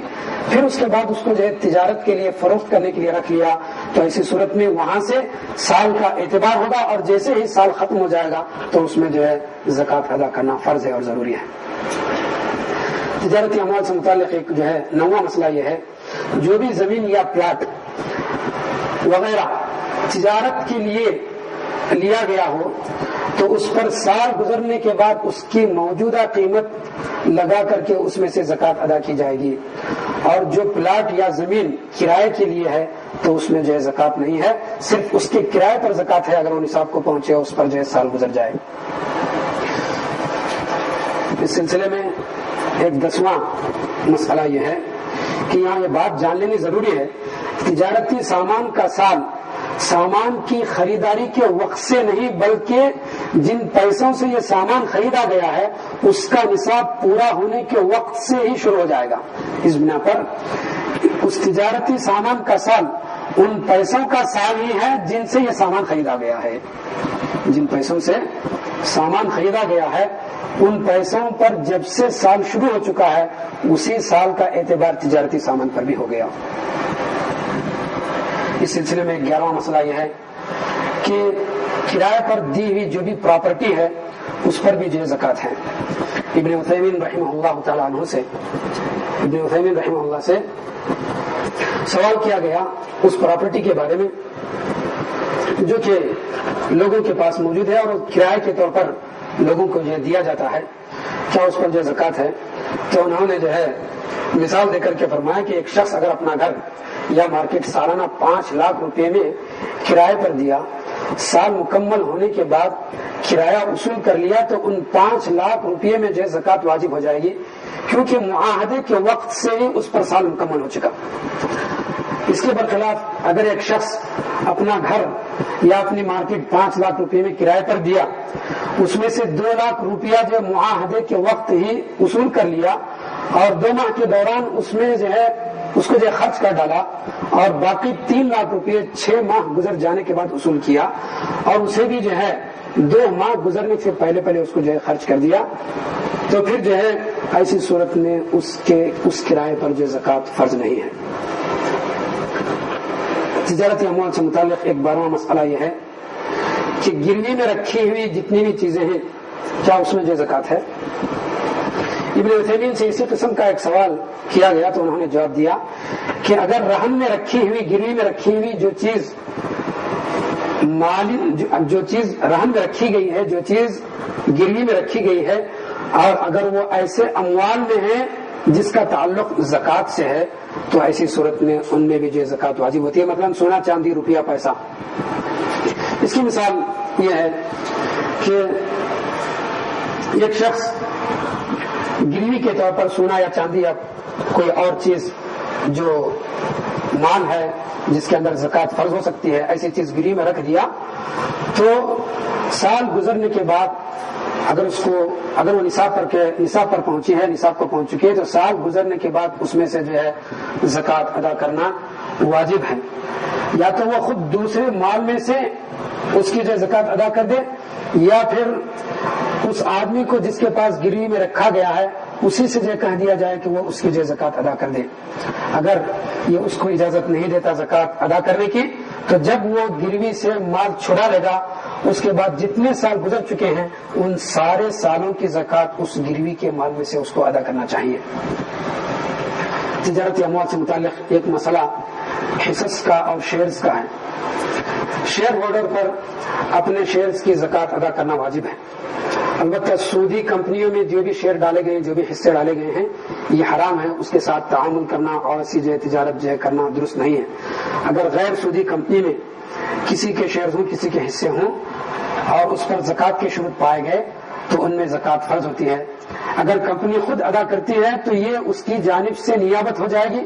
پھر اس کے بعد اس کو جو ہے تجارت کے لیے فروخت کرنے کے لیے رکھ لیا، تو ایسی صورت میں وہاں سے سال کا اعتبار ہوگا اور جیسے ہی سال ختم ہو جائے گا تو اس میں جو ہے زکوٰۃ ادا کرنا فرض ہے اور ضروری ہے۔ تجارتی اموال سے متعلق ایک جو ہے نواں مسئلہ یہ ہے، جو بھی زمین یا پلاٹ وغیرہ تجارت کے لیے لیا گیا ہو تو اس پر سال گزرنے کے بعد اس کی موجودہ قیمت لگا کر کے اس میں سے زکوٰۃ ادا کی جائے گی، اور جو پلاٹ یا زمین کرائے کے لیے ہے تو اس میں جو ہے زکوٰۃ نہیں ہے، صرف اس کے کرائے پر زکوٰۃ ہے اگر وہ نصاب کو پہنچے اس پر جو ہے سال گزر جائے۔ اس سلسلے میں ایک 10واں مسئلہ یہ ہے کہ یہاں یہ بات جان لینی ضروری ہے، تجارتی سامان کا سال سامان کی خریداری کے وقت سے نہیں بلکہ جن پیسوں سے یہ سامان خریدا گیا ہے اس کا نصاب پورا ہونے کے وقت سے ہی شروع ہو جائے گا۔ اس بنا پر اس تجارتی سامان کا سال ان پیسوں کا سال ہی ہے جن سے یہ سامان خریدا گیا ہے، جن پیسوں سے سامان خریدا گیا ہے ان پیسوں پر جب سے سال شروع ہو چکا ہے اسی سال کا اعتبار تجارتی سامان پر بھی ہو گیا۔ اس سلسلے میں 11واں مسئلہ یہ ہے کہ کرائے پر دی ہوئی جو بھی پراپرٹی ہے اس پر بھی جو زکوٰۃ ہے۔ ابن عثیمین رحمہ اللہ تعالیٰ عنہ سے ابن عثیمین رحمہ اللہ سے سوال کیا گیا اس پراپرٹی کے بارے میں جو کہ لوگوں کے پاس موجود ہے اور کرائے کے طور پر لوگوں کو جو دیا جاتا ہے، کیا اس پر جو زکوٰۃ ہے؟ تو انہوں نے جو ہے مثال دے کر کے فرمایا کہ ایک شخص اگر اپنا گھر یا مارکیٹ سالانہ 5 لاکھ روپے میں کرائے پر دیا، سال مکمل ہونے کے بعد کرایہ وصول کر لیا تو ان 5 لاکھ روپے میں جو زکوٰۃ واجب ہو جائے گی، کیونکہ معاہدے کے وقت سے ہی اس پر سال مکمل ہو چکا۔ اس کے برخلاف اگر ایک شخص اپنا گھر یا اپنی مارکیٹ 5 لاکھ روپے میں کرائے پر دیا، اس میں سے 2 لاکھ روپیہ جو معاہدے کے وقت ہی وصول کر لیا اور 2 ماہ کے دوران اس میں جو ہے اس کو جو ہے خرچ کر ڈالا اور باقی 3 لاکھ روپے 6 ماہ گزر جانے کے بعد وصول کیا اور اسے بھی جو ہے 2 ماہ گزرنے سے پہلے اس کو جو ہے خرچ کر دیا، تو پھر جو ہے ایسی صورت میں اس کرائے پر جو زکوٰۃ فرض نہیں ہے۔ تجارتی اموال سے متعلق ایک 12واں مسئلہ یہ ہے کہ گروی میں رکھی ہوئی جتنی بھی چیزیں ہیں کیا اس میں جو زکوٰۃ ہے؟ ابن عثیمین سے اسی قسم کا ایک سوال کیا گیا تو انہوں نے جواب دیا کہ اگر رہن میں رکھی ہوئی گروی میں رکھی ہوئی جو چیز رہن میں رکھی گئی ہے، جو چیز گروی میں رکھی گئی ہے، اور اگر وہ ایسے اموال میں ہے جس کا تعلق زکوٰۃ سے ہے تو ایسی صورت میں ان میں بھی جو زکوٰۃ واجب ہوتی ہے، مثلا سونا چاندی روپیہ پیسہ۔ اس کی مثال یہ ہے کہ ایک شخص گروی کے طور پر سونا یا چاندی یا کوئی اور چیز جو مال ہے جس کے اندر زکوٰۃ فرض ہو سکتی ہے ایسی چیز گروی میں رکھ دیا، تو سال گزرنے کے بعد اگر وہ نصاب پر پہنچی ہے، نصاب کو پہنچ چکی ہے، تو سال گزرنے کے بعد اس میں سے جو ہے زکوٰۃ ادا کرنا واجب ہے۔ یا تو وہ خود دوسرے مال میں سے اس کی جو زکات ادا کر دے، یا پھر اس آدمی کو جس کے پاس گروی میں رکھا گیا ہے اسی سے جو کہہ دیا جائے کہ وہ اس کی جو زکات ادا کر دے۔ اگر یہ اس کو اجازت نہیں دیتا زکات ادا کرنے کی، تو جب وہ گروی سے مال چھڑا لے گا، اس کے بعد جتنے سال گزر چکے ہیں ان سارے سالوں کی زکات اس گروی کے مال میں سے اس کو ادا کرنا چاہیے۔ تجارتی اموال سے متعلق ایک مسئلہ حصص کا اور شیئرز کا ہے۔ شیئر ہولڈر پر اپنے شیئرز کی زکات ادا کرنا واجب ہے، البتہ سودی کمپنیوں میں جو بھی شیئر ڈالے گئے ہیں، جو بھی حصے ڈالے گئے ہیں، یہ حرام ہے، اس کے ساتھ تعامل کرنا اور ایسی جو تجارت جو ہے کرنا درست نہیں ہے۔ اگر غیر سودی کمپنی میں کسی کے شیئرز ہوں، کسی کے حصے ہوں اور اس پر زکات کے شروط پائے گئے تو ان میں زکات فرض ہوتی ہے۔ اگر کمپنی خود ادا کرتی ہے تو یہ اس کی جانب سے نیابت ہو جائے گی،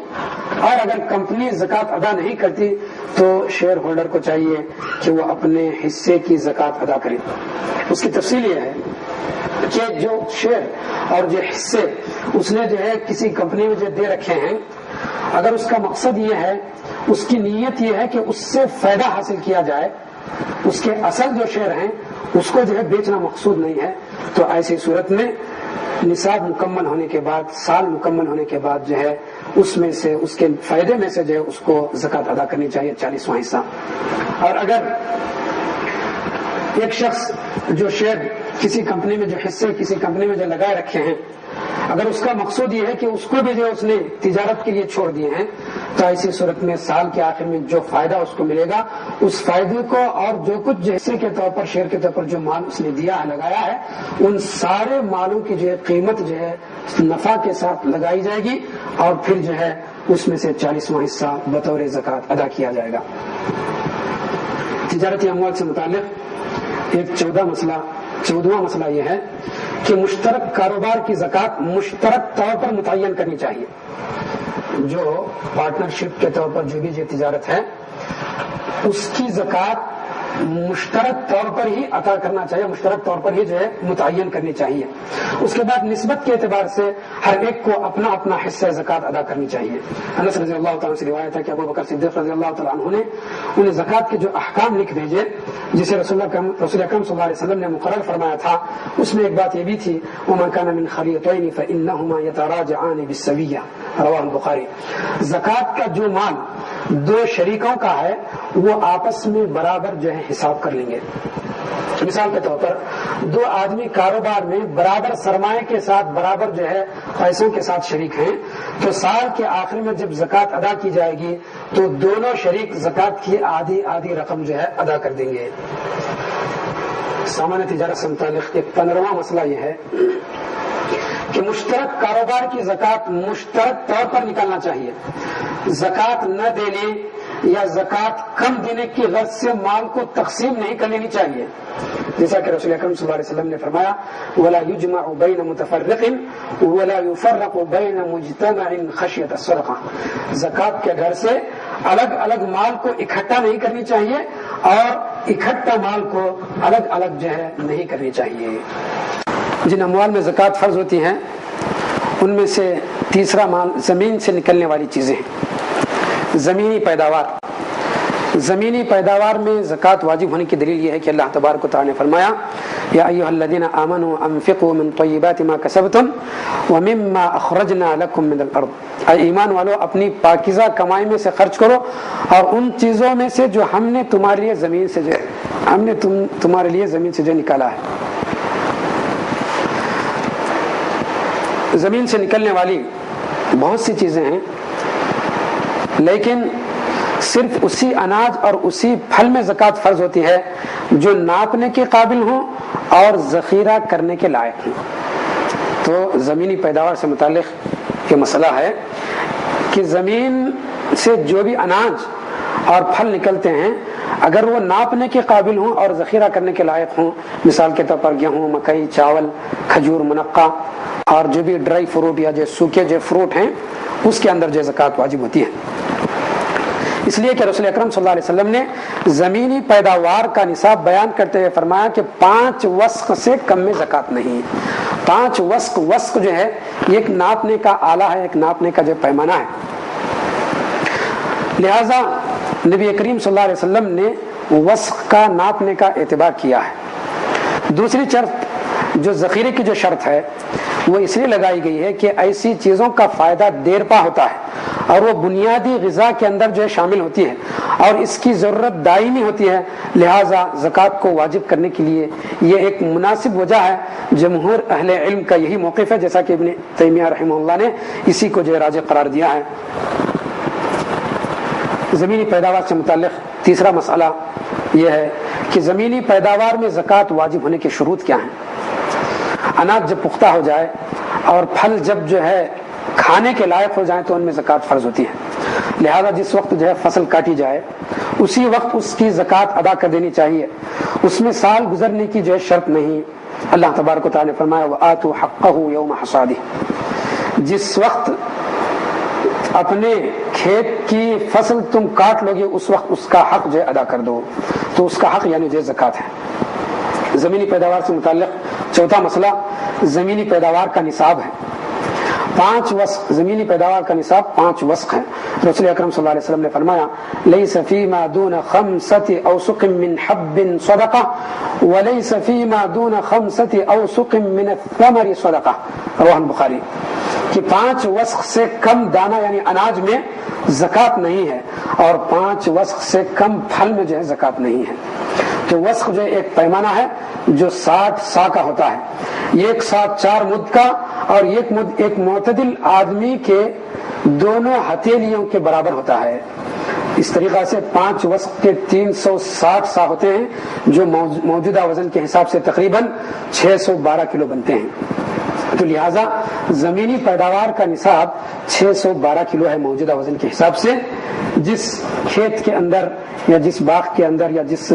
اور اگر کمپنی زکات ادا نہیں کرتی تو شیئر ہولڈر کو چاہیے کہ وہ اپنے حصے کی زکات ادا کرے۔ اس کی تفصیل یہ ہے کہ جو شیئر اور جو حصے اس نے جو ہے کسی کمپنی میں جو دے رکھے ہیں، اگر اس کا مقصد یہ ہے، اس کی نیت یہ ہے کہ اس سے فائدہ حاصل کیا جائے، اس کے اصل جو شیئر ہیں اس کو جو ہے بیچنا مقصود نہیں ہے، تو ایسی صورت میں نصاب مکمل ہونے کے بعد، سال مکمل ہونے کے بعد جو ہے اس میں سے، اس کے فائدے میں سے جو ہے اس کو زکات ادا کرنی چاہیے، 40واں حصہ۔ اور اگر ایک شخص جو شیئر کسی کمپنی میں، جو حصے کسی کمپنی میں جو لگائے رکھے ہیں، اگر اس کا مقصود یہ ہے کہ اس کو بھی جو اس نے تجارت کے لیے چھوڑ دیے ہیں، تو ایسی صورت میں سال کے آخر میں جو فائدہ اس کو ملے گا، اس فائدے کو اور جو کچھ حصے کے طور پر، شیئر کے طور پر جو مال اس نے دیا ہے، لگایا ہے، ان سارے مالوں کی جو ہے قیمت جو ہے نفع کے ساتھ لگائی جائے گی، اور پھر جو ہے اس میں سے 40واں حصہ بطور زکات ادا کیا جائے گا۔ تجارتی اموال سے متعلق ایک 14واں مسئلہ یہ ہے کہ مشترک کاروبار کی زکات مشترک طور پر متعین کرنی چاہیے۔ جو پارٹنرشپ کے طور پر جو بھی جو تجارت ہے اس کی زکات مشترک طور پر ہی عطا کرنا چاہیے، مشترک طور پر ہی جو ہے متعین کرنی چاہیے۔ اس کے بعد نسبت کے اعتبار سے ہر ایک کو اپنا اپنا حصہ زکات ادا کرنی چاہیے۔ انس رضی اللہ تعالیٰ سے روایت ہے کہ ابو بکر صدیق رضی اللہ تعالیٰ عنہ نے انہیں زکات کے جو احکام لکھ بھیجے، جسے رسول اکرم صلی اللہ علیہ وسلم نے مقرر فرمایا تھا، اس میں ایک بات یہ بھی تھی، وَمَا كَانَ مِنْ خَلِيَتَيْنِ فَإِنَّهُمَا يَتَرَاجَعَانِ بِالسَّوِيَّةِ رواہ البخاری۔ زکات کا جو مال دو شریکوں کا ہے وہ آپس میں برابر جو ہے حساب کر لیں گے۔ مثال کے طور پر دو آدمی کاروبار میں برابر سرمایہ کے ساتھ، برابر جو ہے پیسوں کے ساتھ شریک ہیں، تو سال کے آخر میں جب زکات ادا کی جائے گی تو دونوں شریک زکات کی آدھی آدھی رقم جو ہے ادا کر دیں گے۔ سامان تجارت سے متعلق ایک 15واں مسئلہ یہ ہے کہ مشترک کاروبار کی زکات مشترک طور پر نکالنا چاہیے۔ زکات نہ دینے یا زکات کم دینے کی غرض سے مال کو تقسیم نہیں کر لینی چاہیے، جیسا کہ رسول اکرم صلی اللہ علیہ وسلم نے فرمایا وَلَا يُجْمَعُ بَيْنَ مُتَفَرِّقٍ وَلَا يُفَرَّقُ بَيْنَ مُجْتَمَعٍ خَشْيَةَ الصَّدَقَةِ۔ زکات کے گھر سے الگ الگ مال کو اکٹھا نہیں کرنی چاہیے اور اکٹھا مال کو الگ الگ جو ہے نہیں کرنی چاہیے۔ جن اموال میں زکات فرض ہوتی ہیں ان میں سے تیسرا مال زمین سے نکلنے والی چیزیں ہیں۔ زمینی پیداوار، زمینی پیداوار میں زکات واجب ہونے کی دلیل یہ ہے کہ اللہ تبارک و تعالی نے فرمایا یا ایھا الذین آمنوا انفقوا من طیبات ما کسبتم ومما اخرجنا لکم من الارض۔ اے ایمان والو، اپنی پاکیزہ کمائی میں سے خرچ کرو اور ان چیزوں میں سے جو ہم نے تمہارے لیے زمین سے تمہارے لیے زمین سے جو نکالا ہے۔ زمین سے نکلنے والی بہت سی چیزیں ہیں، لیکن صرف اسی اناج اور اسی پھل میں زکات فرض ہوتی ہے جو ناپنے کے قابل ہوں اور ذخیرہ کرنے کے لائق ہوں۔ تو زمینی پیداوار سے متعلق یہ مسئلہ ہے کہ زمین سے جو بھی اناج اور پھل نکلتے ہیں اگر وہ ناپنے کے قابل ہوں اور ذخیرہ کرنے کے لائق ہوں، مثال کے طور پر گیہوں، مکئی، چاول، کھجور، منقع اور جو بھی ڈرائی فروٹ یا جو سوکھے جو فروٹ ہیں اس کے اندر جو زکات واجب ہوتی ہے۔ اس لیے کہ رسول اکرم صلی اللہ علیہ وسلم نے زمینی پیداوار کا نصاب بیان کرتے ہوئے فرمایا کہ 5 وسق سے کم میں زکات نہیں۔ 5 وسق، وسق جو ہے یہ ایک ناپنے کا آلہ ہے، ایک ناپنے کا جو پیمانہ ہے۔ لہذا نبی کریم صلی اللہ علیہ وسلم نے وسق کا ناپنے کا اعتبار کیا ہے۔ دوسری شرط جو ذخیرے کی جو شرط ہے وہ اس لیے لگائی گئی ہے کہ ایسی چیزوں کا فائدہ دیر پا ہوتا ہے اور وہ بنیادی غذا کے اندر جو ہے شامل ہوتی ہے اور اس کی ضرورت دائمی ہوتی ہے، لہٰذا زکوٰۃ کو واجب کرنے کے لیے یہ ایک مناسب وجہ ہے۔ جمہور اہل علم کا یہی موقف ہے، جیسا کہ ابن تیمیہ رحمہ اللہ نے اسی کو جو راجح قرار دیا ہے۔ زمینی پیداوار سے متعلق تیسرا مسئلہ یہ ہے کہ زمینی پیداوار میں زکوٰۃ واجب ہونے کے شروط کیا ہیں۔ اناج جب پختہ ہو جائے اور پھل جب جو ہے کھانے کے لائق ہو جائیں تو ان میں زکوٰۃ فرض ہوتی ہے، لہذا جس وقت جو ہے فصل کاٹی جائے اسی وقت اس کی زکوٰۃ ادا کر دینی چاہیے، اس میں سال گزرنے کی جو ہے شرط نہیں۔ اللہ تبارک و تعالیٰ نے فرمایا وَآتُوا حَقَّهُ يَوْمَ حَصَادِهِ، جس وقت اپنے کھیت کی فصل تم کاٹ لو گے اس وقت اس کا حق جو ہے ادا کر دو، تو اس کا حق یعنی جو زکوٰۃ ہے۔ زمینی پیداوار سے متعلق چوتھا مسئلہ زمینی پیداوار کا نصاب ہے۔ 5 وسق، زمینی پیداوار کا نصاب 5 وسق ہے۔ رسول اکرم صلی اللہ علیہ وسلم نے فرمایا لیس فیما دون 5 اوسق من حب صدقہ ولیس فیما دون 5 اوسق من الثمر صدقہ، رواه البخاری، کہ 5 وسق سے کم دانہ یعنی اناج میں زکوٰۃ نہیں ہے اور 5 وسق سے کم پھل میں جو ہے زکوٰۃ نہیں ہے۔ تو وسق جو ایک پیمانہ ہے جو 60 سا کا ہوتا ہے، ایک سا 4 مد کا اور ایک مد ایک معتدل آدمی کے دونوں ہتھیلیوں کے برابر ہوتا ہے۔ اس طریقہ سے 5 وسق کے 360 سا ہوتے ہیں جو موجودہ وزن کے حساب سے تقریباً 612 کلو بنتے ہیں۔ تو لہذا زمینی پیداوار کا نصاب 612 کلو ہے موجودہ وزن کے حساب سے۔ جس کھیت کے اندر یا جس باغ کے اندر یا جس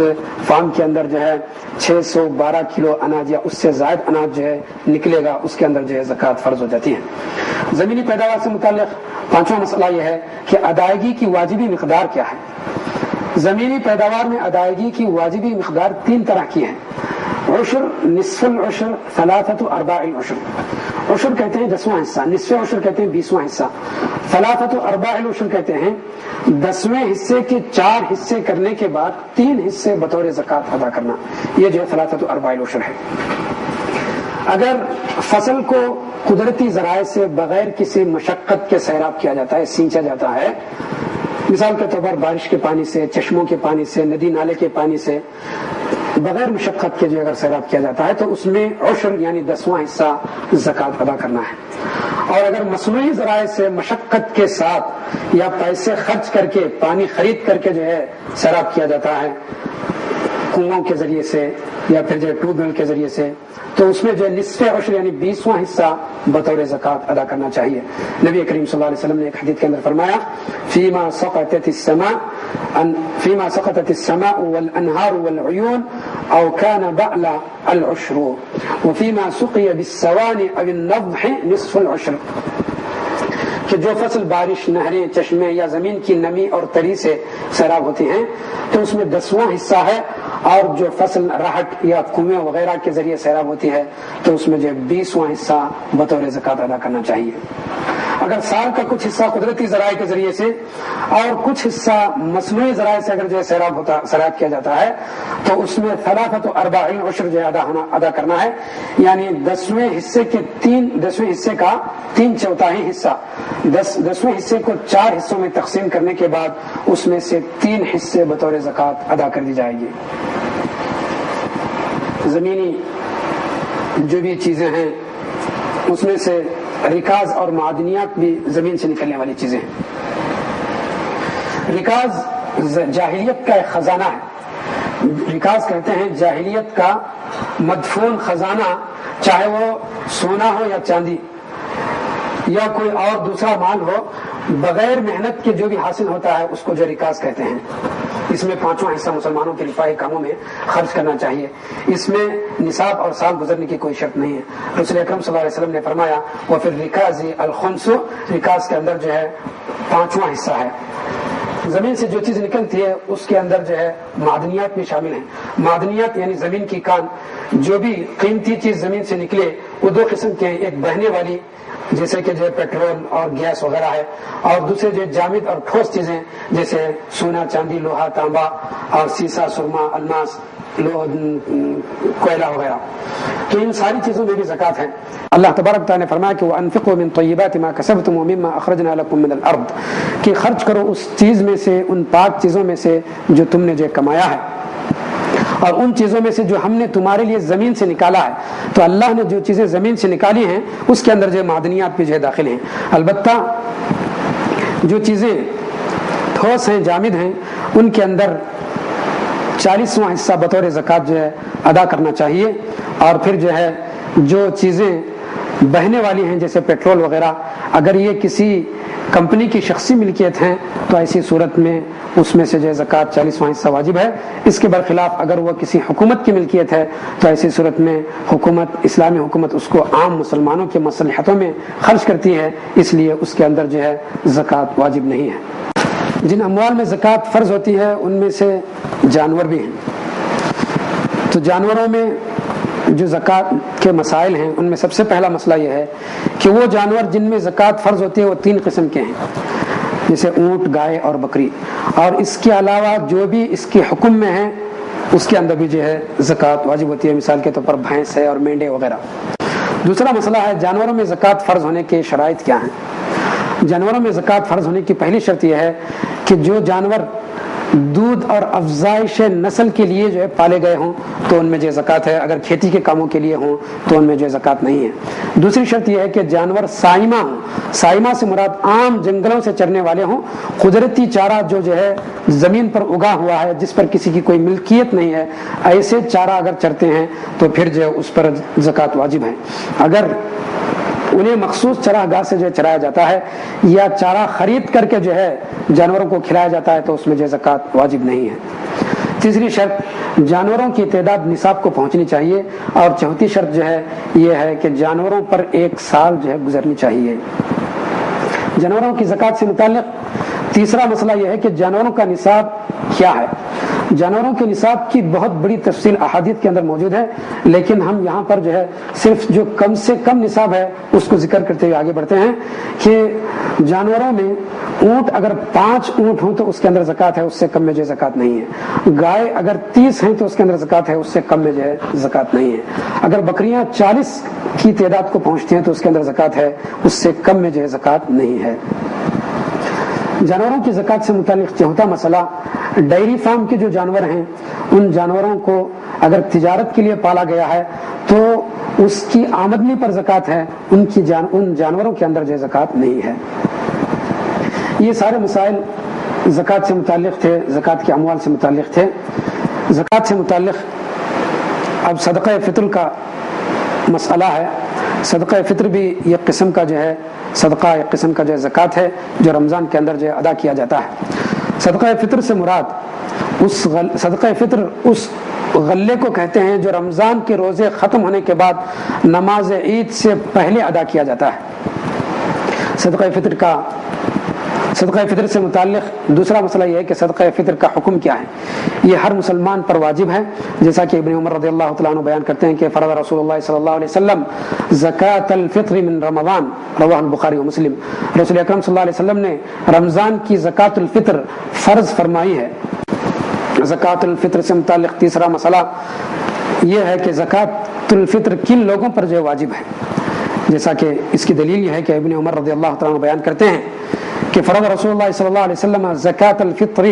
فارم کے اندر جو ہے 612 کلو اناج یا اس سے زائد اناج جو ہے نکلے گا اس کے اندر جو ہے زکوٰۃ فرض ہو جاتی ہے۔ زمینی پیداوار سے متعلق 5واں مسئلہ یہ ہے کہ ادائیگی کی واجبی مقدار کیا ہے۔ زمینی پیداوار میں ادائیگی کی واجبی مقدار 3 طرح کی ہے: عشر، نصف العشر، ثلاثۃ ارباع العشر۔ عشر کہتے ہیں 10واں حصہ، نصف عشر کہتے ہیں 20واں حصہ، ثلاثۃ ارباع العشر کہتے ہیں 10ویں حصے کے 4 حصے کرنے کے بعد 3 حصے بطور زکوٰۃ ادا کرنا، یہ جو ہے ثلاثۃ ارباع العشر ہے۔ اگر فصل کو قدرتی ذرائع سے بغیر کسی مشقت کے سیراب کیا جاتا ہے، سینچا جاتا ہے، مثال کے طور پر بارش کے پانی سے، چشموں کے پانی سے، ندی نالے کے پانی سے بغیر مشقت کے جو اگر سیراب کیا جاتا ہے تو اس میں عشر یعنی 10واں حصہ زکوٰۃ ادا کرنا ہے۔ اور اگر مصنوعی ذرائع سے مشقت کے ساتھ یا پیسے خرچ کر کے پانی خرید کر کے جو ہے سیراب کیا جاتا ہے کنووں کے ذریعے سے یا پھر جو ٹیوب ویل کے ذریعے سے، تو اس میں جو نصف عشر یعنی 20واں حصہ بطور زکوٰۃ ادا کرنا چاہیے۔ نبی کریم صلی اللہ علیہ وسلم نے ایک حدیث کے اندر فرمایا فیما سقطت السماء والانہار والعیون او کان بعل العشر وفیما سقی بالسوان او النضح نصف العشر، کہ جو فصل بارش، نہریں، چشمے یا زمین کی نمی اور تری سے سیراب ہوتی ہیں تو اس میں 10واں حصہ ہے، اور جو فصل راہٹ یا کنویں وغیرہ کے ذریعے سیراب ہوتی ہے تو اس میں جو 20واں حصہ بطور زکوٰۃ ادا کرنا چاہیے۔ اگر سال کا کچھ حصہ قدرتی ذرائع کے ذریعے سے اور کچھ حصہ مصنوعی ذرائع سے اگر جو ہے سیراب کیا جاتا ہے تو اس میں ثلاثۃ ارباع العشر جو ادا کرنا ہے، یعنی 10ویں حصے کا 3/4 حصہ، 10ویں حصے کو 4 حصوں میں تقسیم کرنے کے بعد اس میں سے 3 حصے بطور زکوٰۃ ادا کر دی جائے گی۔ زمینی جو بھی چیزیں ہیں اس میں سے ریکاز اور معدنیات بھی زمین سے نکلنے والی چیزیں ہیں۔ ریکاز جاہلیت کا ایک خزانہ ہے، ریکاز کہتے ہیں جاہلیت کا مدفون خزانہ، چاہے وہ سونا ہو یا چاندی یا کوئی اور دوسرا مال ہو، بغیر محنت کے جو بھی حاصل ہوتا ہے اس کو جو ریکاز کہتے ہیں۔ اس میں 5واں حصہ مسلمانوں کے رفاہی کاموں میں خرچ کرنا چاہیے، اس میں نصاب اور سال گزرنے کی کوئی شرط نہیں ہے۔ رسول اکرم صلی اللہ علیہ وسلم نے فرمایا وفی الرکاز الخمس، ریکاز کے اندر جو ہے 5واں حصہ ہے۔ زمین سے جو چیز نکلتی ہے اس کے اندر جو ہے معدنیات بھی شامل ہیں۔ معدنیات یعنی زمین کی کان، جو بھی قیمتی چیز زمین سے نکلے وہ 2 قسم کے ہیں، ایک بہنے والی جیسے کہ جو پیٹرول اور گیس وغیرہ ہے، اور دوسرے جو جامد اور ٹھوس چیزیں جیسے سونا، چاندی، لوہا، تانبا اور سیسا، سرما، الماس، کوئلہ وغیرہ، تو ان ساری چیزوں میں بھی زکوٰۃ ہے۔ اللہ تبارک تعالیٰ نے فرمایا کہ وَأَنفِقُوا مِن طَيِّبَاتِ مَا كَسَبْتُمْ وَمِمَّا أَخْرَجْنَا لَكُم مِّنَ الْأَرْضِ، کہ خرچ کرو اس چیز میں سے، ان پاک چیزوں میں سے جو تم نے جو کمایا ہے، اور ان چیزوں میں سے جو ہم نے تمہارے لیے زمین سے نکالا ہے۔ تو اللہ نے جو چیزیں زمین سے نکالی ہیں اس کے اندر جو معدنیات بھی جو داخل ہیں۔ البتہ جو چیزیں ٹھوس ہیں، جامد ہیں، ان کے اندر 40واں حصہ بطور زکوٰۃ جو ہے ادا کرنا چاہیے۔ اور پھر جو ہے جو چیزیں بہنے والی ہیں جیسے پیٹرول وغیرہ، اگر یہ کسی کمپنی کی شخصی ملکیت ہیں تو ایسی صورت میں اس میں سے جو ہے زکوٰۃ 40واں حصہ واجب ہے۔ اس کے برخلاف اگر وہ کسی حکومت کی ملکیت ہے تو ایسی صورت میں حکومت، اسلامی حکومت اس کو عام مسلمانوں کے مصلحتوں میں خرچ کرتی ہے، اس لیے اس کے اندر جو ہے زکوٰۃ واجب نہیں ہے۔ جن اموال میں زکوٰۃ فرض ہوتی ہے ان میں سے جانور بھی ہیں۔ تو جانوروں میں جو زکوٰۃ کے مسائل ہیں ان میں سب سے پہلا مسئلہ یہ ہے کہ وہ جانور جن میں زکوٰۃ فرض ہوتی ہے وہ 3 قسم کے ہیں، جیسے اونٹ، گائے اور بکری، اور اس کے علاوہ جو بھی اس کے حکم میں ہیں اس کے اندر بھی جو ہے زکوٰۃ واجب ہوتی ہے، مثال کے طور پر بھینس ہے اور مینڈے وغیرہ۔ دوسرا مسئلہ ہے جانوروں میں زکوٰۃ فرض ہونے کے شرائط کیا ہیں۔ جانوروں میں زکوٰۃ فرض ہونے کی پہلی شرط یہ ہے کہ جو جانور دودھ اور افزائش نسل کے لیے جو ہے پالے گئے ہوں تو ان میں جو زکوٰۃ ہے، اگر کھیتی کے کاموں کے لیے ہوں تو ان میں جو زکوٰۃ نہیں ہے۔ دوسری شرط یہ ہے کہ جانور سائمہ ہوں، سائمہ سے مراد عام جنگلوں سے چرنے والے ہوں، قدرتی چارہ جو ہے زمین پر اگا ہوا ہے جس پر کسی کی کوئی ملکیت نہیں ہے، ایسے چارہ اگر چرتے ہیں تو پھر جو ہے اس پر زکوٰۃ واجب ہے۔ اگر انہیں مخصوص چراہ گاہ سے جو چرایا جاتا ہے یا چارہ خرید کر کے جو ہے جانوروں کو کھلایا جاتا ہے تو اس میں جو زکوٰۃ واجب نہیں ہے۔ تیسری شرط جانوروں کی تعداد نصاب کو پہنچنی چاہیے، اور چوتھی شرط جو ہے یہ ہے کہ جانوروں پر 1 سال جو ہے گزرنی چاہیے۔ جانوروں کی زکوٰۃ سے متعلق تیسرا مسئلہ یہ ہے کہ جانوروں کا نصاب کیا ہے۔ جانوروں کے نصاب کی بہت بڑی تفصیل احادیث کے اندر موجود ہے، لیکن ہم یہاں پر جو ہے صرف جو کم سے کم نصاب ہے اس کو ذکر کرتے ہوئے آگے بڑھتے ہیں کہ جانوروں میں اونٹ اگر 5 اونٹ ہوں تو اس کے اندر زکوٰۃ ہے، اس سے کم میں جو زکوٰۃ نہیں ہے۔ گائے اگر 30 ہیں تو اس کے اندر زکوٰۃ ہے، اس سے کم میں جو ہے زکوٰۃ نہیں ہے۔ اگر بکریاں 40 کی تعداد کو پہنچتی ہیں تو اس کے اندر زکوٰۃ ہے، اس سے کم میں جو ہے زکوٰۃ نہیں ہے۔ جانوروں کی زکوٰۃ سے متعلق چوتھا مسئلہ ڈیری فارم کے جو جانور ہیں ان جانوروں کو اگر تجارت کے لیے پالا گیا ہے تو اس کی آمدنی پر زکوٰۃ ہے، ان جانوروں کے اندر جو زکوٰۃ نہیں ہے۔ یہ سارے مسائل زکوٰۃ سے متعلق تھے، زکوٰۃ کے اموال سے متعلق تھے۔ زکوٰۃ سے متعلق اب صدقہ فطر کا مسئلہ ہے۔ صدقہ فطر بھی ایک قسم کا جو ہے صدقہ، ایک قسم کا جو ہے زکوٰۃ ہے جو رمضان کے اندر جو ہے ادا کیا جاتا ہے۔ صدقہ فطر سے مراد صدقہ فطر اس غلے کو کہتے ہیں جو رمضان کے روزے ختم ہونے کے بعد نماز عید سے پہلے ادا کیا جاتا ہے۔ صدقہ فطر سے متعلق دوسرا مسئلہ یہ ہے کہ صدقہ فطر کا حکم کیا ہے۔ یہ ہر مسلمان پر واجب ہے، جیسا کہ ابن عمر رضی اللہ تعالیٰ عنہ بیان کرتے ہیں کہ فرض رسول اللہ صلی اللہ علیہ وسلم زکوٰۃ الفطر من رمضان، رواہ البخاری و مسلم۔ رسول اکرم صلی اللہ علیہ وسلم نے رمضان کی زکوٰۃ الفطر فرض فرمائی ہے۔ زکوٰۃ الفطر سے متعلق تیسرا مسئلہ یہ ہے کہ زکوٰۃ الفطر کن لوگوں پر جو واجب ہے، جیسا کہ اس کی دلیل یہ ہے کہ ابن عمر رضی اللہ تعالیٰ عنہ بیان کرتے ہیں کہ فرض رسول اللہ صلی اللہ علیہ وسلم زکوٰۃ الفطر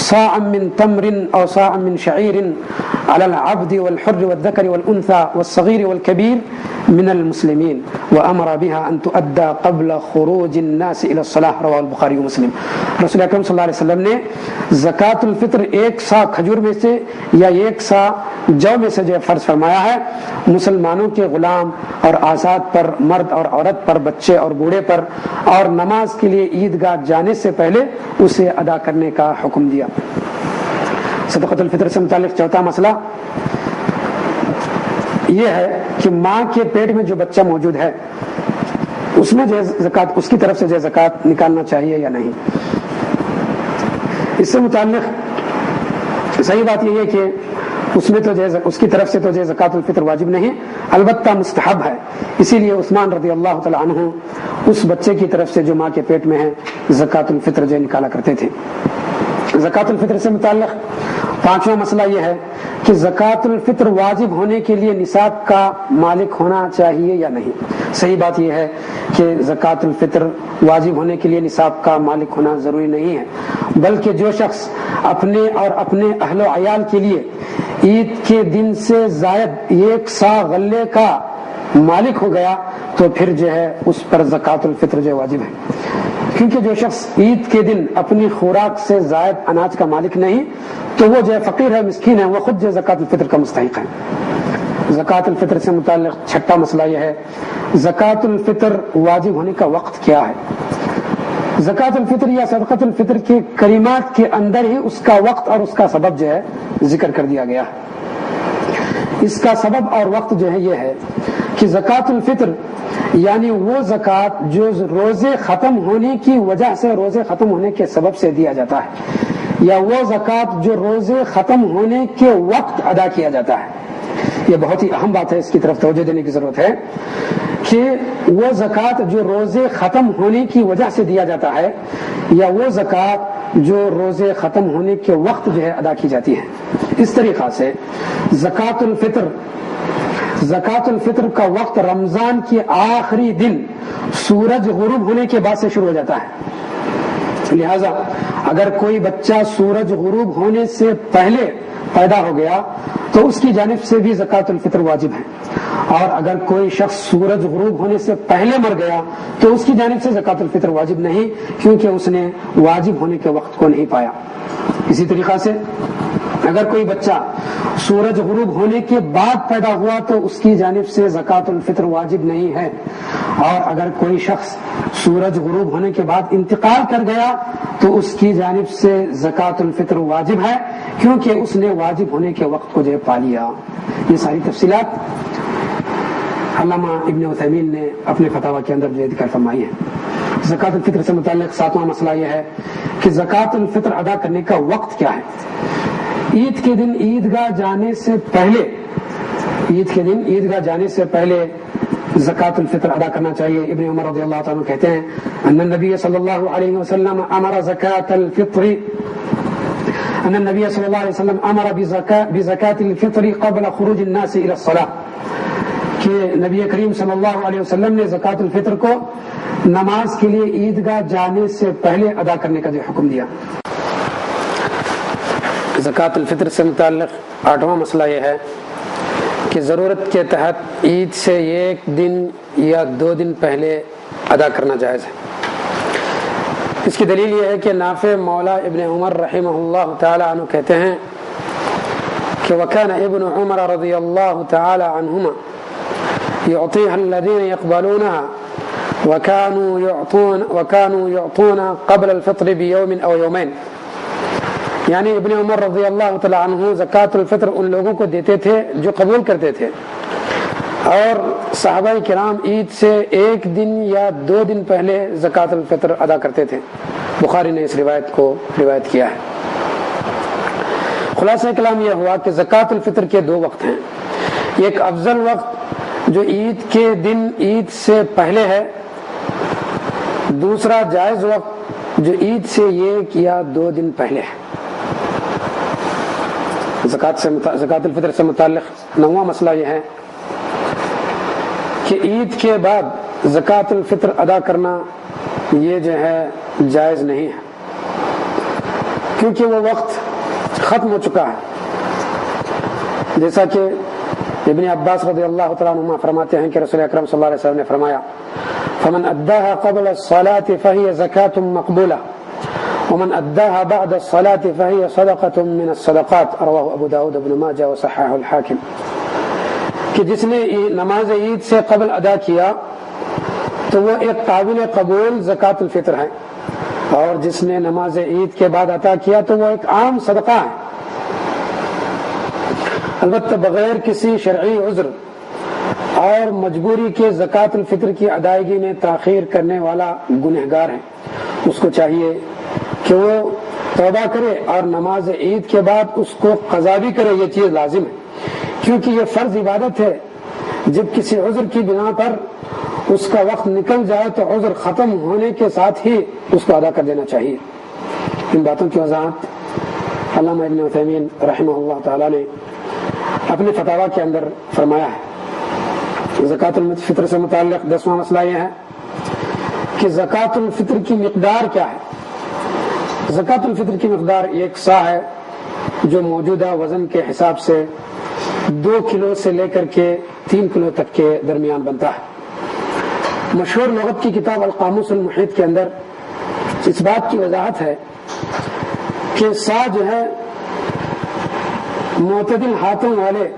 صاع من تمر او صاع من شعیر علی العبد والحر والذکر والانثى والصغیر والکبیر من المسلمین وامر بها ان تؤدى قبل خروج الناس الى الصلاة، رواه البخاری و مسلم۔ رسول اکرم صلی اللہ علیہ وسلم نے زکوٰۃ الفطر 1 سا کھجور میں سے یا 1 سا جو میں سے جو فرض فرمایا ہے، مسلمانوں کے غلام اور آزاد پر، مرد اور عورت پر، بچے اور بوڑھے پر، اور نماز کے لیے عیدگاہ جانے سے پہلے اسے ادا کرنے کا حکم دیا۔ صدقۃ الفطر سے متعلق چوتھا مسئلہ یہ ہے کہ ماں کے پیٹ میں جو بچہ موجود ہے اس میں جو زکوٰۃ، اس کی طرف سے جو زکوٰۃ نکالنا چاہیے یا نہیں۔ اس سے متعلق صحیح بات یہ ہے کہ اس میں تو اس کی طرف سے تو زکات الفطر واجب نہیں، البتہ مستحب ہے. اسی لیے عثمان رضی اللہ تعالی عنہ اس بچے کی طرف سے جو ماں کے پیٹ میں ہے زکات الفطر جو نکالا کرتے تھے. زکات الفطر سے متعلق پانچواں مسئلہ یہ ہے کہ زکات الفطر واجب ہونے کے لیے نصاب کا مالک ہونا چاہیے یا نہیں. صحیح بات یہ ہے کہ زکات الفطر واجب ہونے کے لیے نصاب کا مالک ہونا ضروری نہیں ہے، بلکہ جو شخص اپنے اور اپنے اہل و عیال کے لیے عید کے دن سے زائد 1 سا غلے کا مالک ہو گیا تو پھر جو ہے اس پر زکات الفطر جو واجب ہے. کیونکہ جو شخص عید کے دن اپنی خوراک سے زائد اناج کا مالک نہیں تو وہ جو ہے فقیر ہے، مسکین ہے، وہ خود جو زکات الفطر کا مستحق ہے. زکات الفطر سے متعلق چھٹا مسئلہ یہ ہے زکات الفطر واجب ہونے کا وقت کیا ہے. زکات الفطر یا صدقۃ الفطر کے کلمات کے اندر ہی اس کا وقت اور اس کا سبب جو ہے ذکر کر دیا گیا ہے. اس کا سبب اور وقت جو ہے یہ ہے کہ زکات الفطر یعنی وہ زکات جو روزے ختم ہونے کی وجہ سے، روزے ختم ہونے کے سبب سے دیا جاتا ہے، یا وہ زکات جو روزے ختم ہونے کے وقت ادا کیا جاتا ہے. یہ بہت ہی اہم بات ہے، اس کی طرف توجہ دینے کی ضرورت ہے کہ وہ زکات جو روزے ختم ہونے کی وجہ سے دیا جاتا ہے یا وہ زکات جو روزے ختم ہونے کے وقت جو ہے ادا کی جاتی ہے. اس طریقہ سے زکات الفطر کا وقت رمضان کے آخری دن سورج غروب ہونے کے بعد سے شروع ہو جاتا ہے. لہذا اگر کوئی بچہ سورج غروب ہونے سے پہلے پیدا ہو گیا تو اس کی جانب سے بھی زکات الفطر واجب ہے، اور اگر کوئی شخص سورج غروب ہونے سے پہلے مر گیا تو اس کی جانب سے زکات الفطر واجب نہیں، کیونکہ اس نے واجب ہونے کے وقت کو نہیں پایا. اسی طریقہ سے اگر کوئی بچہ سورج غروب ہونے کے بعد پیدا ہوا تو اس کی جانب سے زکات الفطر واجب نہیں ہے، اور اگر کوئی شخص سورج غروب ہونے کے بعد انتقال کر گیا تو اس کی جانب سے زکات الفطر واجب ہے، کیونکہ اس نے واجب ہونے کے وقت کو جو پا لیا. یہ ساری تفصیلات علامہ ابن عثیمین نے اپنے فتاوی کے اندر جو ذکر فرمائی ہے. زکات الفطر سے متعلق ساتواں مسئلہ یہ ہے کہ زکات الفطر ادا کرنے کا وقت کیا ہے. عید کے دن عیدگاہ جانے سے پہلے زکات الفطر ادا کرنا چاہیے. ابن عمر رضی اللہ تعالیٰ کہتے ہیں ان النبی صلی اللہ علیہ وسلم امر بزکات الفطر قبل خروج الناس الى الصلاة، کہ نبی کریم صلی اللہ علیہ وسلم نے زکات الفطر کو نماز کے لیے عیدگاہ جانے سے پہلے ادا کرنے کا جو حکم دیا. زکات الفطر سے متعلق آٹھواں مسئلہ یہ ہے کہ ضرورت کے تحت عید سے 1 دن یا 2 دن پہلے ادا کرنا جائز ہے. اس کی دلیل یہ ہے کہ نافع مولا ابن عمر رحمہ اللہ تعالی عنہ کہتے ہیں کہ وکان ابن عمر رضی اللہ تعالی عنہما يعطيها الذين يقبلونها وكانوا يعطون قبل الفطر بيوم او يومين. یعنی ابن عمر رضی اللہ تعالی عنہ زکات الفطر ان لوگوں کو دیتے تھے جو قبول کرتے تھے، اور صحابہ کرام عید سے 1 دن یا 2 دن پہلے زکات الفطر ادا کرتے تھے. بخاری نے اس روایت کو روایت کیا ہے. خلاصہ کلام یہ ہوا کہ زکات الفطر کے 2 وقت ہیں. ایک افضل وقت جو عید کے دن عید سے پہلے ہے، دوسرا جائز وقت جو عید سے 1 یا 2 دن پہلے ہے. زکات الفطر سے متعلق 9واں مسئلہ یہ ہے کہ عید کے بعد زکات الفطر ادا کرنا یہ جو ہے جائز نہیں ہے، کیونکہ وہ وقت ختم ہو چکا ہے. جیسا کہ ابن عباس رضی اللہ تعالیٰ عنہ فرماتے ہیں کہ رسول اکرم صلی اللہ علیہ وسلم نے فرمایا فمن اداها قبل الصلاة فهي زکاة مقبولة ومن اداها بعد الصلاة فهي صدقة من الصدقات. رواه ابو داود ابن ماجہ وصححہ الحاکم. کہ جس نے نماز عید سے قبل ادا کیا تو وہ ایک قابل قبول زکات الفطر ہے، اور جس نے نماز عید کے بعد ادا کیا تو وہ ایک عام صدقہ ہے. البتہ بغیر کسی شرعی عذر اور مجبوری کے زکات الفطر کی ادائیگی میں تاخیر کرنے والا گنہگار ہے. اس کو چاہیے کہ وہ توبہ کرے اور نماز عید کے بعد اس کو قضا بھی کرے، یہ چیز لازم ہے، کیونکہ یہ فرض عبادت ہے۔ جب کسی عذر کی بنا پر اس کا وقت نکل جائے تو عذر ختم ہونے کے ساتھ ہی اس کو ادا کر دینا چاہیے۔ ان باتوں کی وضاحت علامہ ابن عثیمین رحمہ اللہ تعالی نے اپنے فتاویٰ کے اندر فرمایا ہے۔ زکوٰۃ الفطر سے متعلق 10واں مسئلہ یہ ہے کہ زکوٰۃ الفطر کی مقدار کیا ہے۔ زکوٰۃ الفطر کی مقدار 1 صاع ہے، جو موجودہ وزن کے حساب سے 2 کلو سے لے کر کے 3 کلو تک کے درمیان بنتا ہے۔ مشہور لغت کی کتاب القاموس المحیط کے اندر اس بات کی وضاحت ہے کہ صاع جو ہے معتدل ہاتھوں والے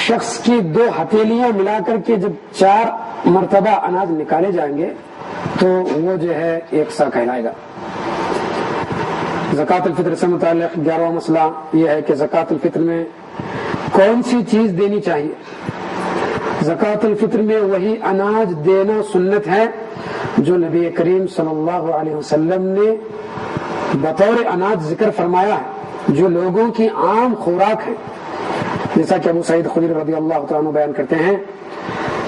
شخص کی 2 ہتھیلیاں ملا کر کے جب 4 مرتبہ اناج نکالے جائیں گے تو وہ جو ہے 1 صاع کہلائے گا۔ زکوٰۃ الفطر سے متعلق 11واں مسئلہ یہ ہے کہ زکوٰۃ الفطر میں کون سی چیز دینی چاہیے۔ زکوٰۃ الفطر میں وہی اناج دینا سنت ہے جو نبی کریم صلی اللہ علیہ وسلم نے بطور اناج ذکر فرمایا ہے، جو لوگوں کی عام خوراک ہے، جیسا کہ ابو سعید خدری رضی اللہ تعالیٰ عنہ بیان کرتے ہیں،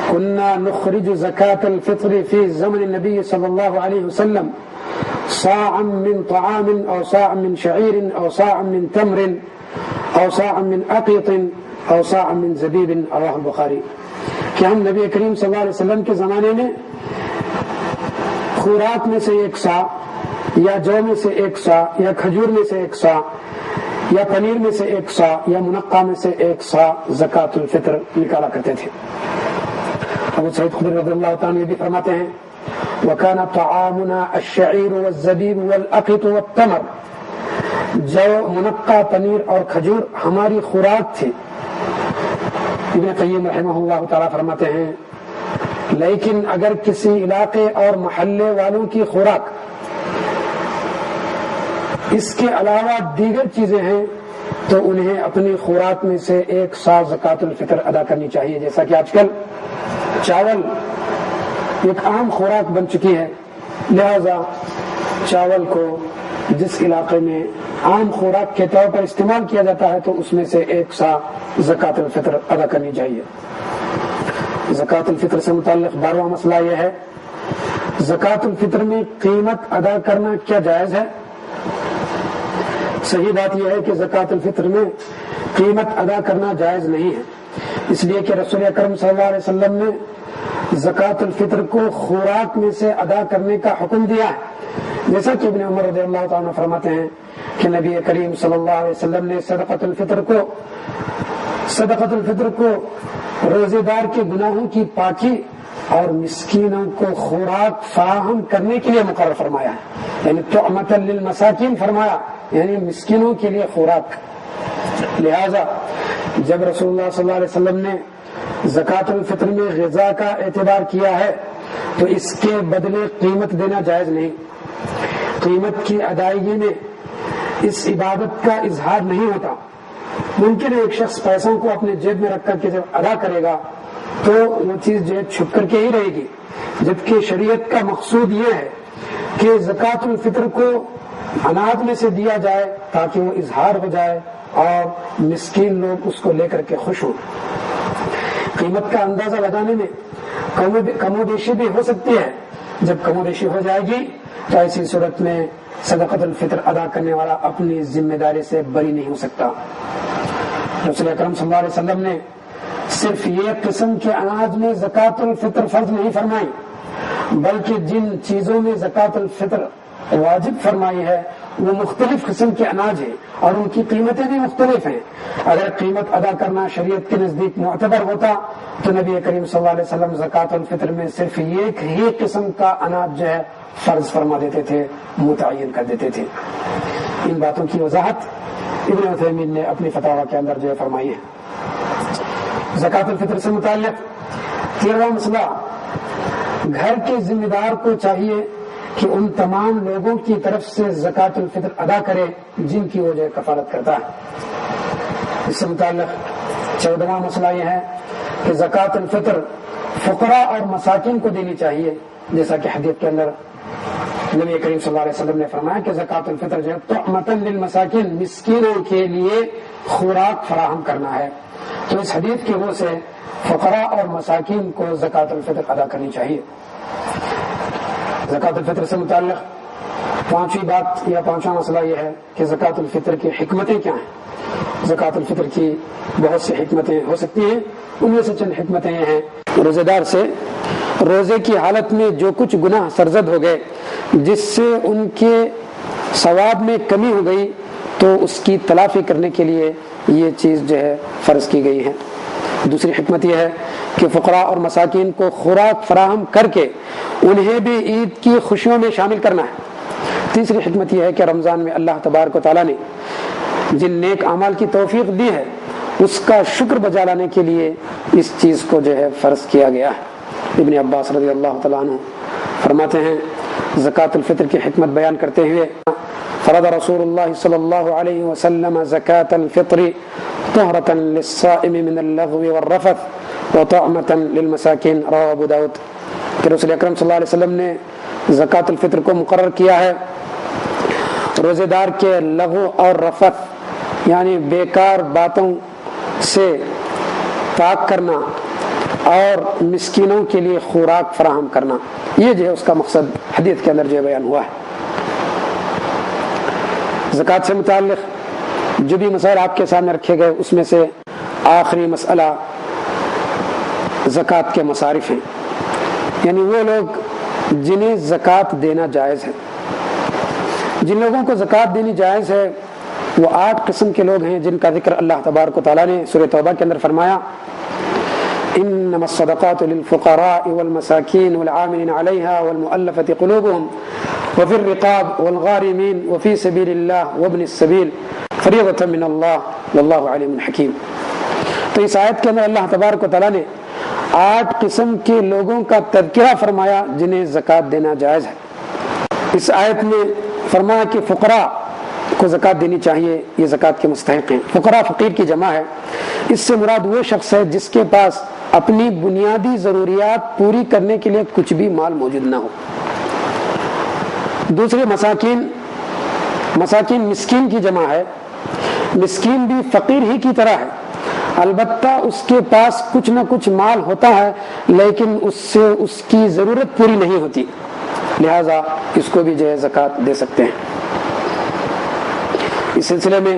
كنا نخرج زكاة الفطر في زمن النبي صلى الله عليه وسلم صاعا من طعام او صاعا من شعير او صاعا من تمر او صاعا من اقط او صاعا من زبيب، رواه البخاری، کہ ہم نبی کریم صلی اللہ علیہ وسلم کے زمانے میں خوراک میں سے 1 صاع یا جو میں سے 1 صاع یا کھجور میں سے 1 صاع یا پنیر میں سے 1 صاع یا منقع میں سے 1 صاع زکوٰۃ الفطر نکالا کرتے تھے۔ ابو سعید خدری رضی اللہ تعالیٰ یہ بھی فرماتے ہیں وَكَانَ طَعَامُنَا الشَّعِيرُ وَالزَّبِيبُ وَالْأَقِطُ وَالتَّمْرُ، جو منقع، پنیر اور کھجور ہماری خوراک تھی۔ ابن قیم رحمہ اللہ تعالیٰ فرماتے ہیں لیکن اگر کسی علاقے اور محلے والوں کی خوراک اس کے علاوہ دیگر چیزیں ہیں تو انہیں اپنی خوراک میں سے 1 صاع زکوٰۃ الفطر ادا کرنی چاہیے، جیسا کہ آج کل چاول ایک عام خوراک بن چکی ہے، لہذا چاول کو جس علاقے میں عام خوراک کے طور پر استعمال کیا جاتا ہے تو اس میں سے 1 صاع زکوٰۃ الفطر ادا کرنی چاہیے۔ زکوٰۃ الفطر سے متعلق 12واں مسئلہ یہ ہے زکوٰۃ الفطر میں قیمت ادا کرنا کیا جائز ہے۔ صحیح بات یہ ہے کہ زکوٰۃ الفطر میں قیمت ادا کرنا جائز نہیں ہے، اس لیے کہ رسول اکرم صلی اللہ علیہ وسلم نے زکوٰۃ الفطر کو خوراک میں سے ادا کرنے کا حکم دیا ہے، جیسا کہ ابن عمر رضی اللہ تعالیٰ فرماتے ہیں کہ نبی کریم صلی اللہ علیہ وسلم نے صدقۃ الفطر کو روزے دار کے گناہوں کی پاکی اور مسکینوں کو خوراک فراہم کرنے کے لیے مقرر فرمایا ہے، یعنی طعمۃ للمساکین فرمایا، یعنی مسکینوں کے لیے خوراک۔ لہذا جب رسول اللہ صلی اللہ علیہ وسلم نے زکوٰۃ الفطر میں غذا کا اعتبار کیا ہے تو اس کے بدلے قیمت دینا جائز نہیں۔ قیمت کی ادائیگی میں اس عبادت کا اظہار نہیں ہوتا۔ ممکن ہے ایک شخص پیسوں کو اپنے جیب میں رکھ کر کے جب ادا کرے گا تو وہ چیز جیب چھپ کر کے ہی رہے گی، جبکہ شریعت کا مقصود یہ ہے کہ زکوٰۃ الفطر کو اناج میں سے دیا جائے تاکہ وہ اظہار ہو جائے اور مسکین لوگ اس کو لے کر کے خوش ہوں۔ قیمت کا اندازہ لگانے میں کم و بیشی بھی ہو سکتی ہے، جب کم و بیشی ہو جائے گی تو ایسی صورت میں صدقۃ الفطر ادا کرنے والا اپنی ذمہ داری سے بری نہیں ہو سکتا۔ رسول اکرم صلی اللہ علیہ وسلم نے صرف یہ قسم کے اناج میں زکوٰۃ الفطر فرض نہیں فرمائی، بلکہ جن چیزوں میں زکوٰۃ الفطر واجب فرمائی ہے وہ مختلف قسم کے اناج ہیں اور ان کی قیمتیں بھی مختلف ہیں۔ اگر قیمت ادا کرنا شریعت کے نزدیک معتبر ہوتا تو نبی کریم صلی اللہ علیہ وسلم زکوٰۃ الفطر میں صرف ایک ہی قسم کا اناج جو ہے فرض فرما دیتے تھے، متعین کر دیتے تھے۔ ان باتوں کی وضاحت ابن عثیمین نے اپنی فتاویٰ کے اندر جو ہے فرمائی ہے۔ زکوٰۃ الفطر سے متعلق 13واں مسئلہ، گھر کے ذمہ دار کو چاہیے کہ ان تمام لوگوں کی طرف سے زکوٰۃ الفطر ادا کرے جن کی وہ جو کفالت کرتا ہے۔ اس سے متعلق 14واں مسئلہ یہ ہے کہ زکوٰۃ الفطر فقراء اور مساکین کو دینی چاہیے، جیسا کہ حدیث کے اندر نبی کریم صلی اللہ علیہ وسلم نے فرمایا کہ زکوٰۃ الفطر جو ہے طعمۃ للمساکین، مسکینوں کے لیے خوراک فراہم کرنا ہے۔ تو اس حدیث کی وجہ سے فقراء اور مساکین کو زکوٰۃ الفطر ادا کرنی چاہیے۔ زکوٰۃ الفطر سے متعلق پانچویں بات یا پانچواں مسئلہ یہ ہے کہ زکوٰۃ الفطر کی حکمتیں کیا ہیں۔ زکوٰۃ الفطر کی بہت سی حکمتیں ہو سکتی ہیں، ان میں سے چند حکمتیں یہ ہیں: روزے دار سے روزے کی حالت میں جو کچھ گناہ سرزد ہو گئے جس سے ان کے ثواب میں کمی ہو گئی تو اس کی تلافی کرنے کے لیے یہ چیز جو ہے فرض کی گئی ہے۔ دوسری حکمت یہ ہے کہ فقراء اور مساکین کو خوراک فراہم کر کے انہیں بھی عید کی خوشیوں میں شامل کرنا ہے۔ تیسری حکمت یہ ہے کہ رمضان میں اللہ تبارک و تعالیٰ نے جن نیک اعمال کی توفیق دی ہے اس کا شکر بجا لانے کے لیے اس چیز کو جو ہے فرض کیا گیا ہے۔ ابن عباس رضی اللہ تعالیٰ عنہ فرماتے ہیں زکوٰۃ الفطر کی حکمت بیان کرتے ہوئے فرض رسول اللہ صلی اللہ علیہ وسلم زکوٰۃ الفطر طہرۃ للصائم من اللغو والرفث وطعمۃ للمساکین، رواه ابو داؤد۔ کہ رسول اکرم صلی اللہ علیہ وسلم نے زکوٰۃ الفطر کو مقرر کیا ہے روزے دار کے لغو اور رفث یعنی بیکار باتوں سے پاک کرنا اور مسکینوں کے لیے خوراک فراہم کرنا، یہ جو ہے اس کا مقصد حدیث کے اندر جو بیان ہوا ہے۔ زکوٰۃ سے متعلق جو بھی مسائل آپ کے سامنے رکھے گئے اس میں سے آخری مسئلہ زکوٰۃ کے مصارف ہیں، یعنی وہ لوگ جنہیں زکوٰۃ دینا جائز ہے۔ جن لوگوں کو زکوٰۃ دینی جائز ہے وہ 8 قسم کے لوگ ہیں جن کا ذکر اللہ تبارک و تعالیٰ نے سورہ توبہ کے اندر فرمایا، انما الصدقات للفقراء والمساکین والعاملین علیہا والمؤلفۃ قلوبهم وفی الرقاب والغارمین وفی سبیل اللہ وابن السبیل فریضۃ من اللہ واللہ علیم حکیم۔ تو اس آیت کے اندر اللہ تبارک و تعالیٰ نے 8 قسم کے لوگوں کا تذکرہ فرمایا جنہیں زکوٰۃ دینا جائز ہے۔ اس آیت میں فرمایا کہ فقراء کو زکوٰۃ دینی چاہیے، یہ زکوٰۃ کے مستحق ہیں۔ فقراء فقیر کی جمع ہے، اس سے مراد وہ شخص ہے جس کے پاس اپنی بنیادی ضروریات پوری کرنے کے لیے کچھ بھی مال موجود نہ ہو۔ دوسرے مساکین مسکین کی جمع ہے۔ مسکین بھی فقیر ہی کی طرح ہے، البتہ اس کے پاس کچھ نہ کچھ مال ہوتا ہے لیکن اس سے اس کی ضرورت پوری نہیں ہوتی، لہذا اس کو بھی جو ہے زکوٰۃ دے سکتے ہیں۔ اس سلسلے میں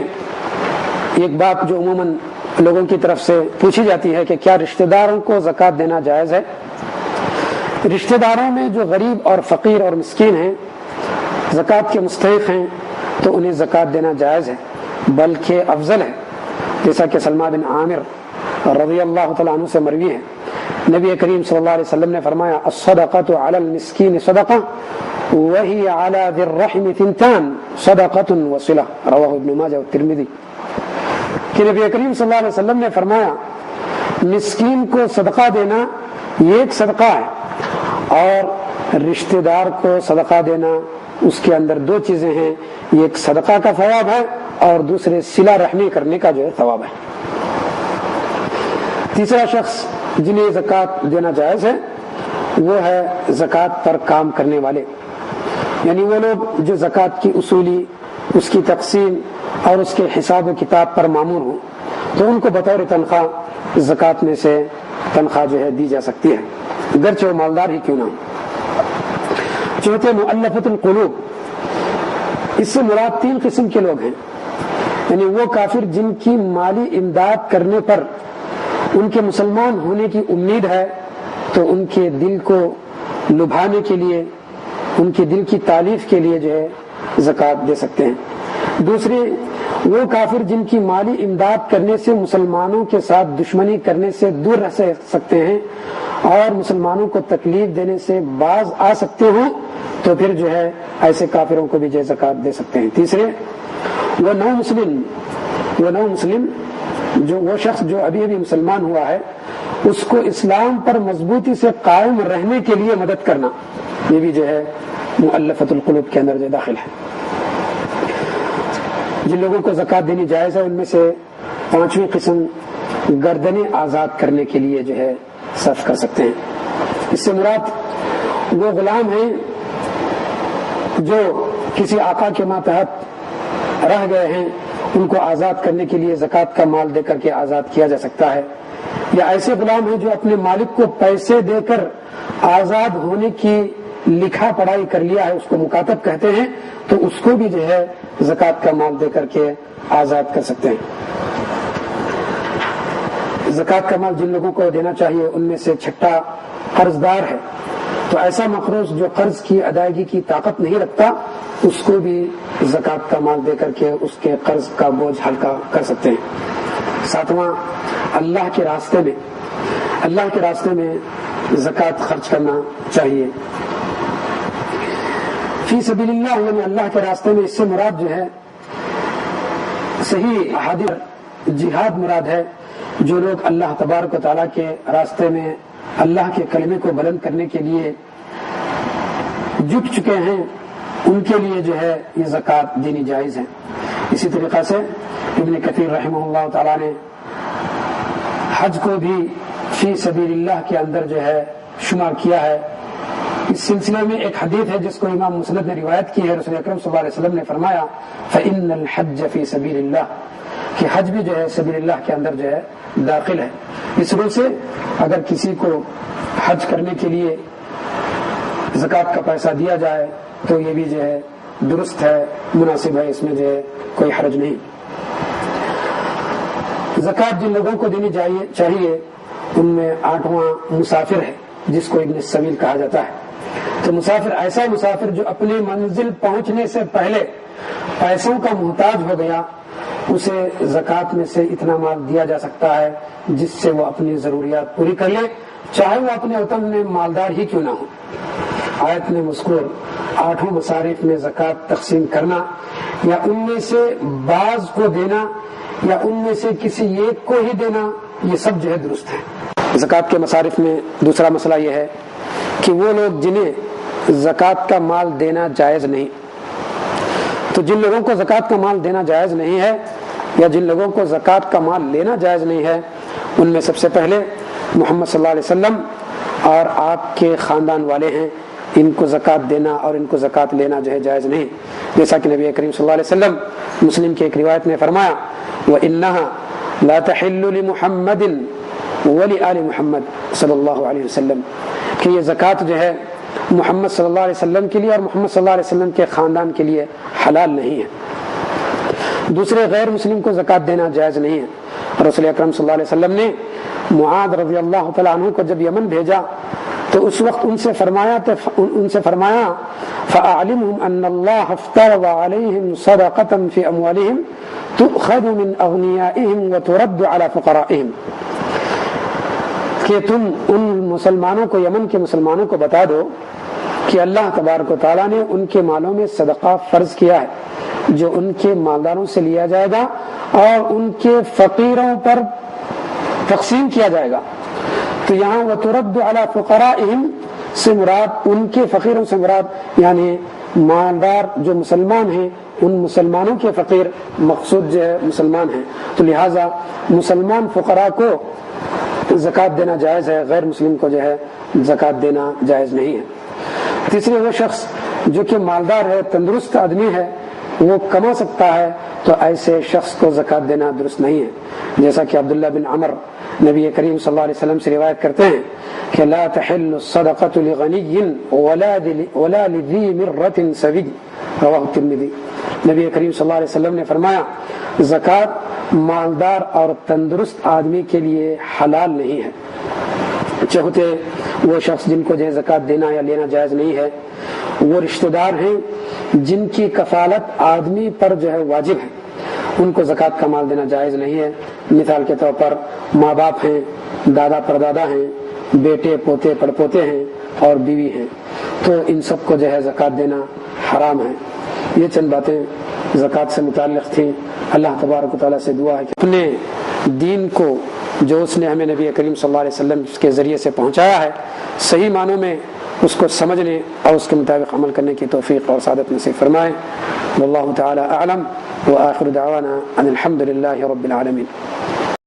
ایک بات جو عموماً لوگوں کی طرف سے پوچھی جاتی ہے کہ کیا رشتہ داروں کو زکوٰۃ دینا جائز ہے؟ رشتہ داروں میں جو غریب اور فقیر اور مسکین ہیں، زکوٰۃ کے مستحق ہیں، تو انہیں زکوٰۃ دینا جائز ہے، بلکہ افضل ہے، جیسا کہ سلمہ بن عامر رضی اللہ تعالیٰ عنہ سے مروی ہے، نبی کریم صلی اللہ علیہ وسلم نے فرمایا الصدقۃ علی المسکین صدقہ وہی علی ذی الرحم ثنتان صدقۃ وصلہ، رواہ ابن ماجہ والترمذی۔ کہ نبی کریم صلی اللہ علیہ وسلم نے فرمایا مسکین کو صدقہ دینا یہ ایک صدقہ ہے، اور رشتہ دار کو صدقہ دینا اس کے اندر 2 چیزیں ہیں، یہ ایک صدقہ کا ثواب ہے اور دوسرے صلہ رحمی کرنے کا جو ہے ثواب ہے۔ تیسرا شخص جنہیں زکوٰۃ دینا جائز ہے وہ ہے زکوٰۃ پر کام کرنے والے، یعنی وہ لوگ جو زکوٰۃ کی اصولی، اس کی تقسیم اور اس کے حساب و کتاب پر مامور ہوں، تو ان کو بطور تنخواہ زکوٰۃ میں سے تنخواہ جو ہے دی جا سکتی ہے، گرچہ وہ مالدار ہی کیوں نہ ہو۔ چوتھے مؤلفۃ القلوب، اس سے مراد 3 قسم کے لوگ ہیں، یعنی وہ کافر جن کی مالی امداد کرنے پر ان کے مسلمان ہونے کی امید ہے، تو ان کے دل کو لبھانے کے لیے، ان کے دل کی تالیف کے لیے جو ہے زکوٰۃ دے سکتے ہیں۔ دوسرے وہ کافر جن کی مالی امداد کرنے سے مسلمانوں کے ساتھ دشمنی کرنے سے دور رہ سکتے ہیں اور مسلمانوں کو تکلیف دینے سے باز آ سکتے ہوں، تو پھر جو ہے ایسے کافروں کو بھی جو زکوٰۃ دے سکتے ہیں۔ تیسرے وہ نو مسلم جو وہ شخص جو ابھی مسلمان ہوا ہے، اس کو اسلام پر مضبوطی سے قائم رہنے کے لیے مدد کرنا، یہ بھی جو ہے مؤلفۃ القلوب کے اندر جو داخل ہے۔ جن لوگوں کو زکوٰۃ دینی جائز ہے ان میں سے 5ویں قسم گردنیں آزاد کرنے کے لیے جو ہے صرف کر سکتے ہیں۔ اس سے مراد وہ غلام ہیں جو کسی آقا کے ماتحت رہ گئے ہیں ان کو آزاد کرنے کے لیے زکوٰۃ کا مال دے کر کے آزاد کیا جا سکتا ہے، یا ایسے غلام ہیں جو اپنے مالک کو پیسے دے کر آزاد ہونے کی لکھا پڑھائی کر لیا ہے، اس کو مکاتب کہتے ہیں، تو اس کو بھی جو ہے زکوٰۃ کا مال دے کر کے آزاد کر سکتے ہیں۔ زکوٰۃ کا مال جن لوگوں کو دینا چاہیے ان میں سے چھٹا قرض دار ہے، تو ایسا مقروض جو قرض کی ادائیگی کی طاقت نہیں رکھتا اس کو بھی زکوٰۃ کا مال دے کر کے اس کے قرض کا بوجھ ہلکا کر سکتے ہیں۔ ساتواں، اللہ کے راستے میں زکوٰۃ خرچ کرنا چاہیے۔ فی سبیل اللہ یعنی اللہ کے راستے میں، اس سے مراد جو ہے صحیح احادیث جہاد مراد ہے۔ جو لوگ اللہ تبارک و تعالیٰ کے راستے میں اللہ کے کلمے کو بلند کرنے کے لیے جٹ چکے ہیں ان کے لیے جو ہے یہ زکوٰۃ دینی جائز ہے۔ اسی طریقہ سے ابن کثیر رحمہ اللہ تعالیٰ نے حج کو بھی فی سبیل اللہ کے اندر جو ہے شمار کیا ہے۔ اس سلسلے میں ایک حدیث ہے جس کو امام مسند نے روایت کی ہے، رسول اکرم صلی اللہ علیہ وسلم نے فرمایا فإن الحج فی سبیل اللہ، کہ حج بھی جو ہے سبیل اللہ کے اندر جو ہے داخل ہے۔ اس روح سے اگر کسی کو حج کرنے کے لیے زکوٰۃ کا پیسہ دیا جائے تو یہ بھی جو ہے درست ہے، مناسب ہے، اس میں جو ہے کوئی حرج نہیں۔ زکوٰۃ جن لوگوں کو دینی چاہیے ان میں 8واں مسافر ہے جس کو ابن السبیل کہا جاتا ہے۔ تو مسافر ایسا مسافر جو اپنی منزل پہنچنے سے پہلے پیسوں کا محتاج ہو گیا، اسے زکوٰۃ میں سے اتنا مال دیا جا سکتا ہے جس سے وہ اپنی ضروریات پوری کر لے، چاہے وہ اپنے وطن میں مالدار ہی کیوں نہ ہو۔ آیت میں مذکور 8 مصارف میں زکوٰۃ تقسیم کرنا یا ان میں سے بعض کو دینا یا ان میں سے کسی ایک کو ہی دینا، یہ سب جو ہے درست ہے۔ زکوٰۃ کے مصارف میں دوسرا مسئلہ یہ ہے کہ وہ لوگ جنہیں زکوٰۃ کا مال دینا جائز نہیں، تو جن لوگوں کو زکوٰۃ کا مال دینا جائز نہیں ہے یا جن لوگوں کو زکوٰۃ کا مال لینا جائز نہیں ہے ان میں سب سے پہلے محمد صلی اللہ علیہ وسلم اور آپ کے خاندان والے ہیں، ان کو زکوٰۃ دینا اور ان کو زکوٰۃ لینا جو ہے جائز نہیں، جیسا کہ نبی کریم صلی اللہ علیہ وسلم مسلم کی ایک روایت میں فرمایا وَإِنَّهَا لَا تَحِلُّ لِمُحَمَّدٍ وَلِآلِ محمد صلی اللہ علیہ وسلم، کہ یہ زکوٰۃ جو ہے محمد صلی اللہ علیہ وسلم کے لیے اور محمد صلی اللہ علیہ وسلم کے خاندان کے لیے حلال نہیں ہے۔ دوسرے غیر مسلم کو زکوٰۃ دینا جائز نہیں ہے۔ رسول اکرم صلی اللہ علیہ وسلم نے معاذ رضی اللہ تعالیٰ عنہ کو جب یمن بھیجا تو اس وقت ان سے فرمایا فَأَعْلِمْهُمْ أَنَّ اللَّهَ افْتَرَضَ عَلَيْهِمْ صَدَقَةً فِي أَمْوَالِهِمْ تُؤْخَذُ مِنْ أَغْنِيَائِهِمْ وَتُرَدُّ عَلَى فُقَرَائِهِمْ، کہ تم ان مسلمانوں کو، یمن کے مسلمانوں کو بتا دو کہ اللہ تبارک و تعالیٰ نے ان کے مالوں میں صدقہ فرض کیا ہے جو ان کے مالداروں سے لیا جائے گا اور ان کے فقیروں پر تقسیم کیا جائے گا۔ تو یہاں وَتُرَدُّ عَلَى فُقَرَائِهِمْ سے مراد ان کے فقیروں سے مراد یعنی مالدار جو مسلمان ہیں ان مسلمانوں کے فقیر مقصود جو ہے مسلمان ہیں، تو لہٰذا مسلمان فقراء کو زکوٰۃ دینا جائز ہے، غیر مسلم کو جو ہے زکوٰۃ دینا جائز نہیں ہے۔ تیسرے وہ شخص جو کہ مالدار ہے، تندرست آدمی ہے، وہ کما سکتا ہے، تو ایسے شخص کو زکوٰۃ دینا درست نہیں ہے، جیسا کہ عبداللہ بن عمر نبی کریم صلی اللہ علیہ وسلم سے روایت کرتے ہیں کہ لا تحل الصدقۃ لغنی ولا لذی مرۃ سوی، رواہ الترمذی۔ نبی کریم صلی اللہ علیہ وسلم نے فرمایا زکوٰۃ مالدار اور تندرست آدمی کے لیے حلال نہیں ہے، چاہتے وہ شخص جن کو جو ہے زکوٰۃ دینا یا لینا جائز نہیں ہے وہ رشتہ دار ہیں جن کی کفالت آدمی پر جو ہے واجب ہے، ان کو زکوٰۃ کا مال دینا جائز نہیں ہے۔ مثال کے طور پر ماں باپ ہیں، دادا پردادا ہیں، بیٹے پوتے پڑپوتے ہیں اور بیوی ہیں، تو ان سب کو جو ہے زکوٰۃ دینا حرام ہے۔ یہ چند باتیں زکوٰۃ سے متعلق تھیں۔ اللہ تبارک و تعالیٰ سے دعا ہے کہ اپنے دین کو جو اس نے ہمیں نبی کریم صلی اللہ علیہ وسلم کے ذریعے سے پہنچایا ہے صحیح معنوں میں اس کو سمجھنے اور اس کے مطابق عمل کرنے کی توفیق اور سعادت نصیب فرمائے۔ واللہ تعالی اعلم وآخر دعوانا ان الحمد للہ رب العالمین۔